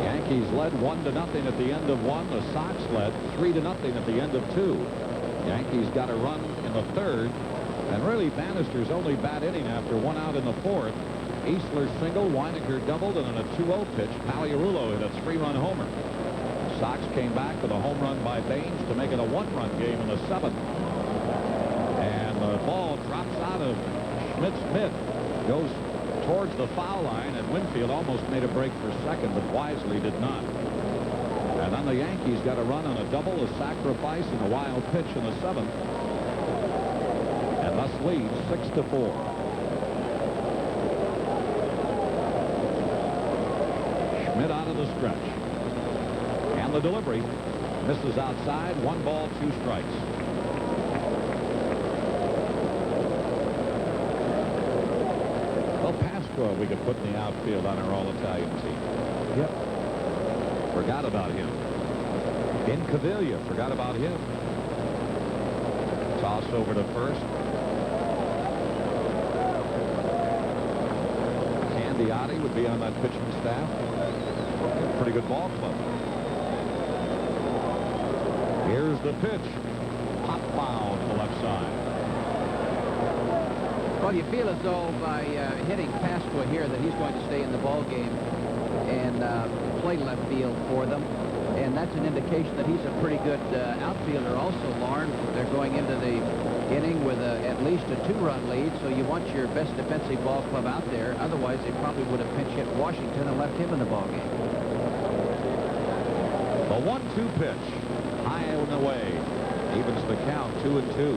Yankees led 1-0 at the end of 1. The Sox led 3-0 at the end of 2. Yankees got a run in the 3rd. And really, Bannister's only bad inning after 1 out in the 4th. Easler single, Weininger doubled, and in a 2-0 pitch, Paliarulo hit a 3-run homer. The Sox came back with a home run by Baines to make it a 1-run game in the 7th. And the ball drops out of Schmidt's mitt, goes towards the foul line, and Winfield almost made a break for second, but wisely did not. And then the Yankees got a run on a double, a sacrifice, and a wild pitch in the 7th. And thus leads 6-4. Schmidt out of the stretch. And the delivery misses outside. 1 ball, 2 strikes. we could put in the outfield on our all-Italian team. Yep. Forgot about him. In Cavilla, forgot about him. Toss over to first. Candiotti would be on that pitching staff. Pretty good ball club. Here's the pitch. Pop foul to the left side. Well, you feel as though by hitting Pasqua here that he's going to stay in the ball game and play left field for them. And that's an indication that he's a pretty good outfielder also, Lauren. They're going into the inning with at least a 2-run lead, so you want your best defensive ball club out there. Otherwise, they probably would have pinch hit Washington and left him in the ball game. The 1-2 pitch. High and away. Evens the count, 2-2.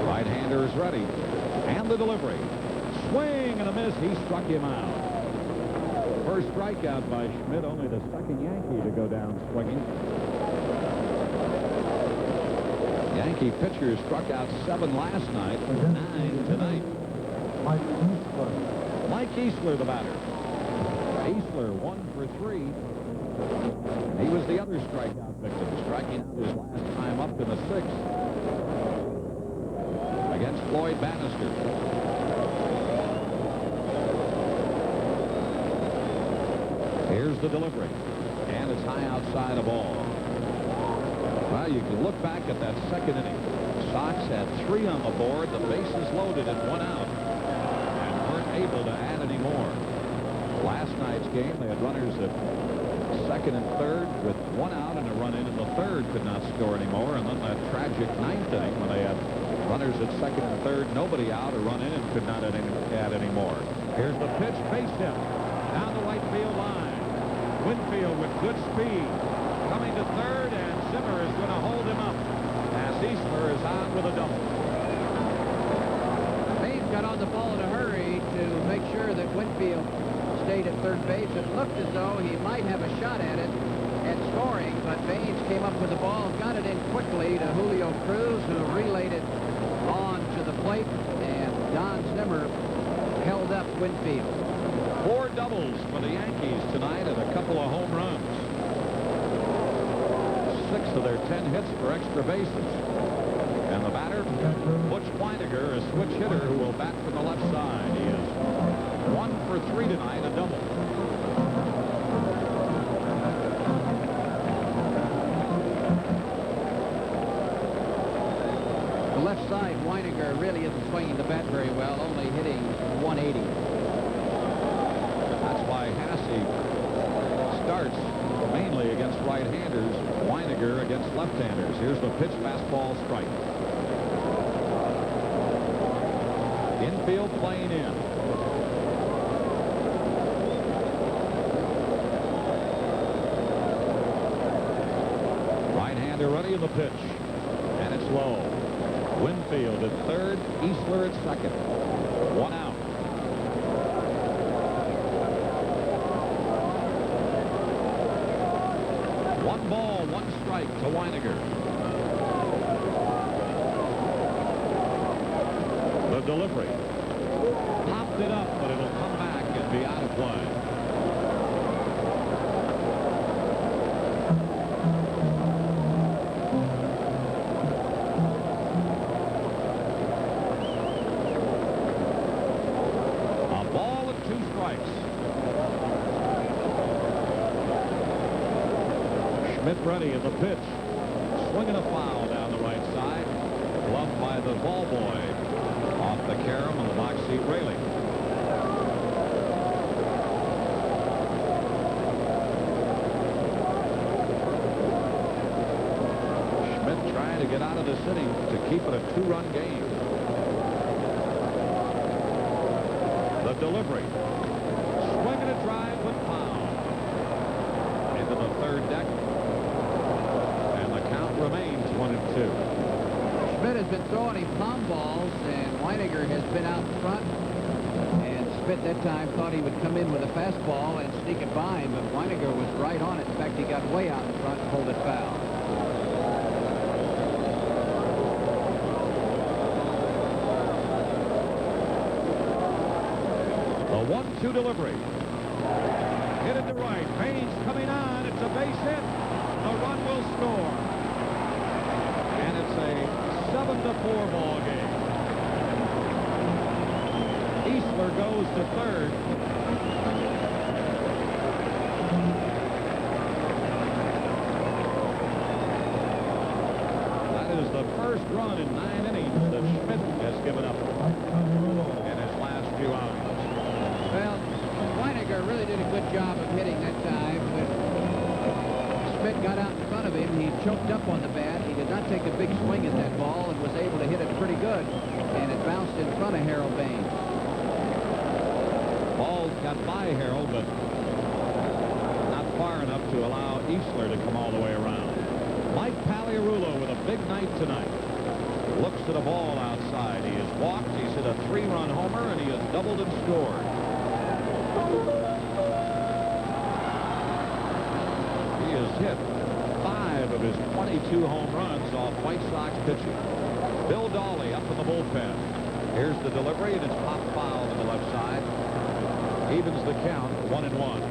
Right-hander is ready. And the delivery. Swing and a miss. He struck him out. First strikeout by Schmidt. Only the second Yankee to go down swinging. Yankee pitchers struck out 7 last night, 9 tonight. Mike Easler, the batter. Easler 1 for 3. He was the other strikeout victim, striking out his last time up in the 6th against Floyd Bannister. Here's the delivery, and it's high outside a ball. Well, you can look back at that second inning. Sox had 3 on the board, the bases loaded and 1 out, and weren't able to add any more. Last night's game, they had runners at second and third with 1 out and a run in the third, could not score anymore. And then that tragic 9th inning when they had runners at second and third, nobody out, a run in, and could not add any more. Here's the pitch, base hit down the right field line. Winfield with good speed coming to third, and Zimmer is going to hold him up as Easler is on with a double. Baines got on the ball in a hurry to make sure that Winfield stayed at third base. It looked as though he might have a shot at it and scoring, but Baines came up with the ball, got it in quickly to Julio Cruz, who relayed it on to the plate, and Don Zimmer held up Winfield. 4 doubles for the Yankees tonight and a couple of home runs. 6 of their 10 hits for extra bases. And the batter, Butch Weiniger, a switch hitter who will bat from the left side. He is 1 for 3 tonight, a double. The left side, Weiniger really isn't swinging the bat very well, only hitting 180. That's why Hasse starts mainly against right-handers, Weiniger against left-handers. Here's the pitch, fastball, strike. Infield playing in. Right-hander ready in the pitch. And it's low. Winfield at third, Easler at second. 1 out. One ball, 1 strike to Weiniger. The delivery. Popped it up, but it'll come back and be out of play. A ball and 2 strikes. Schmidt ready in the pitch. Swinging a foul down the right side. Gloved by the ball boy. Off the carom and the box seat railing. Schmidt trying to get out of this inning to keep it a 2-run game. The delivery. Swinging a drive but foul. Into the third deck. Remains 1-2. Schmidt has been throwing him palm balls, and Weiniger has been out front and Schmidt that time thought he would come in with a fastball and sneak it by him, but Weiniger was right on it. In fact, he got way out in front and pulled it foul. The 1-2 delivery. Hit it to right. Baines coming on. It's a base hit. The run will score. And it's a 7-4 ball game. Eastler goes to third. That is the first run in 9 innings that Schmidt has given up in his last few outings. Well, Weiniger really did a good job of hitting that time. When Schmidt got out in front of him, he choked up on the bat. He did not take a big swing at that ball and was able to hit it pretty good. And it bounced in front of Harold Baines. Ball got by Harold, but not far enough to allow Eastler to come all the way around. Mike Pagliarulo with a big night tonight. Looks at a ball outside. He has walked. He's hit a 3-run homer, and he has doubled and scored. He has hit 5 of his 22 home runs off White Sox pitching. Bill Dawley up in the bullpen. Here's the delivery, and it's popped foul to the left side. Evens the count, 1-1.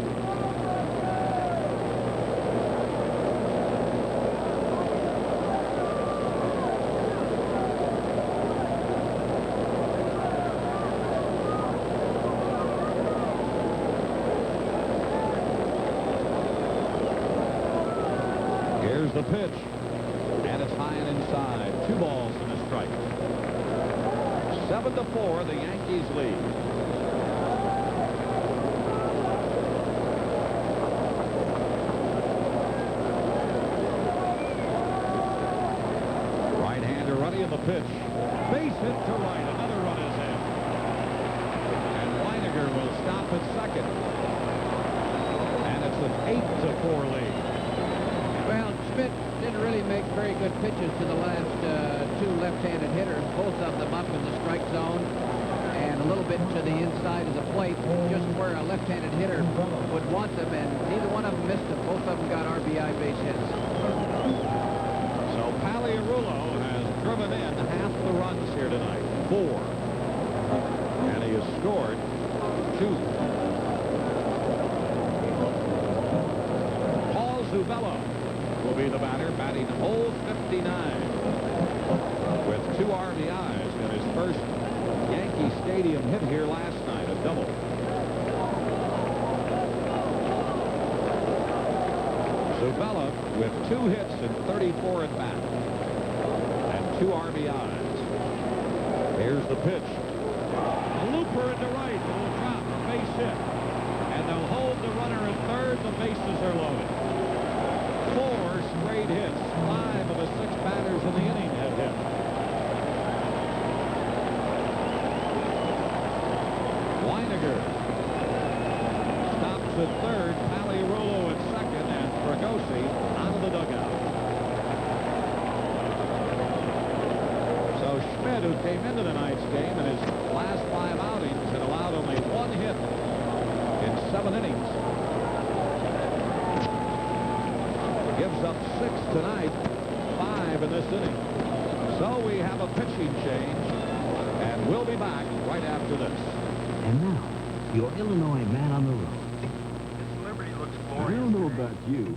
Here's the pitch, and it's high and inside. 2 balls and a strike. 7-4, the Yankees lead. Right-hander running in the pitch. Base hit to right. Another run is in. And Weiniger will stop at second. And it's an 8-4 lead. Well, Schmidt didn't really make very good pitches to the last 2 left-handed hitters, both of them up in the strike zone and a little bit to the inside of the plate, just where a left-handed hitter would want them, and neither one of them missed them. Both of them got RBI base hits. So Pagliarulo has driven in half the runs here tonight, 4. And he has scored 2. Paul Zubello will be the batter, batting hole 59 with 2 RBIs in his first Yankee Stadium hit here last night, a double. Zubello with 2 hits and 34 at bat and 2 RBIs. Here's the pitch. A looper into right. It will drop, a base hit, and they'll hold the runner at third. The bases are loaded. 4 straight hits. 5 of the 6 batters in the inning have hit. Weiniger stops at third. Pagliarulo at second, and Fregosi out of the dugout. So Schmidt, who came into tonight's game in his last 5 outings, had allowed only 1 hit in 7 innings. Gives up 6 tonight, 5 in this inning. So we have a pitching change, and we'll be back right after this. And now, your Illinois man on the road. Liberty looks I glorious. don't know about you,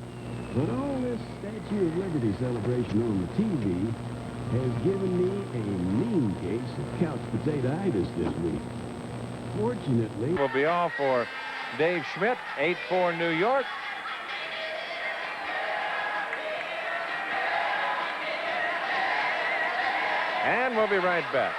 but all this Statue of Liberty celebration on the TV has given me a mean case of couch potato-itis this week. Fortunately, Will be all for Dave Schmidt, 8-4 New York. And we'll be right back.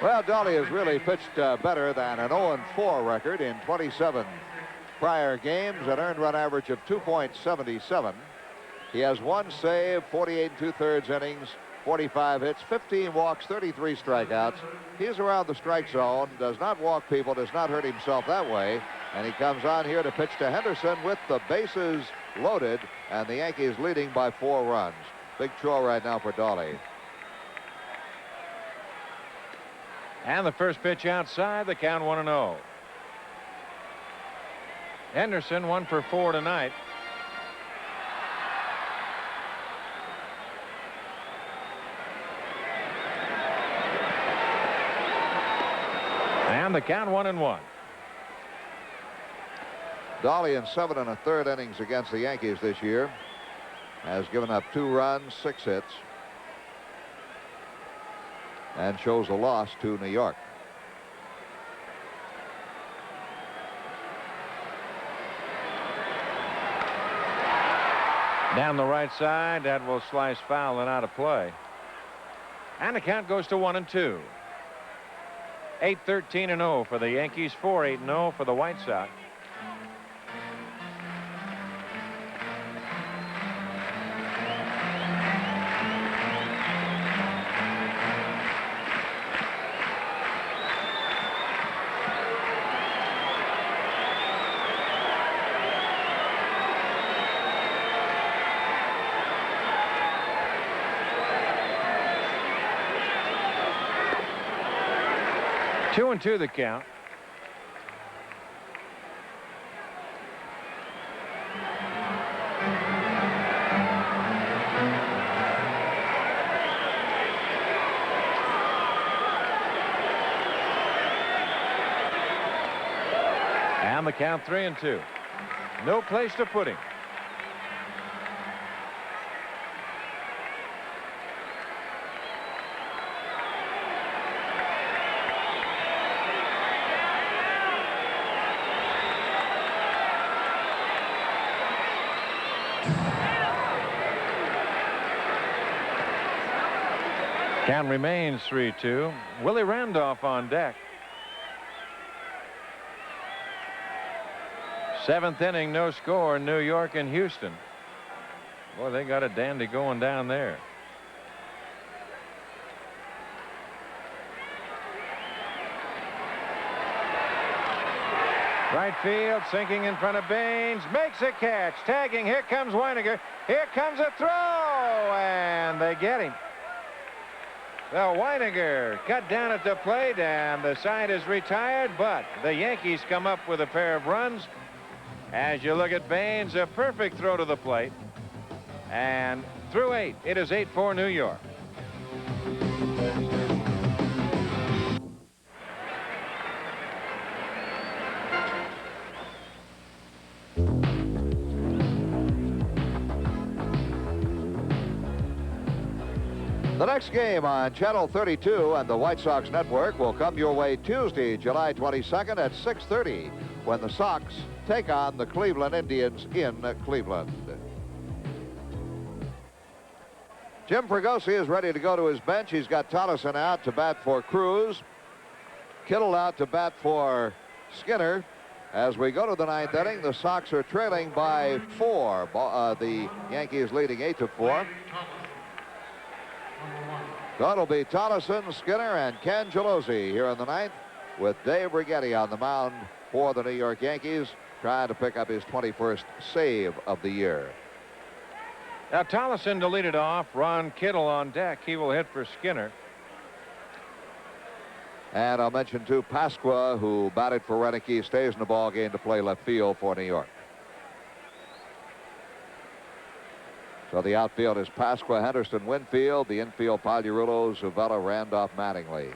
Well, Dolly has really pitched better than an 0-4 record in 27 prior games, an earned run average of 2.77. He has 1 save, 48 2/3 innings, 45 hits, 15 walks, 33 strikeouts. He's around the strike zone, does not walk people, does not hurt himself that way. And he comes on here to pitch to Henderson with the bases loaded, and the Yankees leading by 4 runs. Big chore right now for Dawley. And the first pitch outside, the count 1-0. Henderson 1 for 4 tonight. And the count 1-1. Dawley in 7 1/3 innings against the Yankees this year has given up 2 runs, 6 hits, and shows a loss to New York. Down the right side, that will slice foul and out of play. And the count goes to 1-2. 8-13-0 for the Yankees, 4-8-0 for the White Sox. Two and two the count. And the count 3-2. No place to put him. Count remains 3-2. Willie Randolph on deck. 7th inning, no score. New York and Houston. Boy, they got a dandy going down there. Right field, sinking in front of Baines, makes a catch, tagging. Here comes Weiniger. Here comes a throw, and they get him. Well, Weiniger cut down at the plate, and the side is retired, but the Yankees come up with a pair of runs. As you look at Baines, a perfect throw to the plate. And through 8, it is 8-4 New York. The next game on Channel 32 and the White Sox Network will come your way Tuesday, July 22nd at 6:30 when the Sox take on the Cleveland Indians in Cleveland. Jim Fregosi is ready to go to his bench. He's got Tolleson out to bat for Cruz. Kittle out to bat for Skinner. As we go to the 9th inning, the Sox are trailing by 4. The Yankees leading 8-4. So it'll be Tolleson, Skinner, and Ken Gelosi here in the 9th, with Dave Righetti on the mound for the New York Yankees, trying to pick up his 21st save of the year. Now Tolleson to lead it off. Ron Kittle on deck. He will hit for Skinner. And I'll mention too, Pasqua, who batted for Renicky, stays in the ball game to play left field for New York. So the outfield is Pasqua, Henderson, Winfield. The infield, Pagliarulo, Zavella, Randolph, Mattingly.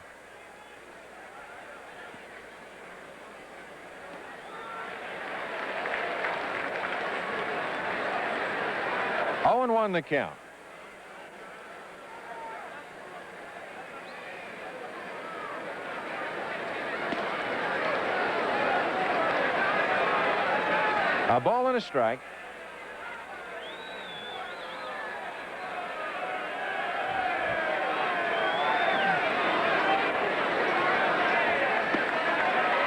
Oh, and 1 the count. A ball and a strike.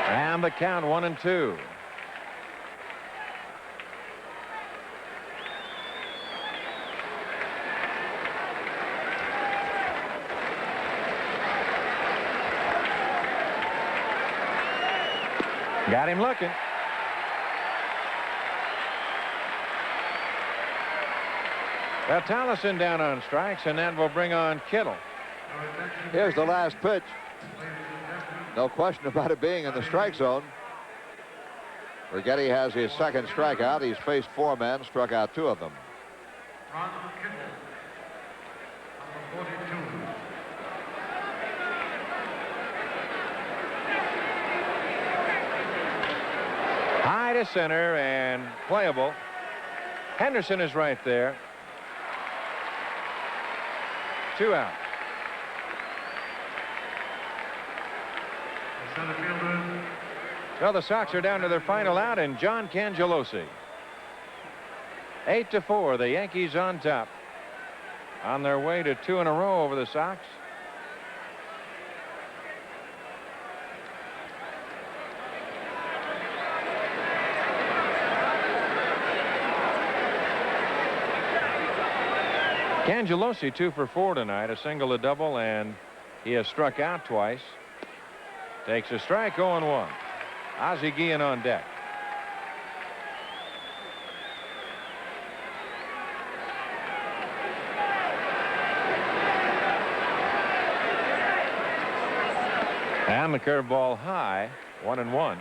And the count 1-2. Got him looking. Well, Tallison down on strikes, and that will bring on Kittle. Here's the last pitch. No question about it being in the strike zone. Rigetti has his second strikeout. He's faced 4 men, struck out 2 of them. High to center and playable. Henderson is right there. 2 out. Well, the Sox are down to their final out, and John Cangelosi. 8-4, the Yankees on top. On their way to 2 in a row over the Sox. Cangelosi 2 for 4 tonight, a single, a double, and he has struck out twice. Takes a strike, 0-1. Ozzie Guillen on deck. And the curveball high, 1-1.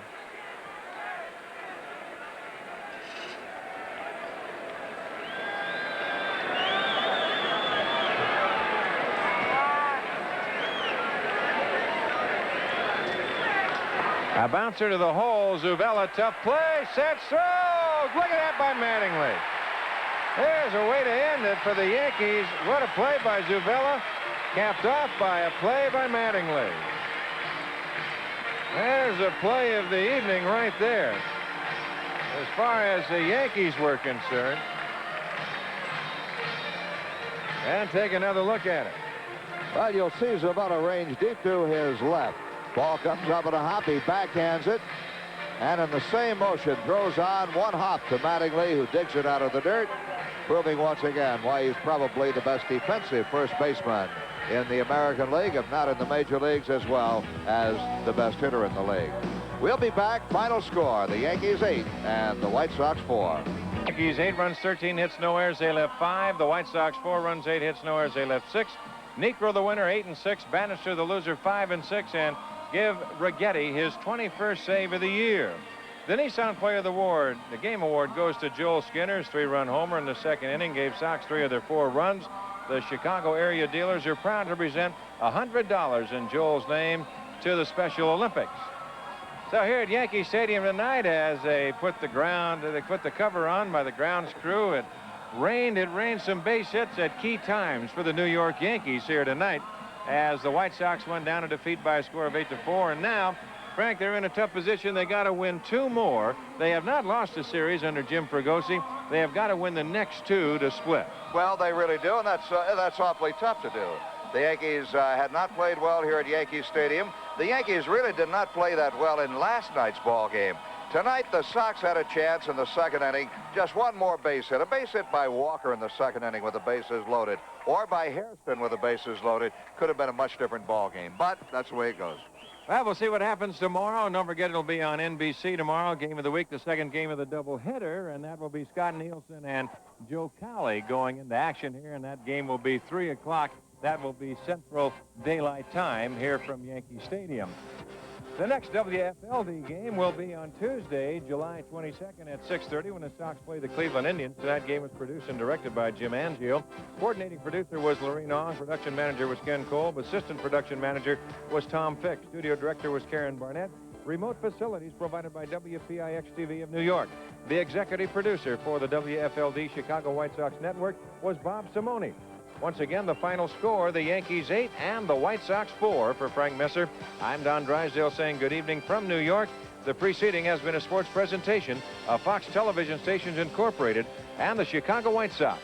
A bouncer to the hole. Zuvella, tough play, sets, throws. Look at that by Mattingly. There's a way to end it for the Yankees. What a play by Zuvella, capped off by a play by Mattingly. There's a play of the evening right there. As far as the Yankees were concerned. And take another look at it. Well, you'll see Zuvella range deep to his left. Ball comes up at a hop. He backhands it. And in the same motion, throws on 1 hop to Mattingly, who digs it out of the dirt, proving once again why he's probably the best defensive first baseman in the American League, if not in the major leagues, as well as the best hitter in the league. We'll be back. Final score, the Yankees 8 and the White Sox 4. Yankees 8 runs, 13 hits, no errors. They left 5. The White Sox 4 runs, 8 hits, no errors. They left 6. Negro the winner, 8-6. Bannister the loser, 5-6. And give Rigetti his 21st save of the year. The Nissan Player of the Award, the Game Award, goes to Joel Skinner's 3-run homer in the second inning. Gave Sox 3 of their 4 runs. The Chicago area dealers are proud to present $100 in Joel's name to the Special Olympics. So here at Yankee Stadium tonight, as they put the cover on by the grounds crew, it rained some base hits at key times for the New York Yankees here tonight, as the White Sox went down to defeat by a score of 8-4. And now, Frank, they're in a tough position. They got to win 2 more. They have not lost a series under Jim Fregosi. They have got to win the next 2 to split. Well, they really do, and that's awfully tough to do. The Yankees had not played well here at Yankee Stadium. The Yankees really did not play that well in last night's ball game. Tonight, the Sox had a chance in the second inning. Just 1 more base hit. A base hit by Walker in the second inning with the bases loaded, or by Hairston with the bases loaded. Could have been a much different ball game, but that's the way it goes. Well, we'll see what happens tomorrow. And don't forget, it'll be on NBC tomorrow. Game of the week, the second game of the doubleheader, and that will be Scott Nielsen and Joe Cowley going into action here, and that game will be 3 o'clock. That will be Central Daylight Time here from Yankee Stadium. The next WFLD game will be on Tuesday, July 22nd at 6:30 when the Sox play the Cleveland Indians. That game was produced and directed by Jim Angio. Coordinating producer was Lorene Ong. Production manager was Ken Kolb. Assistant production manager was Tom Fick. Studio director was Karen Barnett. Remote facilities provided by WPIX-TV of New York. The executive producer for the WFLD Chicago White Sox Network was Bob Simone. Once again, the final score, the Yankees 8 and the White Sox 4 for Frank Messer. I'm Don Drysdale saying good evening from New York. The preceding has been a sports presentation of Fox Television Stations Incorporated and the Chicago White Sox.